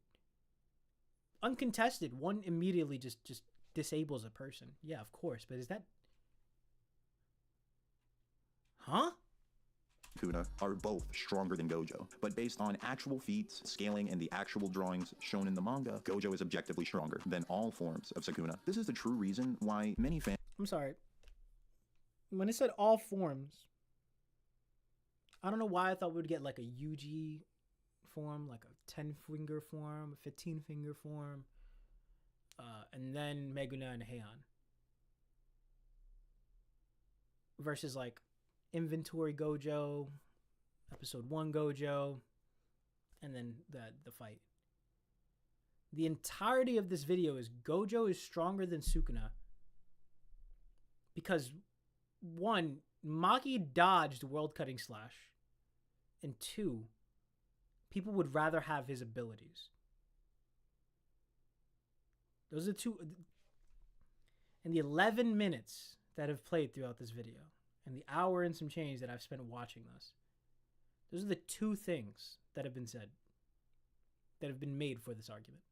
Uncontested, one immediately just disables a person. Yeah, of course, but is that... Huh?
Sukuna are both stronger than Gojo, but based on actual feats, scaling, and the actual drawings shown in the manga, Gojo is objectively stronger than all forms of Sukuna. This is the true reason why many fans...
I'm sorry. When it said all forms, I don't know why I thought we would get like a UG form, like a 10-finger form, a 15-finger form, and then Meguna and Heian. Versus like Inventory Gojo, Episode 1 Gojo, and then the fight. The entirety of this video is Gojo is stronger than Sukuna because 1, Maki dodged World Cutting Slash, and 2, people would rather have his abilities. Those are 2. In the 11 minutes that have played throughout this video, and the hour and some change that I've spent watching this, those are the 2 things that have been said. that have been made for this argument.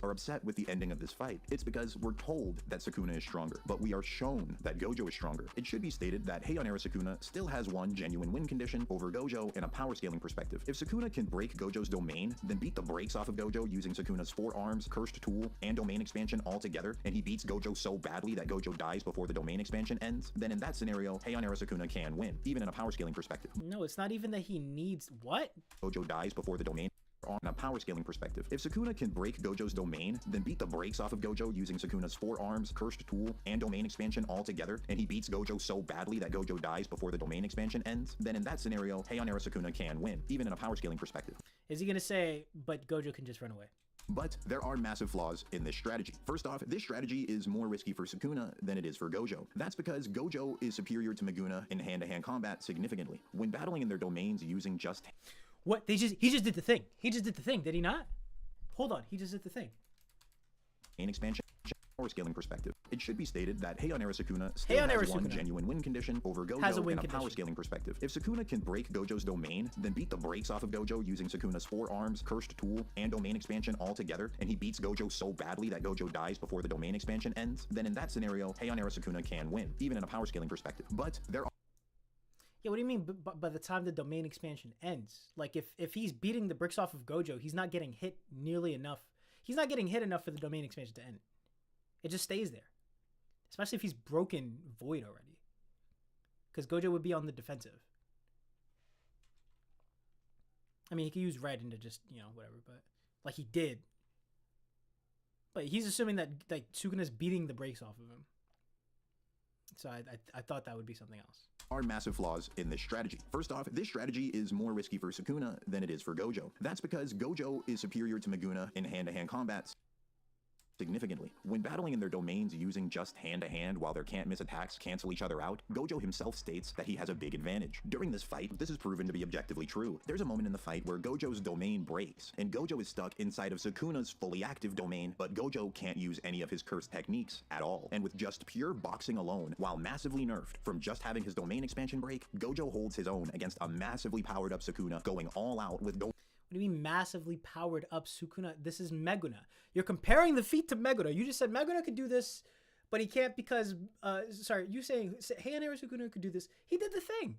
Are upset with the ending of this fight. It's because we're told that Sukuna is stronger, but we are shown that Gojo is stronger. It should be stated that Heian era Sukuna still has one genuine win condition over Gojo in a power scaling perspective. If Sukuna can break Gojo's domain, then beat the brakes off of Gojo using Sukuna's 4 arms, cursed tool, and domain expansion all together, and he beats Gojo so badly that Gojo dies before the domain expansion ends, then in that scenario, Heian era Sukuna can win, even in a power scaling perspective.
No, it's not even that he needs what?
Gojo dies before the domain. On a power scaling perspective, if Sukuna can break Gojo's domain, then beat the brakes off of Gojo using Sukuna's 4 arms, cursed tool, and domain expansion all together, and he beats Gojo so badly that Gojo dies before the domain expansion ends, then in that scenario, Heian era Sukuna can win, even in a power scaling perspective.
Is he gonna say, but Gojo can just run away?
But there are massive flaws in this strategy. First off, this strategy is more risky for Sukuna than it is for Gojo. That's because Gojo is superior to Meguna in hand-to-hand combat significantly. When battling in their domains using just...
What? He just did the thing. He just did the thing, did he not? Hold on, he just did the thing.
In expansion power scaling perspective, it should be stated that Heian era Sukuna still has one genuine win condition over Gojo in a power scaling perspective. If Sukuna can break Gojo's domain, then beat the brakes off of Gojo using Sukuna's 4 arms, cursed tool, and domain expansion all together, and he beats Gojo so badly that Gojo dies before the domain expansion ends, then in that scenario, Heian era Sukuna can win, even in a power scaling perspective. But there are...
Yeah, what do you mean by the time the domain expansion ends? Like, if he's beating the bricks off of Gojo, he's not getting hit nearly enough. He's not getting hit enough for the domain expansion to end. It just stays there. Especially if he's broken Void already. Because Gojo would be on the defensive. I mean, he could use red into just, whatever, but... Like, he did. But he's assuming that, like, Sukuna's beating the brakes off of him. So I thought that would be something else.
Are massive flaws in this strategy. First off, this strategy is more risky for Sukuna than it is for Gojo. That's because Gojo is superior to Meguna in hand-to-hand combat significantly. When battling in their domains using just hand-to-hand while their can't-miss attacks cancel each other out, Gojo himself states that he has a big advantage. During this fight, this is proven to be objectively true. There's a moment in the fight where Gojo's domain breaks, and Gojo is stuck inside of Sukuna's fully active domain, but Gojo can't use any of his cursed techniques at all. And with just pure boxing alone, while massively nerfed from just having his domain expansion break, Gojo holds his own against a massively powered up Sukuna going all out with
What do you mean massively powered up Sukuna? This is Meguna. You're comparing the feat to Meguna. You just said Meguna could do this, but he can't because, you saying Heian era Sukuna could do this. He did the thing.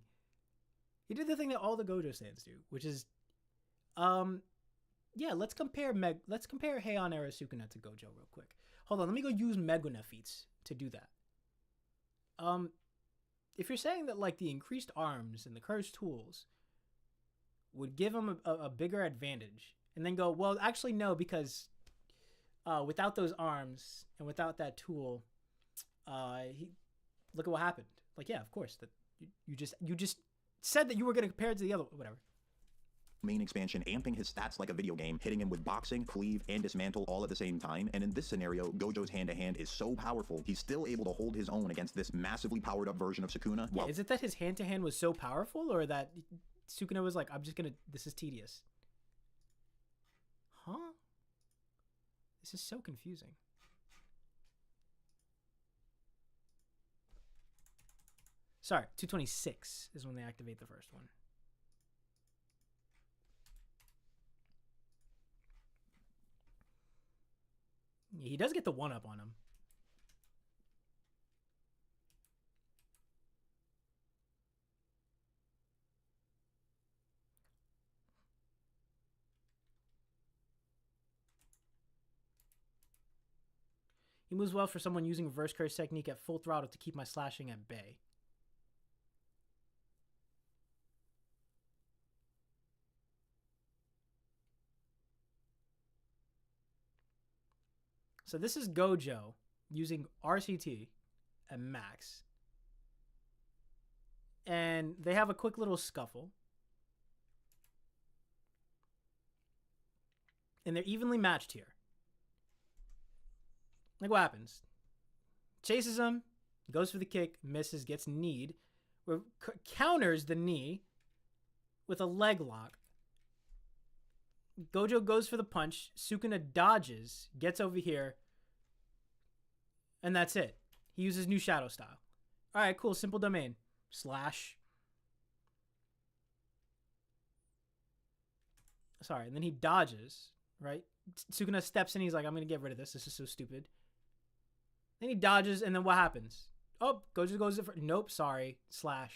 He did the thing that all the Gojo stands do, which is, yeah, let's compare Heian era Sukuna to Gojo real quick. Hold on, let me go use Meguna feats to do that. If you're saying that, like, the increased arms and the cursed tools would give him a bigger advantage, and then go, well, actually no, because without those arms and without that tool, look at what happened. Like, yeah, of course, that you just said that you were going to compare it to the other, whatever.
Main expansion amping his stats like a video game, hitting him with boxing, cleave, and dismantle all at the same time, and in this scenario, Gojo's hand-to-hand is so powerful, he's still able to hold his own against this massively powered up version of Sukuna.
Yeah, is it that his hand-to-hand was so powerful, or that Sukuna was like, this is tedious? Huh? This is so confusing. Sorry, 226 is when they activate the first one. Yeah, he does get the 1-up on him. He moves well for someone using reverse curse technique at full throttle to keep my slashing at bay. So this is Gojo using RCT at max. And they have a quick little scuffle. And they're evenly matched here. Like, what happens? Chases him, goes for the kick, misses, gets kneed, counters the knee with a leg lock. Gojo goes for the punch, Sukuna dodges, gets over here, and that's it. He uses new shadow style. All right, cool, simple domain. Slash. Sorry, and then he dodges, right? Sukuna steps in. He's like, I'm going to get rid of this. This is so stupid. Then he dodges, and then what happens? Oh, Gojo goes for... Nope, sorry. Slash.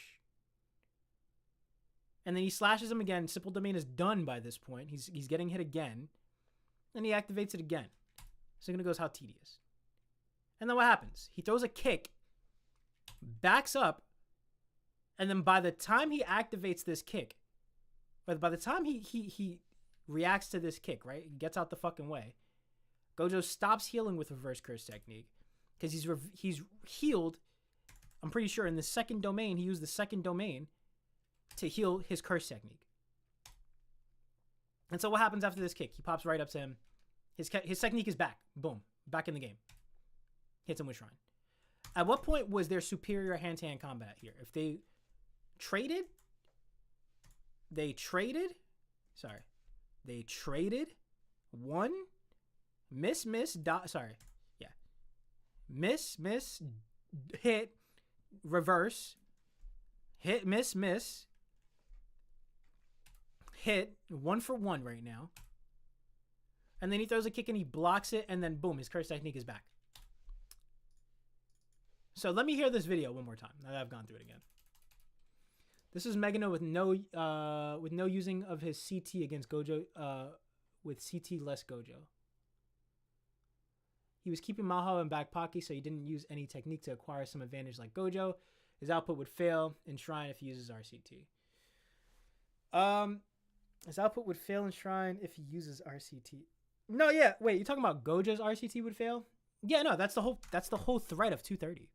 And then he slashes him again. Simple domain is done by this point. He's getting hit again. Then he activates it again. Sukuna goes, how tedious. And then what happens? He throws a kick, backs up, and then by the time he activates this kick, but by the time he reacts to this kick, right? He gets out the fucking way. Gojo stops healing with reverse curse technique because he's healed. I'm pretty sure in the second domain, he used the second domain to heal his curse technique. And so what happens after this kick? He pops right up to him. His technique is back. Boom. Back in the game. Hits him with Shrine. At what point was there superior hand-to-hand combat here? If they traded one miss, hit, reverse, hit, miss, hit, 1 for 1 right now. And then he throws a kick and he blocks it, and then boom, his curse technique is back. So let me hear this video one more time now that I've gone through it again. This is Megano with no using of his CT against Gojo, with CT less Gojo. He was keeping Maho in back pocket, so he didn't use any technique to acquire some advantage like Gojo. His output would fail in Shrine if he uses RCT. His output would fail in Shrine if he uses RCT. No, yeah, wait, you're talking about Gojo's RCT would fail? Yeah, no, that's the whole thread of 230.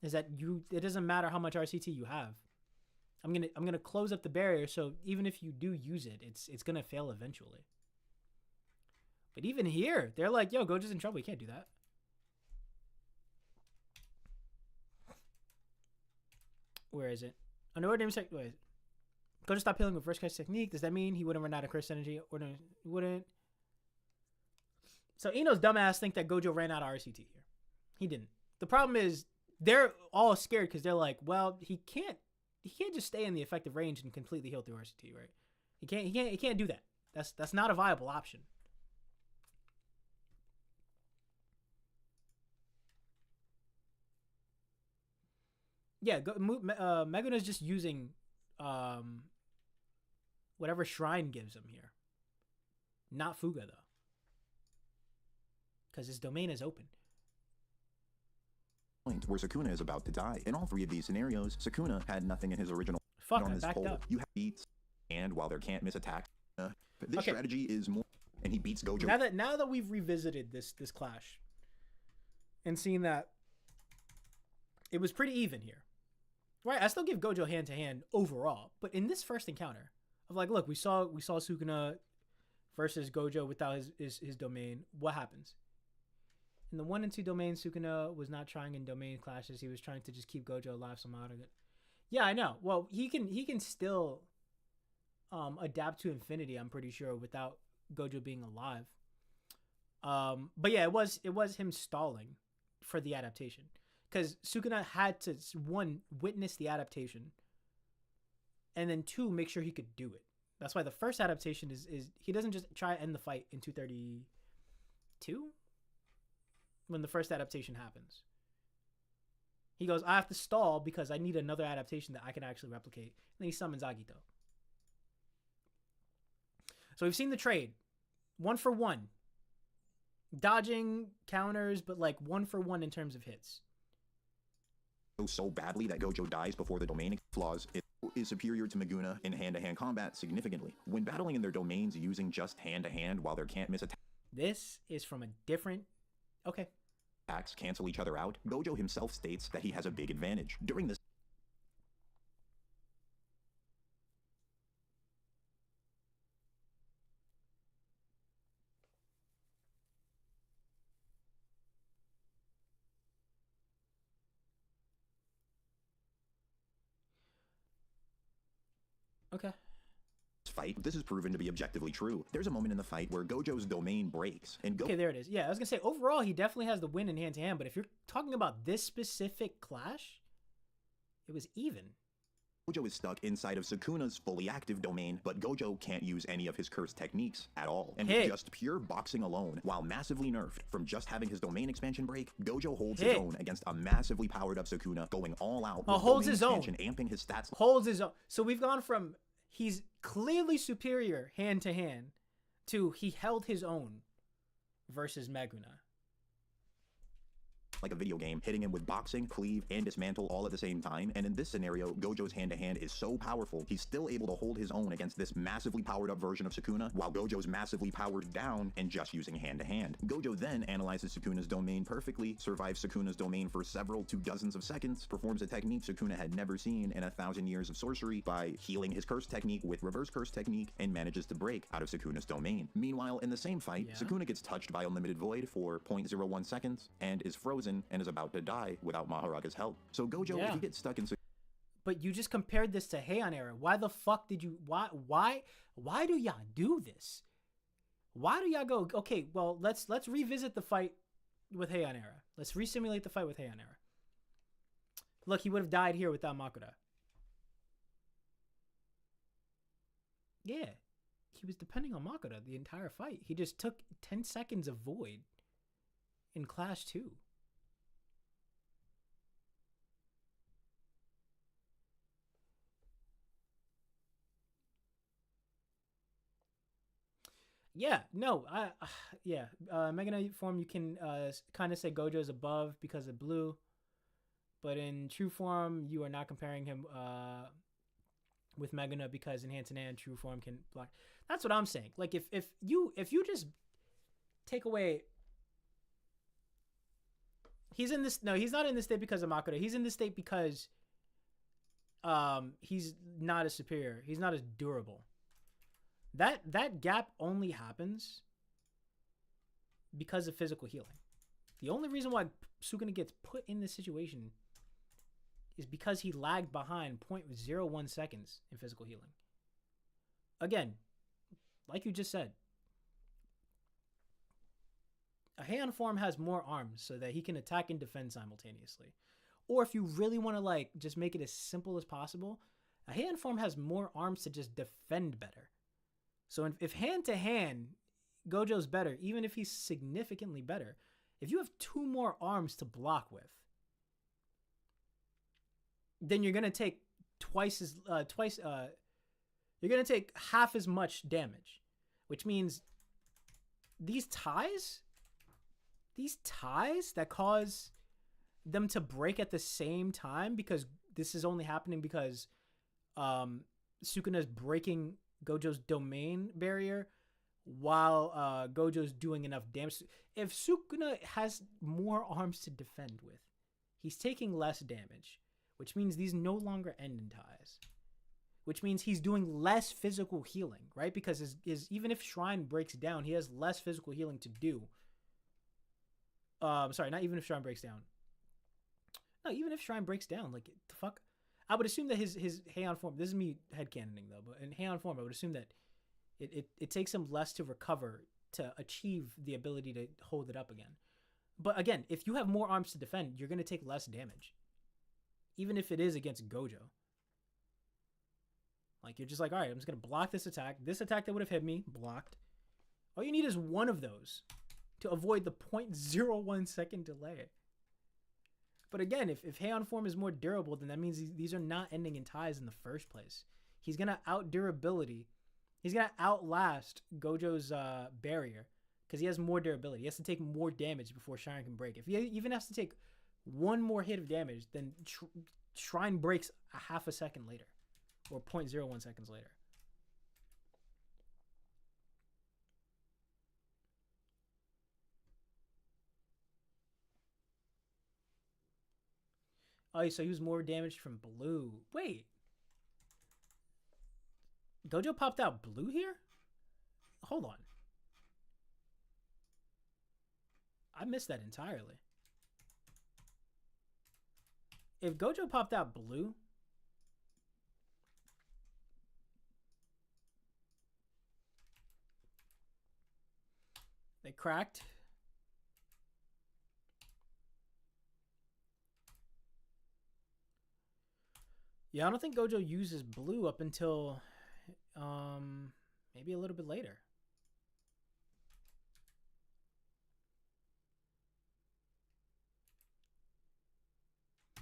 Is that it doesn't matter how much RCT you have. I'm gonna close up the barrier, so even if you do use it, it's gonna fail eventually. But even here, they're like, yo, Gojo's in trouble, you can't do that. Where is it? Wait. Gojo stopped healing with first curse technique. Does that mean he wouldn't run out of curse energy? Or wouldn't? So Ino's dumbass think that Gojo ran out of RCT here. He didn't. The problem is they're all scared because they're like, well, he can't just stay in the effective range and completely heal through RCT, right? He can't do that. That's not a viable option. Yeah, Meguna's just using whatever Shrine gives him here. Not Fuga, though. Because his domain is open.
Point where Sukuna is about to die. In all three of these scenarios, Sukuna had nothing in his original.
Fuck,
on
I
this
backed up.
You have beats, and while there can't miss attack, this strategy is more. And he beats Gojo.
Now that we've revisited this clash, and seen that it was pretty even here, right? I still give Gojo hand to hand overall, but in this first encounter, of like, look, we saw Sukuna versus Gojo without his domain. What happens? In the 1 and 2 domains, Sukuna was not trying in domain clashes. He was trying to just keep Gojo alive somehow. Yeah, I know. Well, he can still adapt to infinity, I'm pretty sure, without Gojo being alive. But yeah, it was him stalling for the adaptation. Because Sukuna had to, 1, witness the adaptation, and then 2, make sure he could do it. That's why the first adaptation is he doesn't just try to end the fight in 232 when the first adaptation happens. He goes, I have to stall because I need another adaptation that I can actually replicate. And then he summons Agito. So we've seen the trade. 1 for 1. Dodging, counters, but like 1 for 1 in terms of hits.
So badly that Gojo dies before the domain flaws is superior to Meguna in hand-to-hand combat significantly. When battling in their domains using just hand-to-hand while there can't miss attacks.
This is from a different... Okay.
Attacks cancel each other out. Gojo himself states that he has a big advantage. During this...
Okay.
Fight, this is proven to be objectively true. There's a moment in the fight where Gojo's domain breaks and
okay, there it is. Yeah, I was gonna say overall he definitely has the win in hand to hand, but if you're talking about this specific clash, it was even.
Gojo is stuck inside of Sukuna's fully active domain, but Gojo can't use any of his cursed techniques at all. And with just pure boxing alone, while massively nerfed from just having his domain expansion break, Gojo holds his own against a massively powered up Sukuna, going all out with
holds his own,
amping his stats.
Holds his own. So we've gone from he's clearly superior hand to hand to he held his own versus Meguna.
Like a video game, hitting him with boxing, cleave, and dismantle all at the same time. And in this scenario, Gojo's hand-to-hand is so powerful, he's still able to hold his own against this massively powered up version of Sukuna, while Gojo's massively powered down and just using hand-to-hand. Gojo then analyzes Sukuna's domain perfectly, survives Sukuna's domain for several to dozens of seconds, performs a technique Sukuna had never seen in 1,000 years of sorcery by healing his curse technique with reverse curse technique, and manages to break out of Sukuna's domain. Meanwhile, in the same fight, Sukuna gets touched by Unlimited Void for 0.01 seconds and is frozen and is about to die without Maharaga's help. So Gojo, if he gets stuck in...
But you just compared this to Heian era. Why the fuck did you... Why do y'all do this? Why do y'all go... Okay, well, let's revisit the fight with Heian era. Let's resimulate the fight with Heian era. Look, he would have died here without Makura. Yeah. He was depending on Makura the entire fight. He just took 10 seconds of Void in Clash 2. Yeah, no, Mega Knight form, you can kind of say Gojo's above because of blue, but in true form, you are not comparing him with Mega Knight because in hand-to-hand, true form can block. That's what I'm saying. Like, if you just take away... He's in this... No, he's not in this state because of Makura. He's in this state because he's not as superior. He's not as durable. That gap only happens because of physical healing. The only reason why Sukuna gets put in this situation is because he lagged behind 0.01 seconds in physical healing. Again, like you just said, a Heian form has more arms so that he can attack and defend simultaneously. Or if you really want to like just make it as simple as possible, a Heian form has more arms to just defend better. So if hand-to-hand, Gojo's better, even if he's significantly better, if you have 2 more arms to block with, then you're going to take you're going to take half as much damage, which means these ties that cause them to break at the same time, because this is only happening because Sukuna's breaking Gojo's domain barrier while Gojo's doing enough damage. If Sukuna has more arms to defend with, he's taking less damage, which means these no longer end in ties, which means he's doing less physical healing, right? Because his even if Shrine breaks down, he has less physical healing to do. Sorry, not even if Shrine breaks down. No, even if Shrine breaks down, like, the fuck? I would assume that his Heian form, this is me headcanoning though, but in Heian form, I would assume that it takes him less to recover to achieve the ability to hold it up again. But again, if you have more arms to defend, you're going to take less damage. Even if it is against Gojo. Like, you're just like, all right, I'm just going to block this attack. This attack that would have hit me, blocked. All you need is one of those to avoid the 0.01 second delay. But again, if Heian form is more durable, then that means these are not ending in ties in the first place. He's going to out-durability. He's going to outlast Gojo's barrier because he has more durability. He has to take more damage before Shrine can break. If he even has to take one more hit of damage, then Shrine breaks a half a second later or 0.01 seconds later. Oh, so he was more damaged from blue. Wait. Gojo popped out blue here? Hold on. I missed that entirely. If Gojo popped out blue, they cracked. Yeah, I don't think Gojo uses blue up until maybe a little bit later.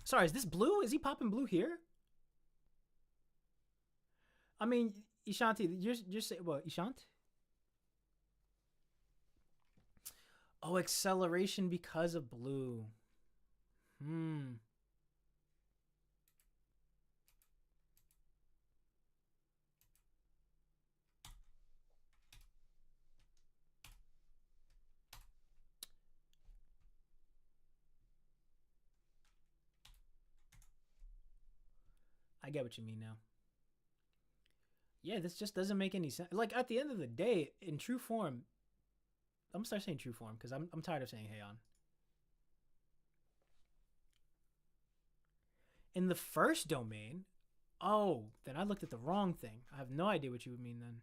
Sorry, is this blue? Is he popping blue here? I mean, Ishanti, you're saying what? Ishant? Oh, acceleration because of blue. I get what you mean now. Yeah, this just doesn't make any sense. Like, at the end of the day, in true form, I'm gonna start saying true form because I'm tired of saying Heian. In the first domain, oh, then I looked at the wrong thing. I have no idea what you would mean then.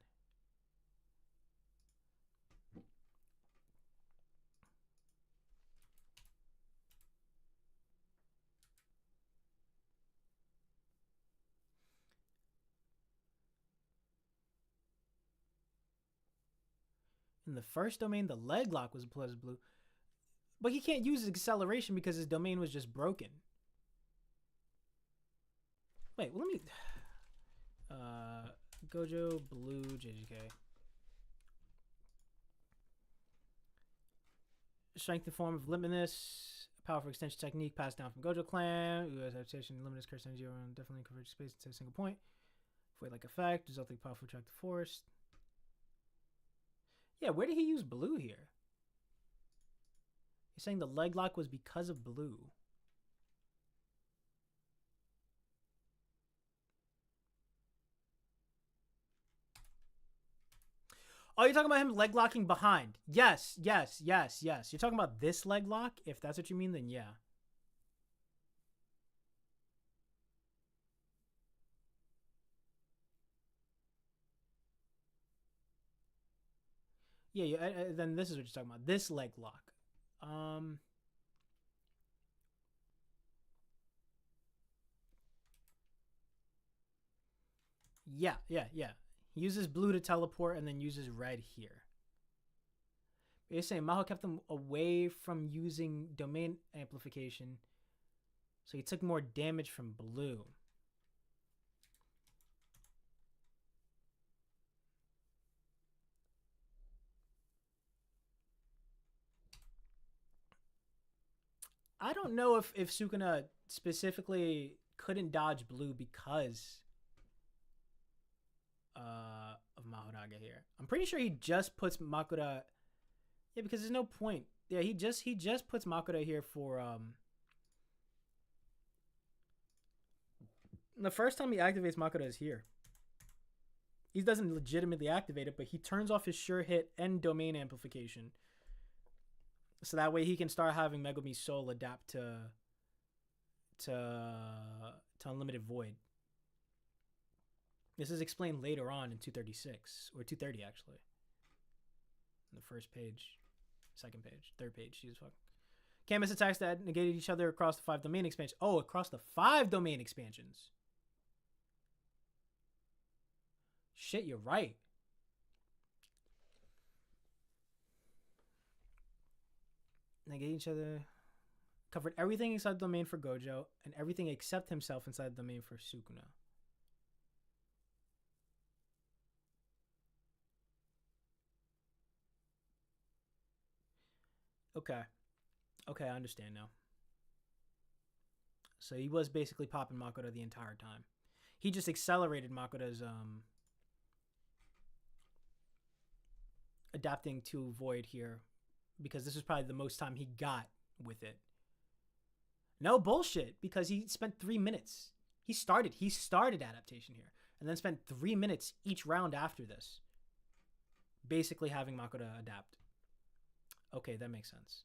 In the first domain, the leg lock was plus blue. But he can't use his acceleration because his domain was just broken. Wait, well, let me... Gojo, blue, JJK. Strength in form of limitless. Powerful extension technique passed down from Gojo clan. US adaptation, limitless curse energy around definitely converge space into a single point. Void like effect, resulting powerful attractive force. Yeah, where did he use blue here? You're saying the leg lock was because of blue. Oh, you're talking about him leg locking behind. Yes. You're talking about this leg lock? If that's what you mean, then yeah. Yeah, then this is what you're talking about. This leg lock. Yeah. He uses blue to teleport and then uses red here. You're saying Maho kept him away from using domain amplification, so he took more damage from blue. I don't know if Sukuna specifically couldn't dodge blue because of Mahoraga here. I'm pretty sure he just puts Makura. Yeah, because there's no point. Yeah, he just puts Makura here for the first time he activates Makura is here. He doesn't legitimately activate it, but he turns off his sure hit and domain amplification. So that way he can start having Megumi's soul adapt to unlimited void. This is explained later on in 236 or 230 actually. On the first page, second page, third page. Jesus fuck. Can't miss attacks that negated each other across the 5 domain expansions. Oh, across the 5 domain expansions. Shit, you're right. Negate each other. Covered everything inside the domain for Gojo and everything except himself inside the domain for Sukuna. Okay, I understand now. So he was basically popping Makoto the entire time. He just accelerated Makoto's adapting to Void here because this was probably the most time he got with it. No bullshit, because he spent 3 minutes. He started adaptation here and then spent 3 minutes each round after this basically having Makoto adapt. Okay, that makes sense.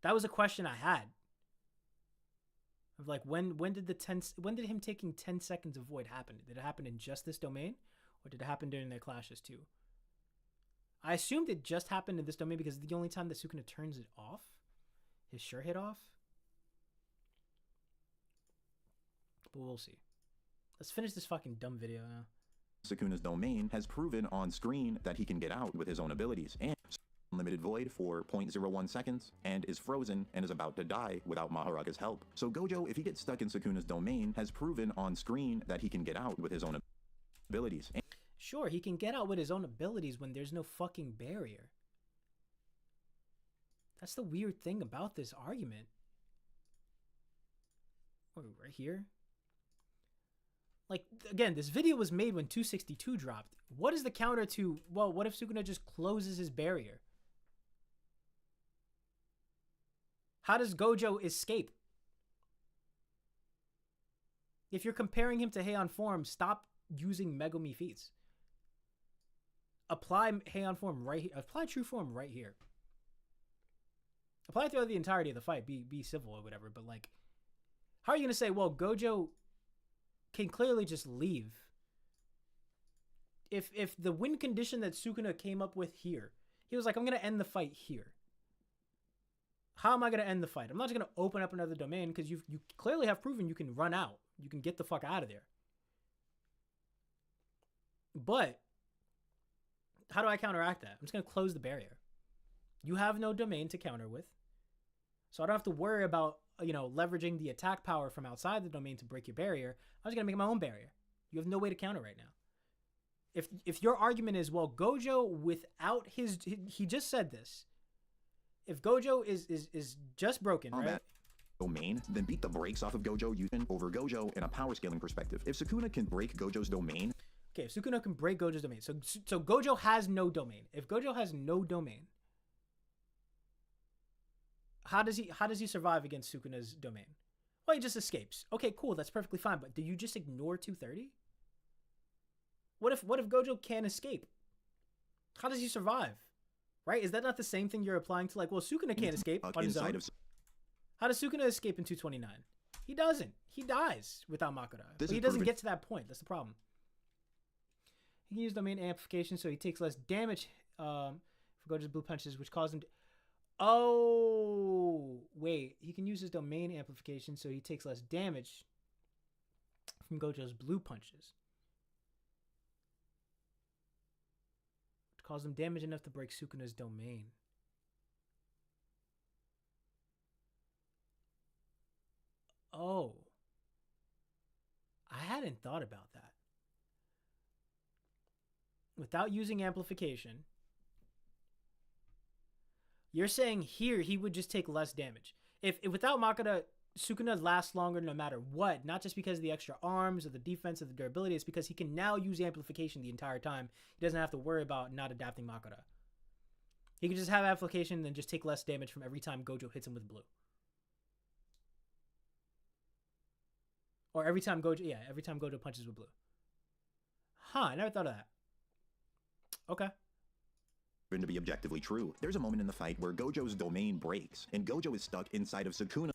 That was a question I had. Of like when did him taking 10 seconds of void happen? Did it happen in just this domain, or did it happen during their clashes too? I assumed it just happened in this domain because it's the only time that Sukuna turns it off, his sure hit off. But we'll see. Let's finish this fucking dumb video now.
Sukuna's domain has proven on screen that he can get out with his own abilities and unlimited void for 0.01 seconds and is frozen and is about to die without Maharaga's help. So Gojo, if he gets stuck in Sukuna's domain, has proven on screen that he can get out with his own abilities.
Sure, he can get out with his own abilities when there's no fucking barrier. That's the weird thing about this argument. Oh, right here. Like, again, this video was made when 262 dropped. What is the counter to, well, what if Sukuna just closes his barrier? How does Gojo escape? If you're comparing him to Heian form, stop using Megumi feats. Apply Heian form right here. Apply true form right here. Apply it throughout the entirety of the fight. Be civil or whatever. But like, how are you gonna say, well, Gojo can clearly just leave? If the win condition that Sukuna came up with here, he was like, I'm gonna end the fight here. How am I gonna end the fight? I'm not just gonna open up another domain because you clearly have proven you can run out. You can get the fuck out of there. But how do I counteract that? I'm just gonna close the barrier. You have no domain to counter with, so I don't have to worry about, you know, leveraging the attack power from outside the domain to break your barrier. I'm just gonna make my own barrier. You have no way to counter right now. If your argument is, well, Gojo without his, he just said this. If Gojo is just broken, right?
Domain, then beat the brakes off of Gojo using over Gojo in a power scaling perspective. If Sukuna can break Gojo's domain.
Okay, if Sukuna can break Gojo's domain. So Gojo has no domain. If Gojo has no domain, how does he survive against Sukuna's domain? Well, he just escapes. Okay, cool, that's perfectly fine. But do you just ignore 230? What if Gojo can't escape? How does he survive? Right? Is that not the same thing you're applying to, like, well, Sukuna can't escape on his own? How does Sukuna escape in 229? He doesn't. He dies without Makura. But he doesn't get to that point. That's the problem. He can use domain amplification so he takes less damage for Gojo's blue punches, which cause him to... Oh, wait. He can use his domain amplification so he takes less damage from Gojo's blue punches. To cause him damage enough to break Sukuna's domain. Oh. I hadn't thought about that. Without using amplification, you're saying here he would just take less damage. If without Makura, Sukuna lasts longer no matter what, not just because of the extra arms or the defense or the durability, it's because he can now use amplification the entire time. He doesn't have to worry about not adapting Makura. He can just have amplification and then just take less damage from every time Gojo hits him with blue. Or every time Gojo punches with blue. Huh, I never thought of that. Okay.
To be objectively true, there's a moment in the fight where Gojo's domain breaks, and Gojo is stuck inside of Sukuna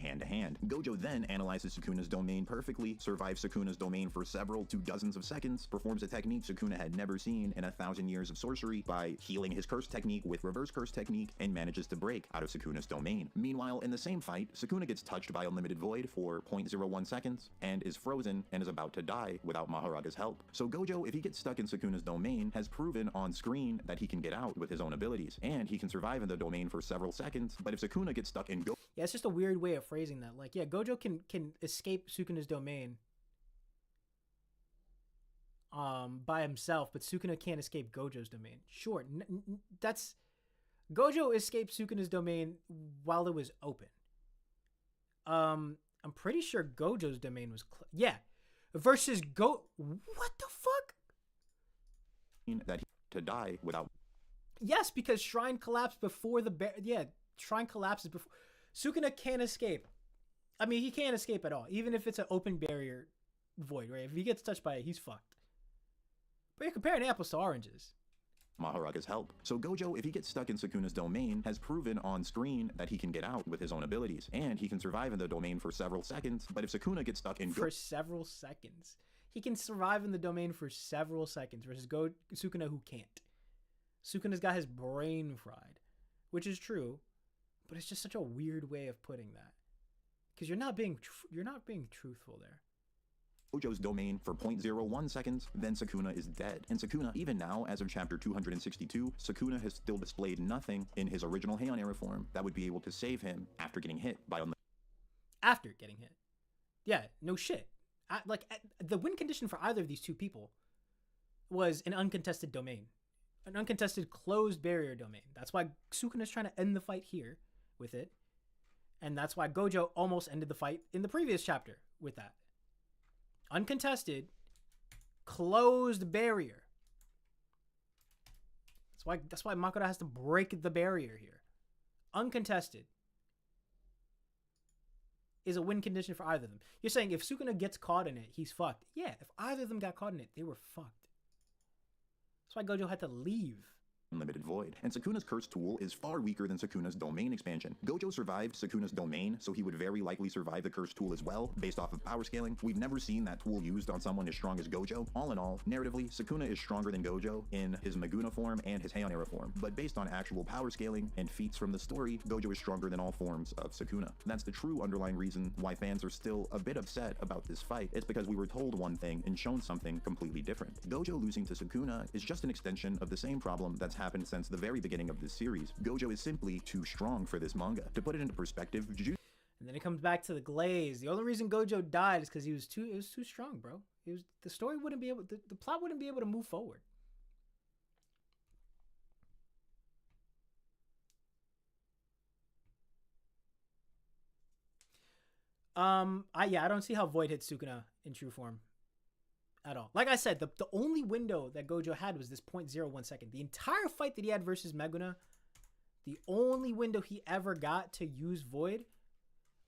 hand to hand. Gojo then analyzes Sukuna's domain perfectly, survives Sukuna's domain for several to dozens of seconds, performs a technique Sukuna had never seen in 1,000 years of sorcery by healing his curse technique with reverse curse technique, and manages to break out of Sukuna's domain. Meanwhile, in the same fight, Sukuna gets touched by unlimited void for 0.01 seconds, and is frozen and is about to die without Maharaga's help. So Gojo, if he gets stuck in Sukuna's domain, has proven on screen that he can get out with his own abilities, and he can survive in the domain for several seconds, but if Sukuna gets stuck in
yeah, it's just a weird way of phrasing that. Like, yeah, Gojo can escape Sukuna's domain by himself, but Sukuna can't escape Gojo's domain. Sure, that's... Gojo escaped Sukuna's domain while it was open. I'm pretty sure Gojo's domain was... yeah, versus what the fuck?
That he to die without...
Yes, because Shrine collapsed before the... yeah, Shrine collapses before... Sukuna can't escape. I mean, he can't escape at all, even if it's an open barrier void, right? If he gets touched by it, he's fucked. But you're comparing apples to oranges.
Maharaga's help. So Gojo, if he gets stuck in Sukuna's domain, has proven on screen that he can get out with his own abilities, and he can survive in the domain for several seconds, but if Sukuna gets stuck in...
For several seconds. He can survive in the domain for several seconds, versus Sukuna who can't. Sukuna's got his brain fried, which is true. But it's just such a weird way of putting that, because you're not being truthful there.
Gojo's domain for 0.01 seconds, then Sukuna is dead. And Sukuna, even now, as of chapter 262, Sukuna has still displayed nothing in his original Heian era form that would be able to save him after getting hit by
After getting hit. Yeah, no shit. The win condition for either of these two people was an uncontested domain. An uncontested closed barrier domain. That's why Sukuna's trying to end the fight here with it. And that's why Gojo almost ended the fight in the previous chapter with that. Uncontested, closed barrier. That's why Makoto has to break the barrier here. Uncontested is a win condition for either of them. You're saying if Sukuna gets caught in it, he's fucked. Yeah, if either of them got caught in it, they were fucked. That's why Gojo had to leave.
Unlimited Void, and Sukuna's Curse tool is far weaker than Sukuna's Domain expansion. Gojo survived Sukuna's Domain, so he would very likely survive the Curse tool as well, based off of power scaling. We've never seen that tool used on someone as strong as Gojo. All in all, narratively, Sukuna is stronger than Gojo in his Maguna form and his Heian era form, but based on actual power scaling and feats from the story, Gojo is stronger than all forms of Sukuna. That's the true underlying reason why fans are still a bit upset about this fight. It's because we were told one thing and shown something completely different. Gojo losing to Sukuna is just an extension of the same problem that's happened since the very beginning of this series. Gojo is simply too strong for this manga. To put it into perspective,
and then it comes back to the glaze. The only reason Gojo died is because it was too strong, bro. The story wouldn't be able, the plot wouldn't be able to move forward. I don't see how Void hits Sukuna in true form at all. Like I said, the only window that Gojo had was this 0.01 second. The entire fight that he had versus Meguna, the only window he ever got to use Void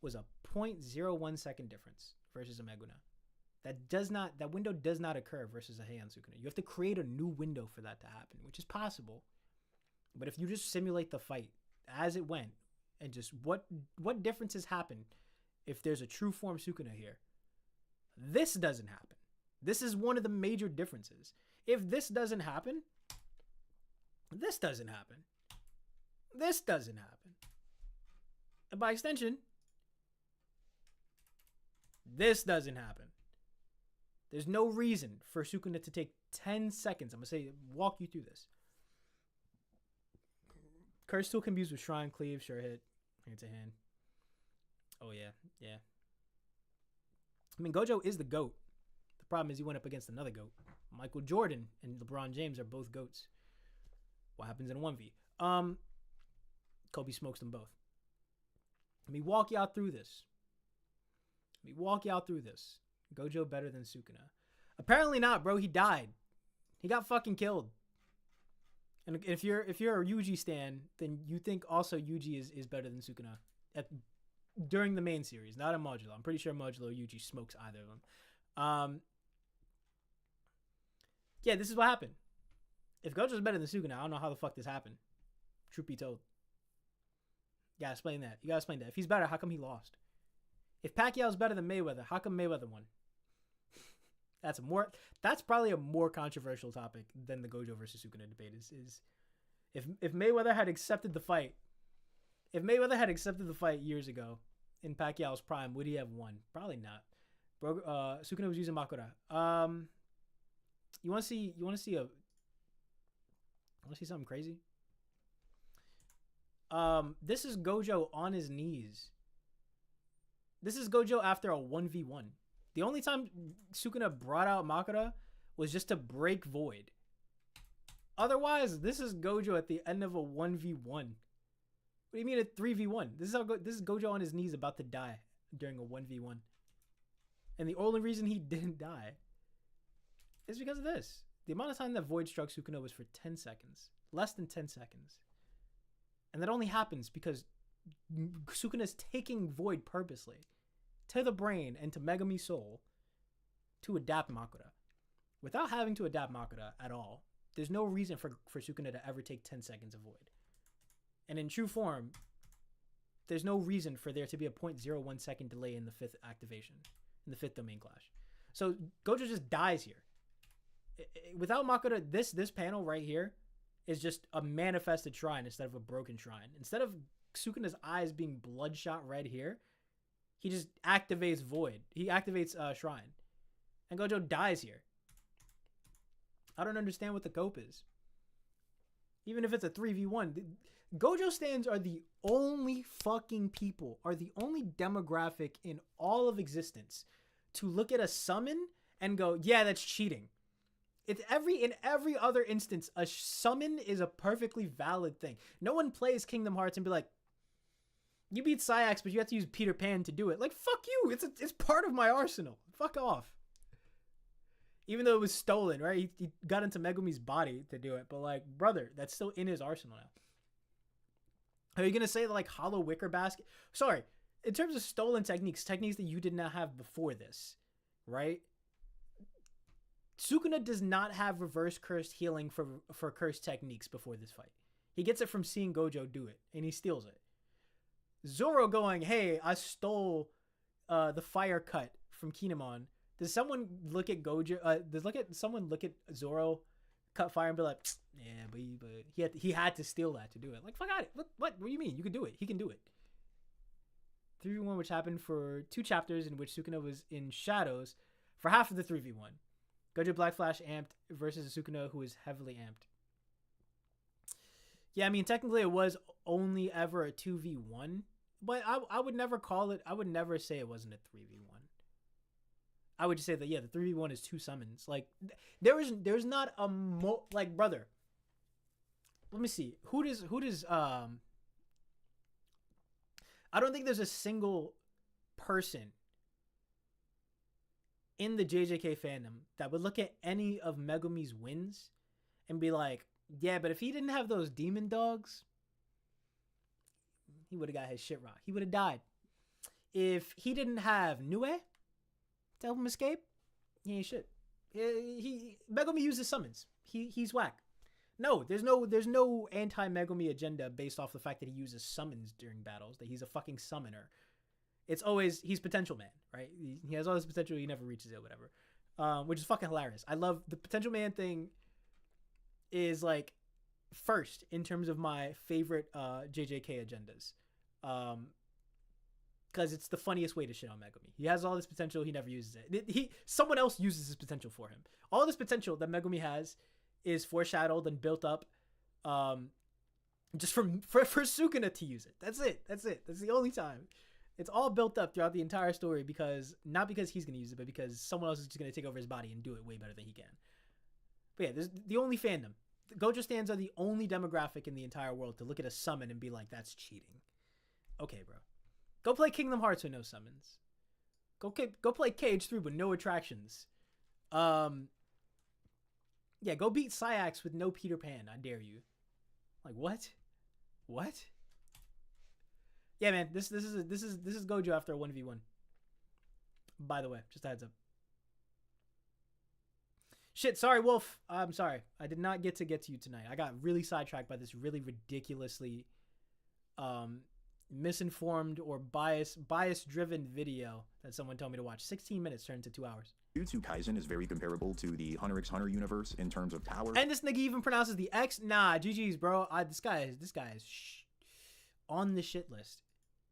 was a 0.01 second difference versus a Meguna. That window does not occur versus a Heian Sukuna. You have to create a new window for that to happen, which is possible. But if you just simulate the fight as it went, and just what differences happen if there's a true form Sukuna here, this doesn't happen. This is one of the major differences. If this doesn't happen, this doesn't happen. This doesn't happen. And by extension, this doesn't happen. There's no reason for Sukuna to take 10 seconds. I'm going to walk you through this. Curse tool can be used with Shrine, Cleave, Sure Hit, Hand to Hand. Oh, yeah. I mean, Gojo is the GOAT. The problem is he went up against another GOAT. Michael Jordan and LeBron James are both GOATs. What happens in a 1v? Kobe smokes them both. Let me walk y'all through this. Gojo better than Sukuna. Apparently not, bro. He died. He got fucking killed. And if you're a Yuji stan, then you think also Yuji is better than Sukuna during the main series, not in Modulo. I'm pretty sure Modulo Yuji smokes either of them. Yeah, this is what happened. If Gojo's better than Sukuna, I don't know how the fuck this happened. Truth be told. You gotta explain that. If he's better, how come he lost? If Pacquiao's better than Mayweather, how come Mayweather won? That's probably a more controversial topic than the Gojo versus Sukuna debate is if Mayweather had accepted the fight. If Mayweather had accepted the fight years ago in Pacquiao's prime, would he have won? Probably not. Bro, Sukuna was using Makura. You want to see something crazy? This is Gojo on his knees. This is Gojo after a 1v1. The only time Sukuna brought out Makura was just to break Void. Otherwise, this is Gojo at the end of a 1v1. What do you mean a 3v1? This is Gojo on his knees about to die during a 1v1. And the only reason he didn't die is because of this. The amount of time that Void struck Sukuna was for 10 seconds. Less than 10 seconds. And that only happens because Sukuna is taking Void purposely to the brain and to Megami Soul to adapt Makura. Without having to adapt Makura at all, there's no reason for Sukuna to ever take 10 seconds of Void. And in true form, there's no reason for there to be a 0.01 second delay in the 5th activation, in the 5th domain clash. So Gojo just dies here. Without Makura, this panel right here is just a manifested shrine instead of a broken shrine. Instead of Sukuna's eyes being bloodshot red here, he just activates Void. He activates Shrine. And Gojo dies here. I don't understand what the cope is. Even if it's a 3v1. Gojo stands are the only fucking people, are the only demographic in all of existence to look at a summon and go, yeah, that's cheating. In every other instance, a summon is a perfectly valid thing. No one plays Kingdom Hearts and be like, you beat Sayax, but you have to use Peter Pan to do it. Like, fuck you. It's part of my arsenal. Fuck off. Even though it was stolen, right? He got into Megumi's body to do it. But, like, brother, that's still in his arsenal now. Are you going to say that, like, Hollow Wicker Basket? Sorry. In terms of stolen techniques that you did not have before this, right? Sukuna does not have reverse cursed healing for cursed techniques before this fight. He gets it from seeing Gojo do it, and he steals it. Zoro going, hey, I stole the fire cut from Kinemon. Does someone look at Gojo? Someone look at Zoro cut fire and be like, yeah, but he had to steal that to do it. Like, fuck out it. What do you mean? You can do it. He can do it. 3v1, which happened for 2 chapters in which Sukuna was in shadows for half of the 3v1. Gojo Black Flash amped versus Sukuna who is heavily amped. Yeah, I mean, technically it was only ever a 2v1, but I would never call it, I would never say it wasn't a 3v1. I would just say that, yeah, the 3v1 is 2 summons. Like, there's not a like, brother, let me see. Who does, I don't think there's a single person in the JJK fandom that would look at any of Megumi's wins and be like, yeah, but if he didn't have those demon dogs, he would have got his shit rocked. He would have died. If he didn't have Nue to help him escape, he ain't shit. Megumi uses summons. He's whack. No, there's no anti-Megumi agenda based off the fact that he uses summons during battles, that he's a fucking summoner. It's always, he's potential man, right? He has all this potential, he never reaches it, whatever. Which is fucking hilarious. I love the potential man thing is like first in terms of my favorite JJK agendas. Because it's the funniest way to shit on Megumi. He has all this potential, he never uses it. Someone else uses his potential for him. All this potential that Megumi has is foreshadowed and built up just for Sukuna to use it. That's it. That's the only time. It's all built up throughout the entire story not because he's going to use it, but because someone else is just going to take over his body and do it way better than he can. But yeah, there's the only fandom. Gojo stands are the only demographic in the entire world to look at a summon and be like, that's cheating. Okay, bro. Go play Kingdom Hearts with no summons. Go play KH3 with no attractions. Yeah, go beat Sayax with no Peter Pan. I dare you. Like, what? What? Yeah, man, this is Gojo after a 1v1. By the way, just a heads up. Shit, sorry, Wolf. I'm sorry. I did not get to you tonight. I got really sidetracked by this really ridiculously misinformed or bias-driven video that someone told me to watch. 16 minutes turned to 2 hours.
Jujutsu Kaisen is very comparable to the Hunter x Hunter universe in terms of power.
And this nigga even pronounces the X. Nah, GG's, bro. This guy is on the shit list.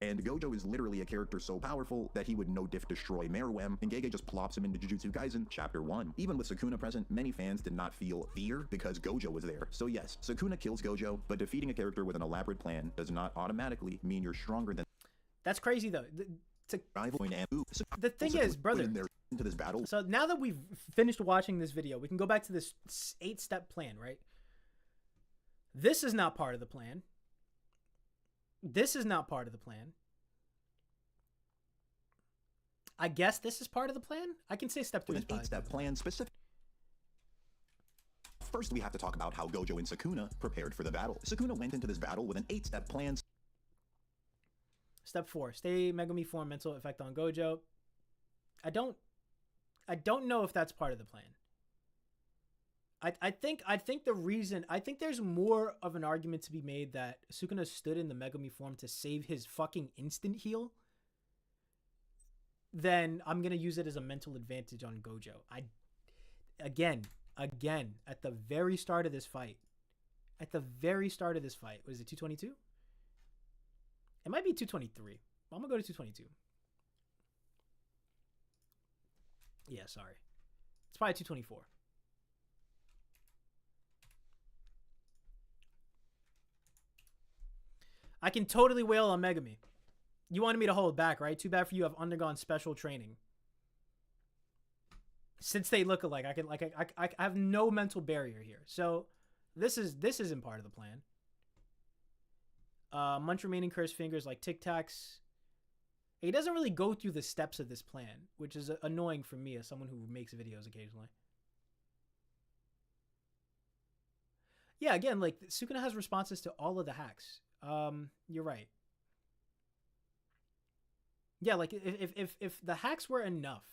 And Gojo is literally a character so powerful that he would no-diff destroy Meruem, and Gege just plops him into Jujutsu Kaisen Chapter 1. Even with Sukuna present, many fans did not feel fear because Gojo was there. So yes, Sukuna kills Gojo, but defeating a character with an elaborate plan does not automatically mean you're stronger than...
That's crazy, though. The thing is, brother,
into this battle.
So now that we've finished watching this video, we can go back to this 8-step plan, right? This is not part of the plan. This is not part of the plan. I guess this is part of the plan. I can say step 3 is
an 8-step plan specific. First, we have to talk about how Gojo and Sukuna prepared for the battle. Sukuna went into this battle with an 8-step plan.
Step 4, stay Megumi form, mental effect on Gojo. I don't know if that's part of the plan. I think there's more of an argument to be made that Sukuna stood in the Megumi form to save his fucking instant heal than I'm going to use it as a mental advantage on Gojo. Again, at the very start of this fight, was it 222? It might be 223. I'm going to go to 222. Yeah, sorry. It's probably 224. I can totally wail on Megami. You wanted me to hold back, right? Too bad for you. I've undergone special training. Since they look alike, I have no mental barrier here. So this isn't part of the plan. Munch remaining cursed fingers like Tic Tacs. He doesn't really go through the steps of this plan, which is annoying for me as someone who makes videos occasionally. Yeah, again, like Sukuna has responses to all of the hacks. You're right. Yeah, like if the hacks were enough,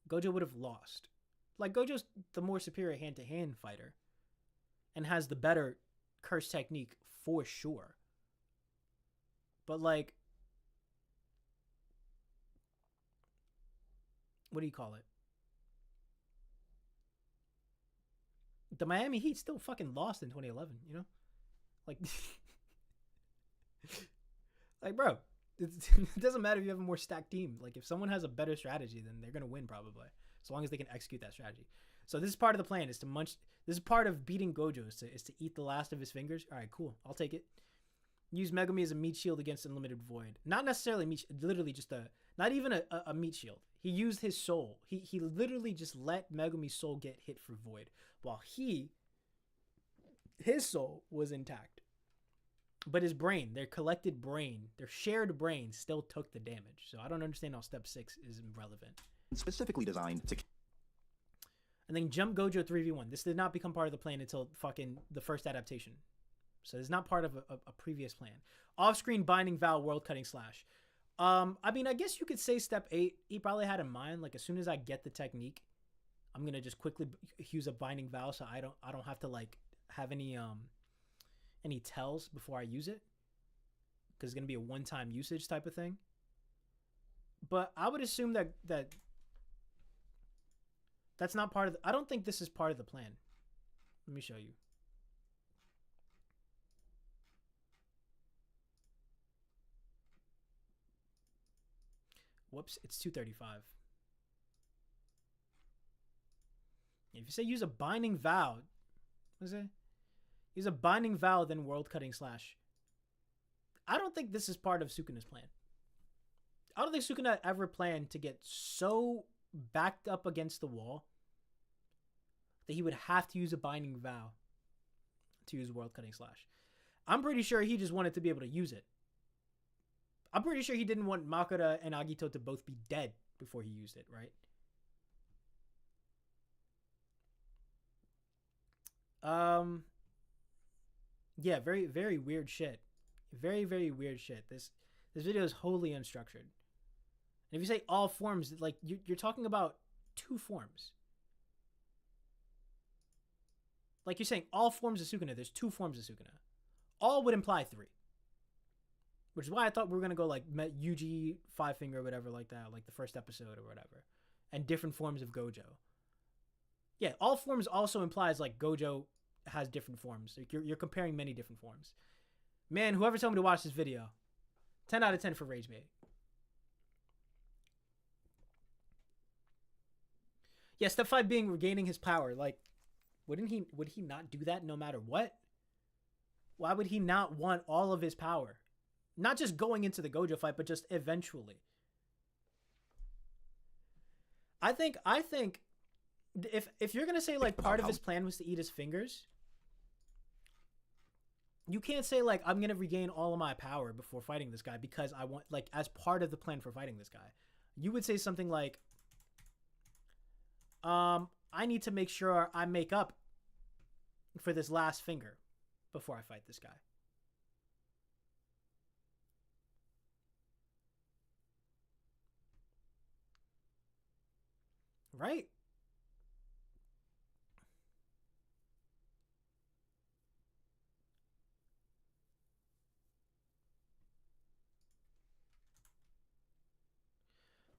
Gojo would have lost. Like Gojo's the more superior hand-to-hand fighter and has the better curse technique for sure. But like, what do you call it? The Miami Heat still fucking lost in 2011, you know? Like, like, bro, it doesn't matter if you have a more stacked team. Like, if someone has a better strategy, then they're going to win probably, as long as they can execute that strategy. So this is part of the plan, is to munch. This is part of beating Gojo, is to eat the last of his fingers. All right, cool. I'll take it. Use Megumi as a meat shield against Unlimited Void. Not necessarily meat, literally just not even a meat shield. He used his soul. He literally just let Megumi's soul get hit for Void, while his soul was intact. But his brain, their collected brain, their shared brain still took the damage. So I don't understand how step 6 is irrelevant.
Specifically designed to...
And then jump Gojo 3v1. This did not become part of the plan until fucking the first adaptation. So it's not part of a previous plan. Off-screen binding vow world cutting slash. I mean, I guess you could say step 8, he probably had in mind, like, as soon as I get the technique, I'm going to just quickly use a binding vow so I don't have to, like, have any tells before I use it, because it's going to be a one-time usage type of thing. But I would assume that that's not part of I don't think this is part of the plan. Let me show you. Whoops, it's 235. If you say use a binding vow, what is it? Use a binding vow, then world cutting slash. I don't think this is part of Sukuna's plan. I don't think Sukuna ever planned to get so backed up against the wall that he would have to use a binding vow to use world cutting slash. I'm pretty sure he just wanted to be able to use it. I'm pretty sure he didn't want Makura and Agito to both be dead before he used it, right? Yeah, very, very weird shit. Very, very weird shit. This video is wholly unstructured. And if you say all forms, like, you're talking about 2 forms. Like, you're saying all forms of Sukuna. There's 2 forms of Sukuna. All would imply 3. Which is why I thought we were going to go, like, Yuji, 5 Finger, or whatever like that. Like, the first episode or whatever. And different forms of Gojo. Yeah, all forms also implies, like, Gojo has different forms. Like, you're comparing many different forms. Man, whoever told me to watch this video, 10 out of 10 for Rage Bait. Yeah, step 5 being regaining his power. Like, would he not do that no matter what? Why would he not want all of his power? Not just going into the Gojo fight, but just eventually. I think if you're gonna say, like, part of his plan was to eat his fingers, you can't say, like, I'm gonna regain all of my power before fighting this guy because I want, like, as part of the plan for fighting this guy. You would say something like, I need to make sure I make up for this last finger before I fight this guy. Right?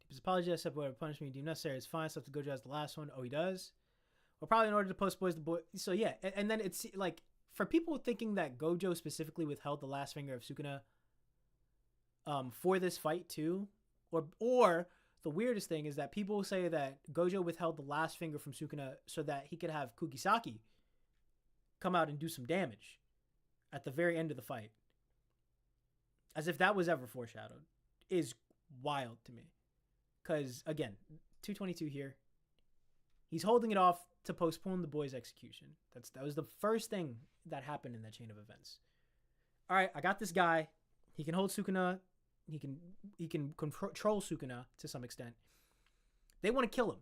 Deepest apology, I said whatever punishment you deem necessary is fine. So to Gojo as the last one. Oh, he does? Well, probably in order to post boys the boy. So yeah, and then it's like, for people thinking that Gojo specifically withheld the last finger of Sukuna for this fight too, or the weirdest thing is that people say that Gojo withheld the last finger from Sukuna so that he could have Kugisaki come out and do some damage at the very end of the fight. As if that was ever foreshadowed. Is wild to me. Because, again, 222 here. He's holding it off to postpone the boy's execution. That was the first thing that happened in that chain of events. All right, I got this guy. He can hold Sukuna. He can control Sukuna to some extent. They want to kill him.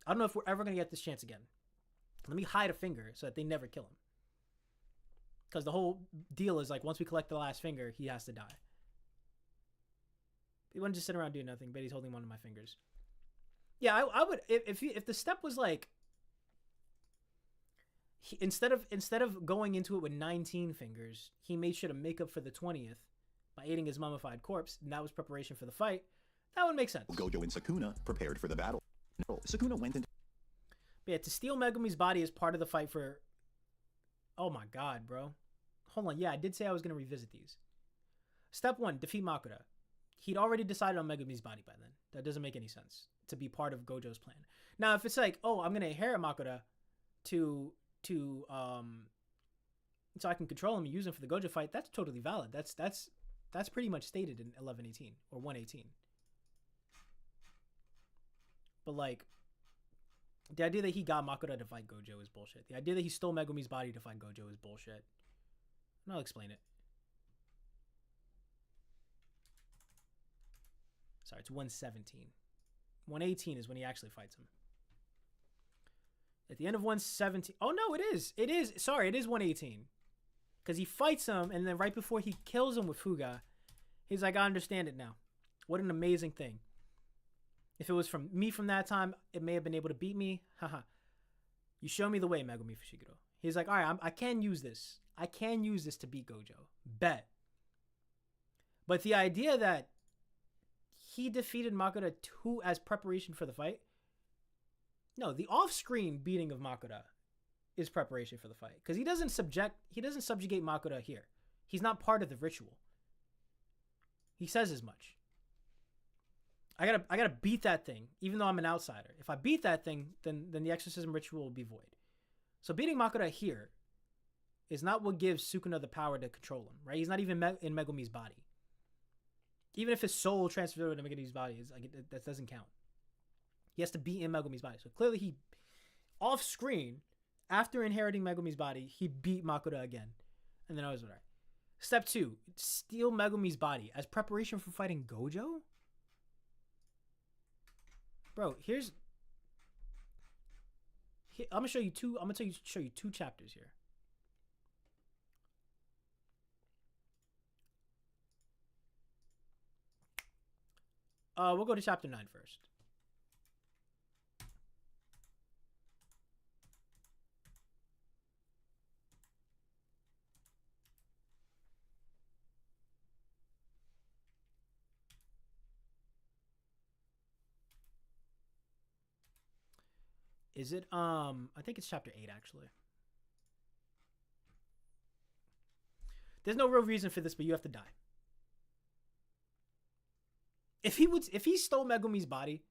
I don't know if we're ever going to get this chance again. Let me hide a finger so that they never kill him. Because the whole deal is like, once we collect the last finger, he has to die. He wouldn't just sit around doing nothing, but he's holding one of my fingers. Yeah, I would, if the step was like, instead of going into it with 19 fingers, he made sure to make up for the 20th by aiding his mummified corpse, and that was preparation for the fight. That would make sense.
Gojo and Sukuna prepared for the battle. Sukuna went into...
But yeah, to steal Megumi's body is part of the fight for... Oh my god, bro. Hold on, yeah, I did say I was going to revisit these. Step 1, defeat Makoto. He'd already decided on Megumi's body by then. That doesn't make any sense to be part of Gojo's plan. Now, if it's like, oh, I'm going to inherit Makoto so I can control him and use him for the Gojo fight, that's totally valid. That's pretty much stated in 1118 or 118. But like, the idea that he got Makoto to fight Gojo is bullshit. The idea that he stole Megumi's body to fight Gojo is bullshit. And I'll explain it. Sorry, it's 117. 118 is when he actually fights him. At the end of 117... Oh, no, it is. It is. Sorry, it is 118. Because he fights him, and then right before he kills him with Fuga, he's like, I understand it now. What an amazing thing. If it was from me from that time, it may have been able to beat me. Haha. You show me the way, Megumi Fushiguro. He's like, all right, I can use this. I can use this to beat Gojo. Bet. But the idea that he defeated Makoto as preparation for the fight? No, the off-screen beating of Makoto is preparation for the fight. Because he doesn't subjugate Makoto here. He's not part of the ritual. He says as much. I gotta beat that thing, even though I'm an outsider. If I beat that thing, then the exorcism ritual will be void. So beating Makoto here is not what gives Sukuna the power to control him, right? He's not even in Megumi's body. Even if his soul transferred over to Megumi's body, that doesn't count. He has to be in Megumi's body. So clearly he, off screen, after inheriting Megumi's body, he beat Makoto again. And then I was all right. Step 2, steal Megumi's body as preparation for fighting Gojo? Bro, I'm gonna show you two chapters here. We'll go to chapter 9 first. Is it, I think it's chapter 8, actually. There's no real reason for this, but you have to die. If he stole Megumi's body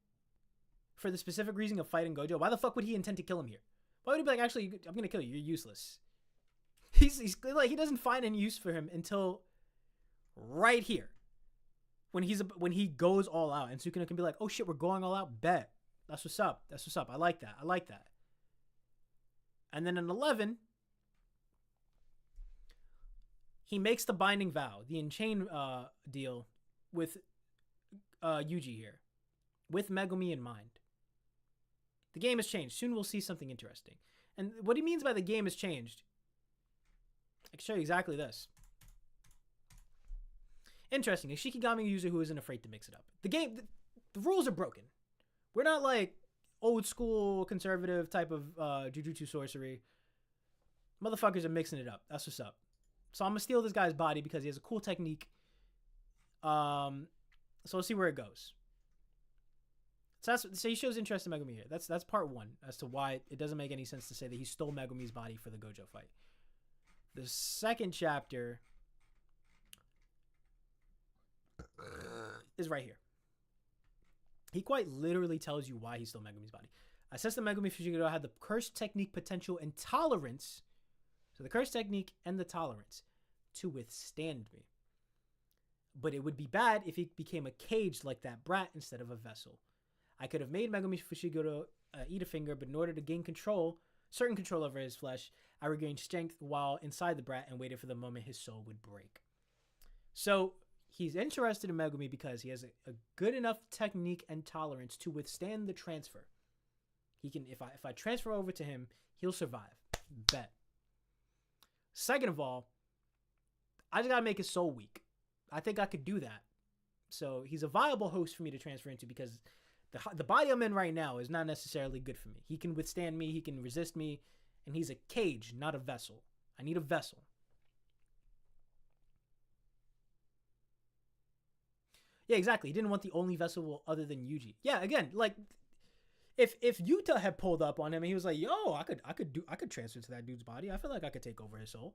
for the specific reason of fighting Gojo, why the fuck would he intend to kill him here? Why would he be like, actually, I'm gonna kill you, you're useless? He's like, he doesn't find any use for him until right here. When he goes all out, and Sukuna can be like, oh shit, we're going all out, bet. That's what's up. That's what's up. I like that. And then in 11, he makes the binding vow, the Enchain deal with Yuji here, with Megumi in mind. The game has changed. Soon we'll see something interesting. And what he means by the game has changed, I can show you exactly this. Interesting. A Shikigami user who isn't afraid to mix it up. The rules are broken. We're not like old school conservative type of jujutsu sorcery. Motherfuckers are mixing it up. That's what's up. So I'm gonna steal this guy's body because he has a cool technique. So we'll see where it goes. So he shows interest in Megumi here. That's part 1 as to why it doesn't make any sense to say that he stole Megumi's body for the Gojo fight. The second chapter is right here. He quite literally tells you why he stole Megumi's body. I says the Megumi Fushiguro had the curse technique potential and tolerance, so the curse technique and the tolerance, to withstand me. But it would be bad if he became a cage like that brat instead of a vessel. I could have made Megumi Fushiguro eat a finger, but in order to gain certain control over his flesh, I regained strength while inside the brat and waited for the moment his soul would break. So he's interested in Megumi because he has a good enough technique and tolerance to withstand the transfer. He can, if I transfer over to him, he'll survive. Bet. Second of all, I just gotta make his soul weak. I think I could do that. So he's a viable host for me to transfer into because the body I'm in right now is not necessarily good for me. He can withstand me, he can resist me, and he's a cage, not a vessel. I need a vessel. Yeah, exactly. He didn't want the only vessel other than Yuji. Yeah, again, like if Yuta had pulled up on him and he was like, "Yo, I could transfer to that dude's body. I feel like I could take over his soul.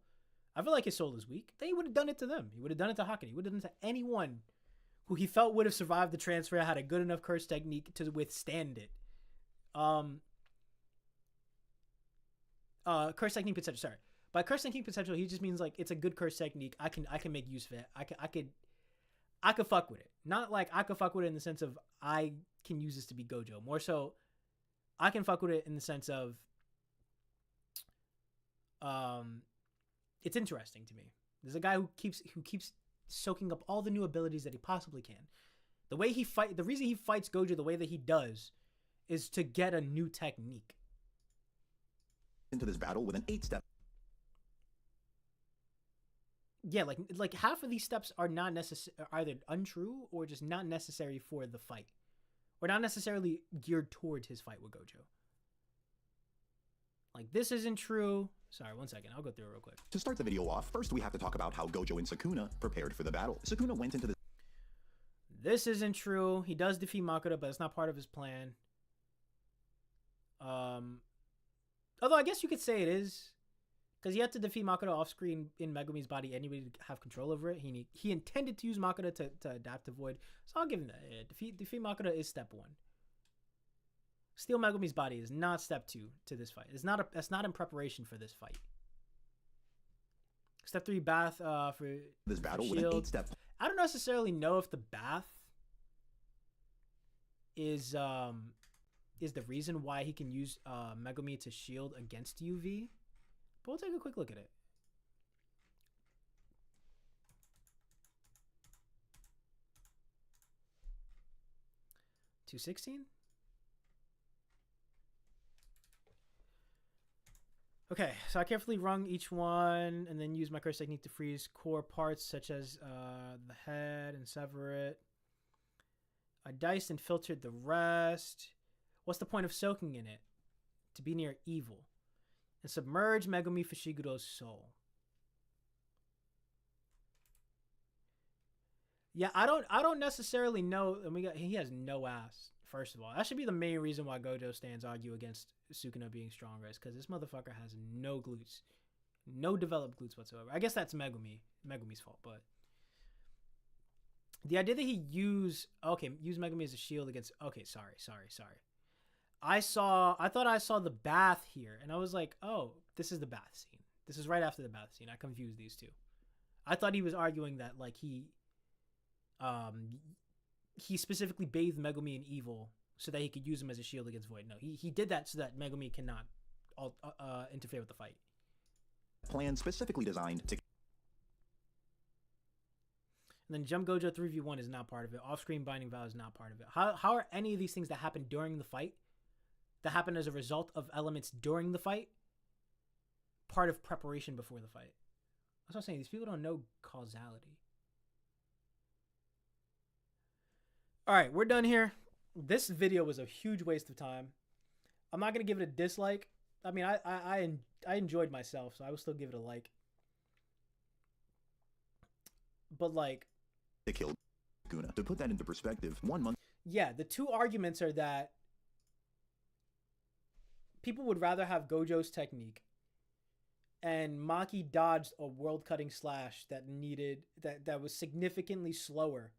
I feel like his soul is weak." Then he would have done it to them. He would have done it to Hakane. He would have done it to anyone who he felt would have survived the transfer, had a good enough curse technique to withstand it. Curse technique potential. Sorry, by curse technique potential, he just means like it's a good curse technique. I can make use of it. I could fuck with it. Not like I could fuck with it in the sense of I can use this to be Gojo. More so, I can fuck with it in the sense of it's interesting to me. There's a guy who keeps soaking up all the new abilities that he possibly can. The reason he fights Gojo the way that he does is to get a new technique.
Into this battle with an 8-step.
Yeah, like half of these steps are not either untrue or just not necessary for the fight, or not necessarily geared towards his fight with Gojo. Like, this isn't true. Sorry, 1 second. I'll go through it real quick.
To start the video off, first we have to talk about how Gojo and Sukuna prepared for the battle. Sukuna went into
This isn't true. He does defeat Makoto, but it's not part of his plan. Although I guess you could say it is, because he had to defeat Makoto off screen in Megumi's body anyway to have control over it. He intended to use Makoto to adapt to Void, so I'll give him that. Yeah, defeat Makoto is step 1. Steal Megumi's body is not step 2 to this fight. That's not in preparation for this fight. Step 3, bath for
this battle
with
an 8-step.
I don't necessarily know if the bath is the reason why he can use Megumi to shield against UV. But we'll take a quick look at it. $216? Okay, so I carefully wrung each one and then used my curse technique to freeze core parts such as the head and sever it. I diced and filtered the rest. What's the point of soaking in it? To be near evil. And submerge Megumi Fushiguro's soul. Yeah, I don't necessarily know. He has no ass. First of all, that should be the main reason why Gojo stands argue against Sukuna being stronger, is because this motherfucker has no glutes, no developed glutes whatsoever. I guess that's Megumi's fault, but the idea that he use Megumi as a shield against. Okay, sorry. I thought I saw the bath here, and I was like, oh, this is the bath scene. This is right after the bath scene. I confused these two. I thought he was arguing that like he specifically bathed Megumi in evil so that he could use him as a shield against Void. No, he did that so that Megumi cannot interfere with the fight.
Plan specifically designed to.
And then Jump Gojo 3v1 is not part of it. Off-screen Binding Vow is not part of it. How are any of these things that happen during the fight, that happen as a result of elements during the fight, part of preparation before the fight? That's what I'm saying. These people don't know causality. All right, we're done here. This video was a huge waste of time. I'm not going to give it a dislike. I mean, I enjoyed myself, so I will still give it a like. But like,
they killed Sukuna. To put that into perspective, 1 month.
Yeah, the two arguments are that people would rather have Gojo's technique, and Maki dodged a world-cutting slash that was significantly slower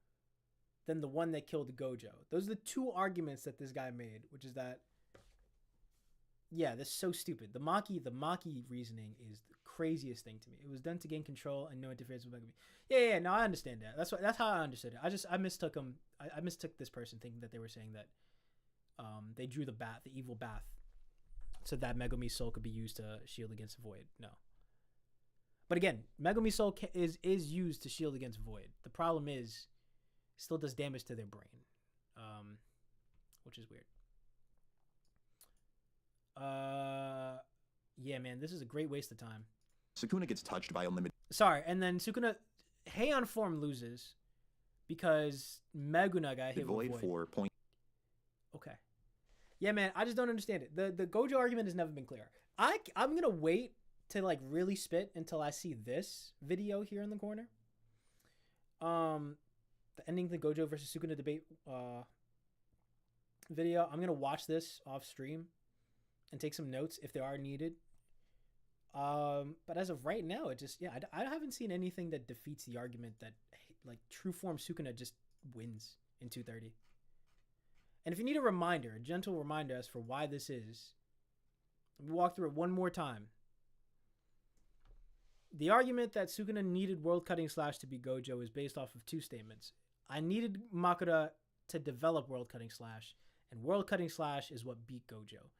than the one that killed Gojo. Those are the two arguments that this guy made, which is that, yeah, this is so stupid. The Maki reasoning is the craziest thing to me. It was done to gain control and no interference with Megumi. Yeah, no, I understand that. That's how I understood it. I mistook him. I mistook this person thinking that they were saying that they drew the evil bath, so that Megumi's soul could be used to shield against Void. No. But again, Megumi's soul is used to shield against Void. The problem is, it still does damage to their brain, which is weird. Yeah, man, this is a great waste of time.
Sukuna gets touched by unlimited.
Sorry, and then Sukuna, Heian form loses because Meguna got hit
Void
with Void.
For point.
Okay. Yeah, man, I just don't understand it. The Gojo argument has never been clear. I'm gonna wait to like really spit until I see this video here in the corner. The ending the Gojo versus Sukuna debate video. I'm gonna watch this off stream and take some notes if they are needed. But as of right now, it just, yeah, I haven't seen anything that defeats the argument that like true form Sukuna just wins in 230. And if you need a gentle reminder as for why this is, let me walk through it one more time. The argument that Sukuna needed World Cutting Slash to be Gojo is based off of two statements. I needed Makura to develop World Cutting Slash, and World Cutting Slash is what beat Gojo.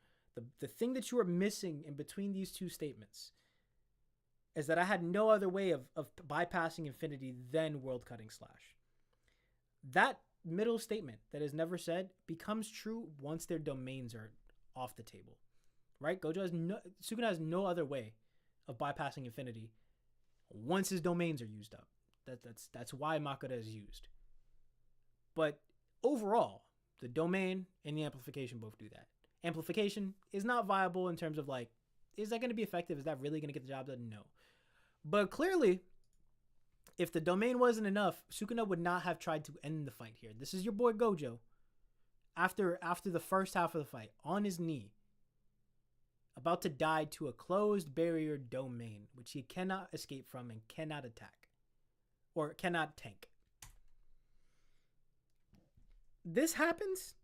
The thing that you are missing in between these two statements is that I had no other way of bypassing Infinity than World Cutting Slash. That middle statement that is never said becomes true once their domains are off the table, right? Sukuna has no other way of bypassing Infinity once his domains are used up. That's why Makura is used. But overall, the domain and the amplification both do that. Amplification is not viable in terms of like, is that going to be effective? Is that really going to get the job done? No. But clearly, if the domain wasn't enough, Sukuna would not have tried to end the fight here. This is your boy Gojo. After the first half of the fight, on his knee, about to die to a closed barrier domain, which he cannot escape from and cannot attack. Or cannot tank. This happens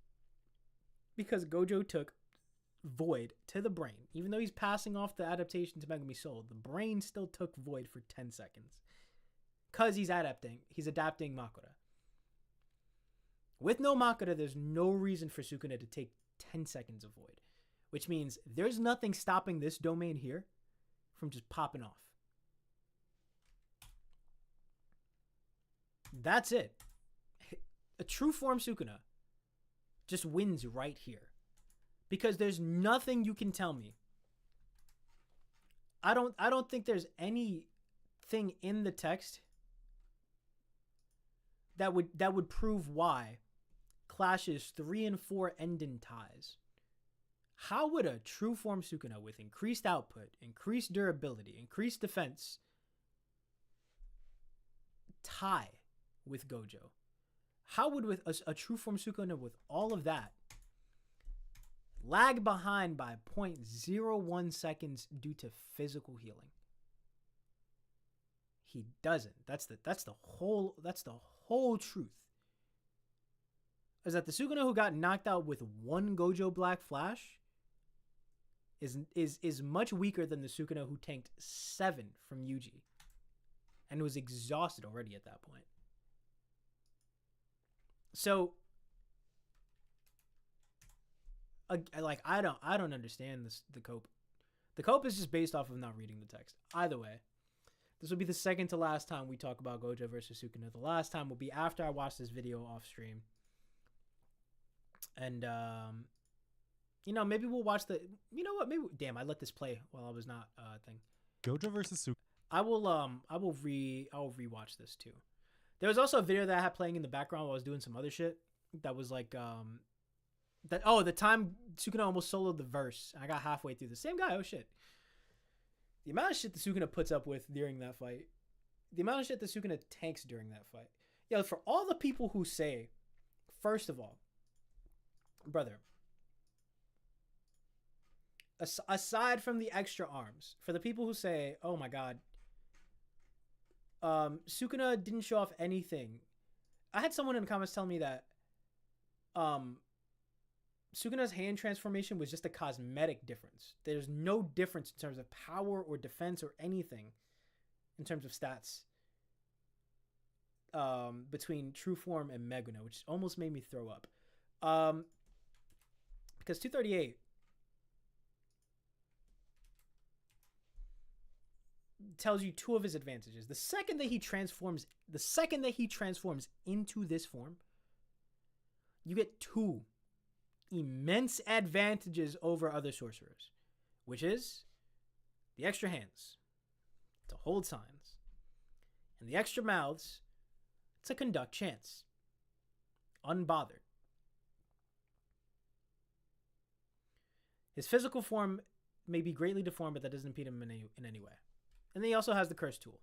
because Gojo took Void to the brain. Even though he's passing off the adaptation to Megumi Soul, the brain still took Void for 10 seconds. Because he's adapting Makura. With no Makura, there's no reason for Sukuna to take 10 seconds of Void. Which means there's nothing stopping this domain here from just popping off. That's it. A true form Sukuna just wins right here. Because there's nothing you can tell me. I don't think there's anything in the text that would prove why Clash's 3 and 4 end in ties. How would a true form Sukuna with increased output, increased durability, increased defense tie with Gojo? How would with a true form Sukuna with all of that lag behind by 0.01 seconds due to physical healing? He doesn't. That's the whole truth. Is that the Sukuna who got knocked out with one Gojo Black Flash is much weaker than the Sukuna who tanked 7 from Yuji and was exhausted already at that point. So, like, I don't understand the cope. The cope is just based off of not reading the text. Either way, this will be the second to last time we talk about Gojo versus Sukuna. The last time will be after I watch this video off stream. And, maybe we'll watch damn, I let this play while I was not, thing.
Gojo versus Sukuna.
I will rewatch this too. There was also a video that I had playing in the background while I was doing some other shit that was like, the time Sukuna almost soloed the verse. I got halfway through. The same guy, oh shit. The amount of shit the Sukuna puts up with during that fight. The amount of shit the Sukuna tanks during that fight. Yo, for all the people who say, first of all, brother, aside from the extra arms, for the people who say, oh my god, Sukuna didn't show off anything I had someone in the comments tell me that Sukuna's hand transformation was just a cosmetic difference. There's no difference in terms of power or defense or anything in terms of stats between True Form and Meguna, which almost made me throw up. Because 238 tells you two of his advantages. The second that he transforms into this form, you get two immense advantages over other sorcerers, which is the extra hands to hold signs and the extra mouths to conduct chants unbothered. His physical form may be greatly deformed, but that doesn't impede him in any way. And then he also has the curse tool.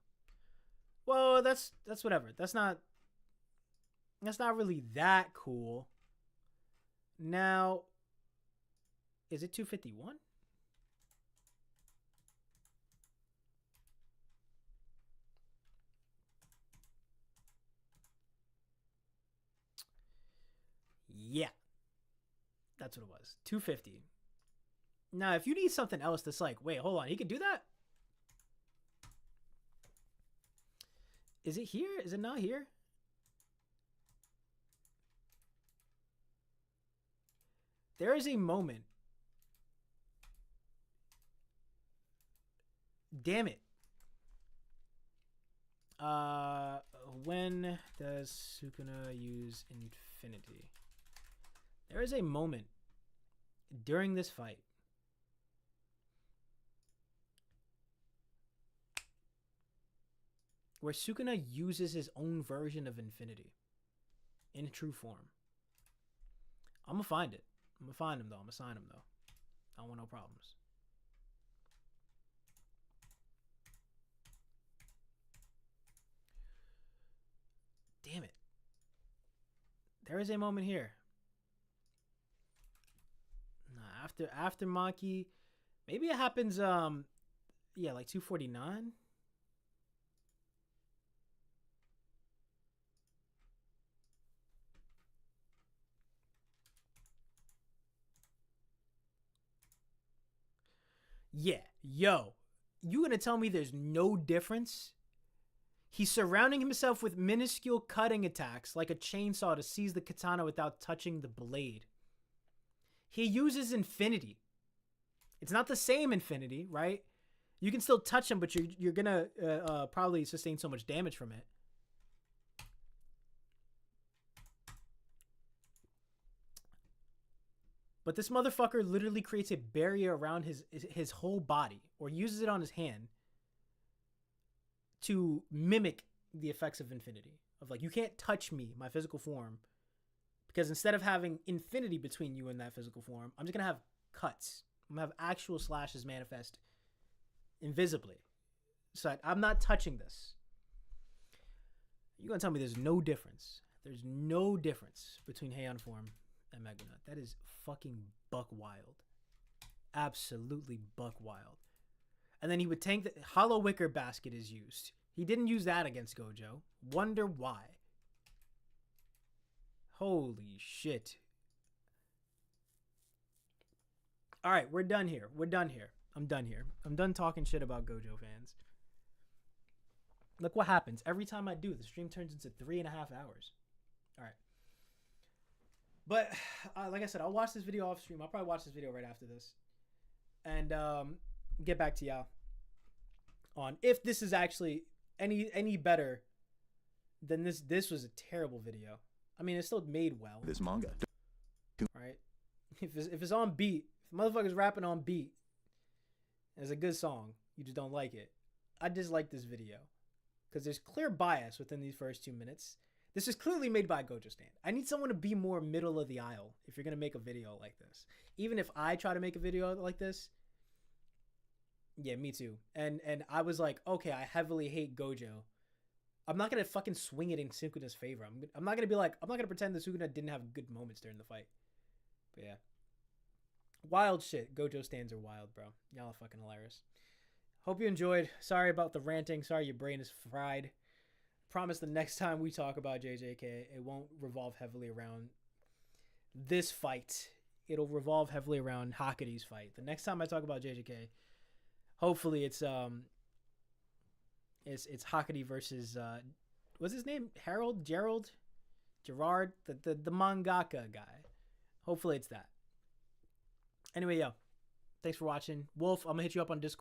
Well, that's whatever. That's not really that cool. Now, is it 251? Yeah. That's what it was. 250. Now, if you need something else that's like, wait, hold on, he can do that? Is it here? Is it not here? There is a moment. Damn it. When does Sukuna use Infinity? There is a moment during this fight where Sukuna uses his own version of Infinity in true form. I'm gonna find it. I'm gonna find him though. I'm gonna sign him though. I don't want no problems. Damn it. There is a moment here. Nah, after Maki, maybe it happens yeah, like 249. Yeah, yo, you gonna tell me there's no difference? He's surrounding himself with minuscule cutting attacks like a chainsaw to seize the katana without touching the blade. He uses Infinity. It's not the same Infinity, right? You can still touch him, but you're gonna probably sustain so much damage from it. But this motherfucker literally creates a barrier around his whole body, or uses it on his hand to mimic the effects of Infinity. Of like, you can't touch me, my physical form, because instead of having Infinity between you and that physical form, I'm just gonna have cuts. I'm gonna have actual slashes manifest invisibly. So I'm not touching this. You're gonna tell me there's no difference. There's no difference between Heian form and Meguna. That is fucking buck wild. Absolutely buck wild. And then he would tank the hollow wicker basket is used. He didn't use that against Gojo. Wonder why. Holy shit. All right, we're done here. I'm done here. I'm done talking shit about Gojo fans. Look what happens. Every time I do, the stream turns into 3.5 hours. All right. But like I said, I'll watch this video off stream. I'll probably watch this video right after this. And get back to y'all on if this is actually any better than this. This was a terrible video. I mean, it's still made well.
This manga.
Right? If it's on beat, if motherfuckers rapping on beat, it's a good song. You just don't like it. I dislike this video because there's clear bias within these first 2 minutes. This is clearly made by Gojo Stan. I need someone to be more middle of the aisle if you're going to make a video like this. Even if I try to make a video like this, yeah, me too. And I was like, okay, I heavily hate Gojo. I'm not going to fucking swing it in Sukuna's favor. I'm not going to be like, I'm not going to pretend that Sukuna didn't have good moments during the fight. But yeah. Wild shit. Gojo Stans are wild, bro. Y'all are fucking hilarious. Hope you enjoyed. Sorry about the ranting. Sorry your brain is fried. promise the next time we talk about JJK, it won't revolve heavily around this fight. It'll revolve heavily around Hakudi's fight. The next time I talk about JJK, hopefully it's Hakudi versus what's his name? Gerard, the mangaka guy. Hopefully it's that. Anyway, yo, thanks for watching. Wolf, I'm gonna hit you up on Discord.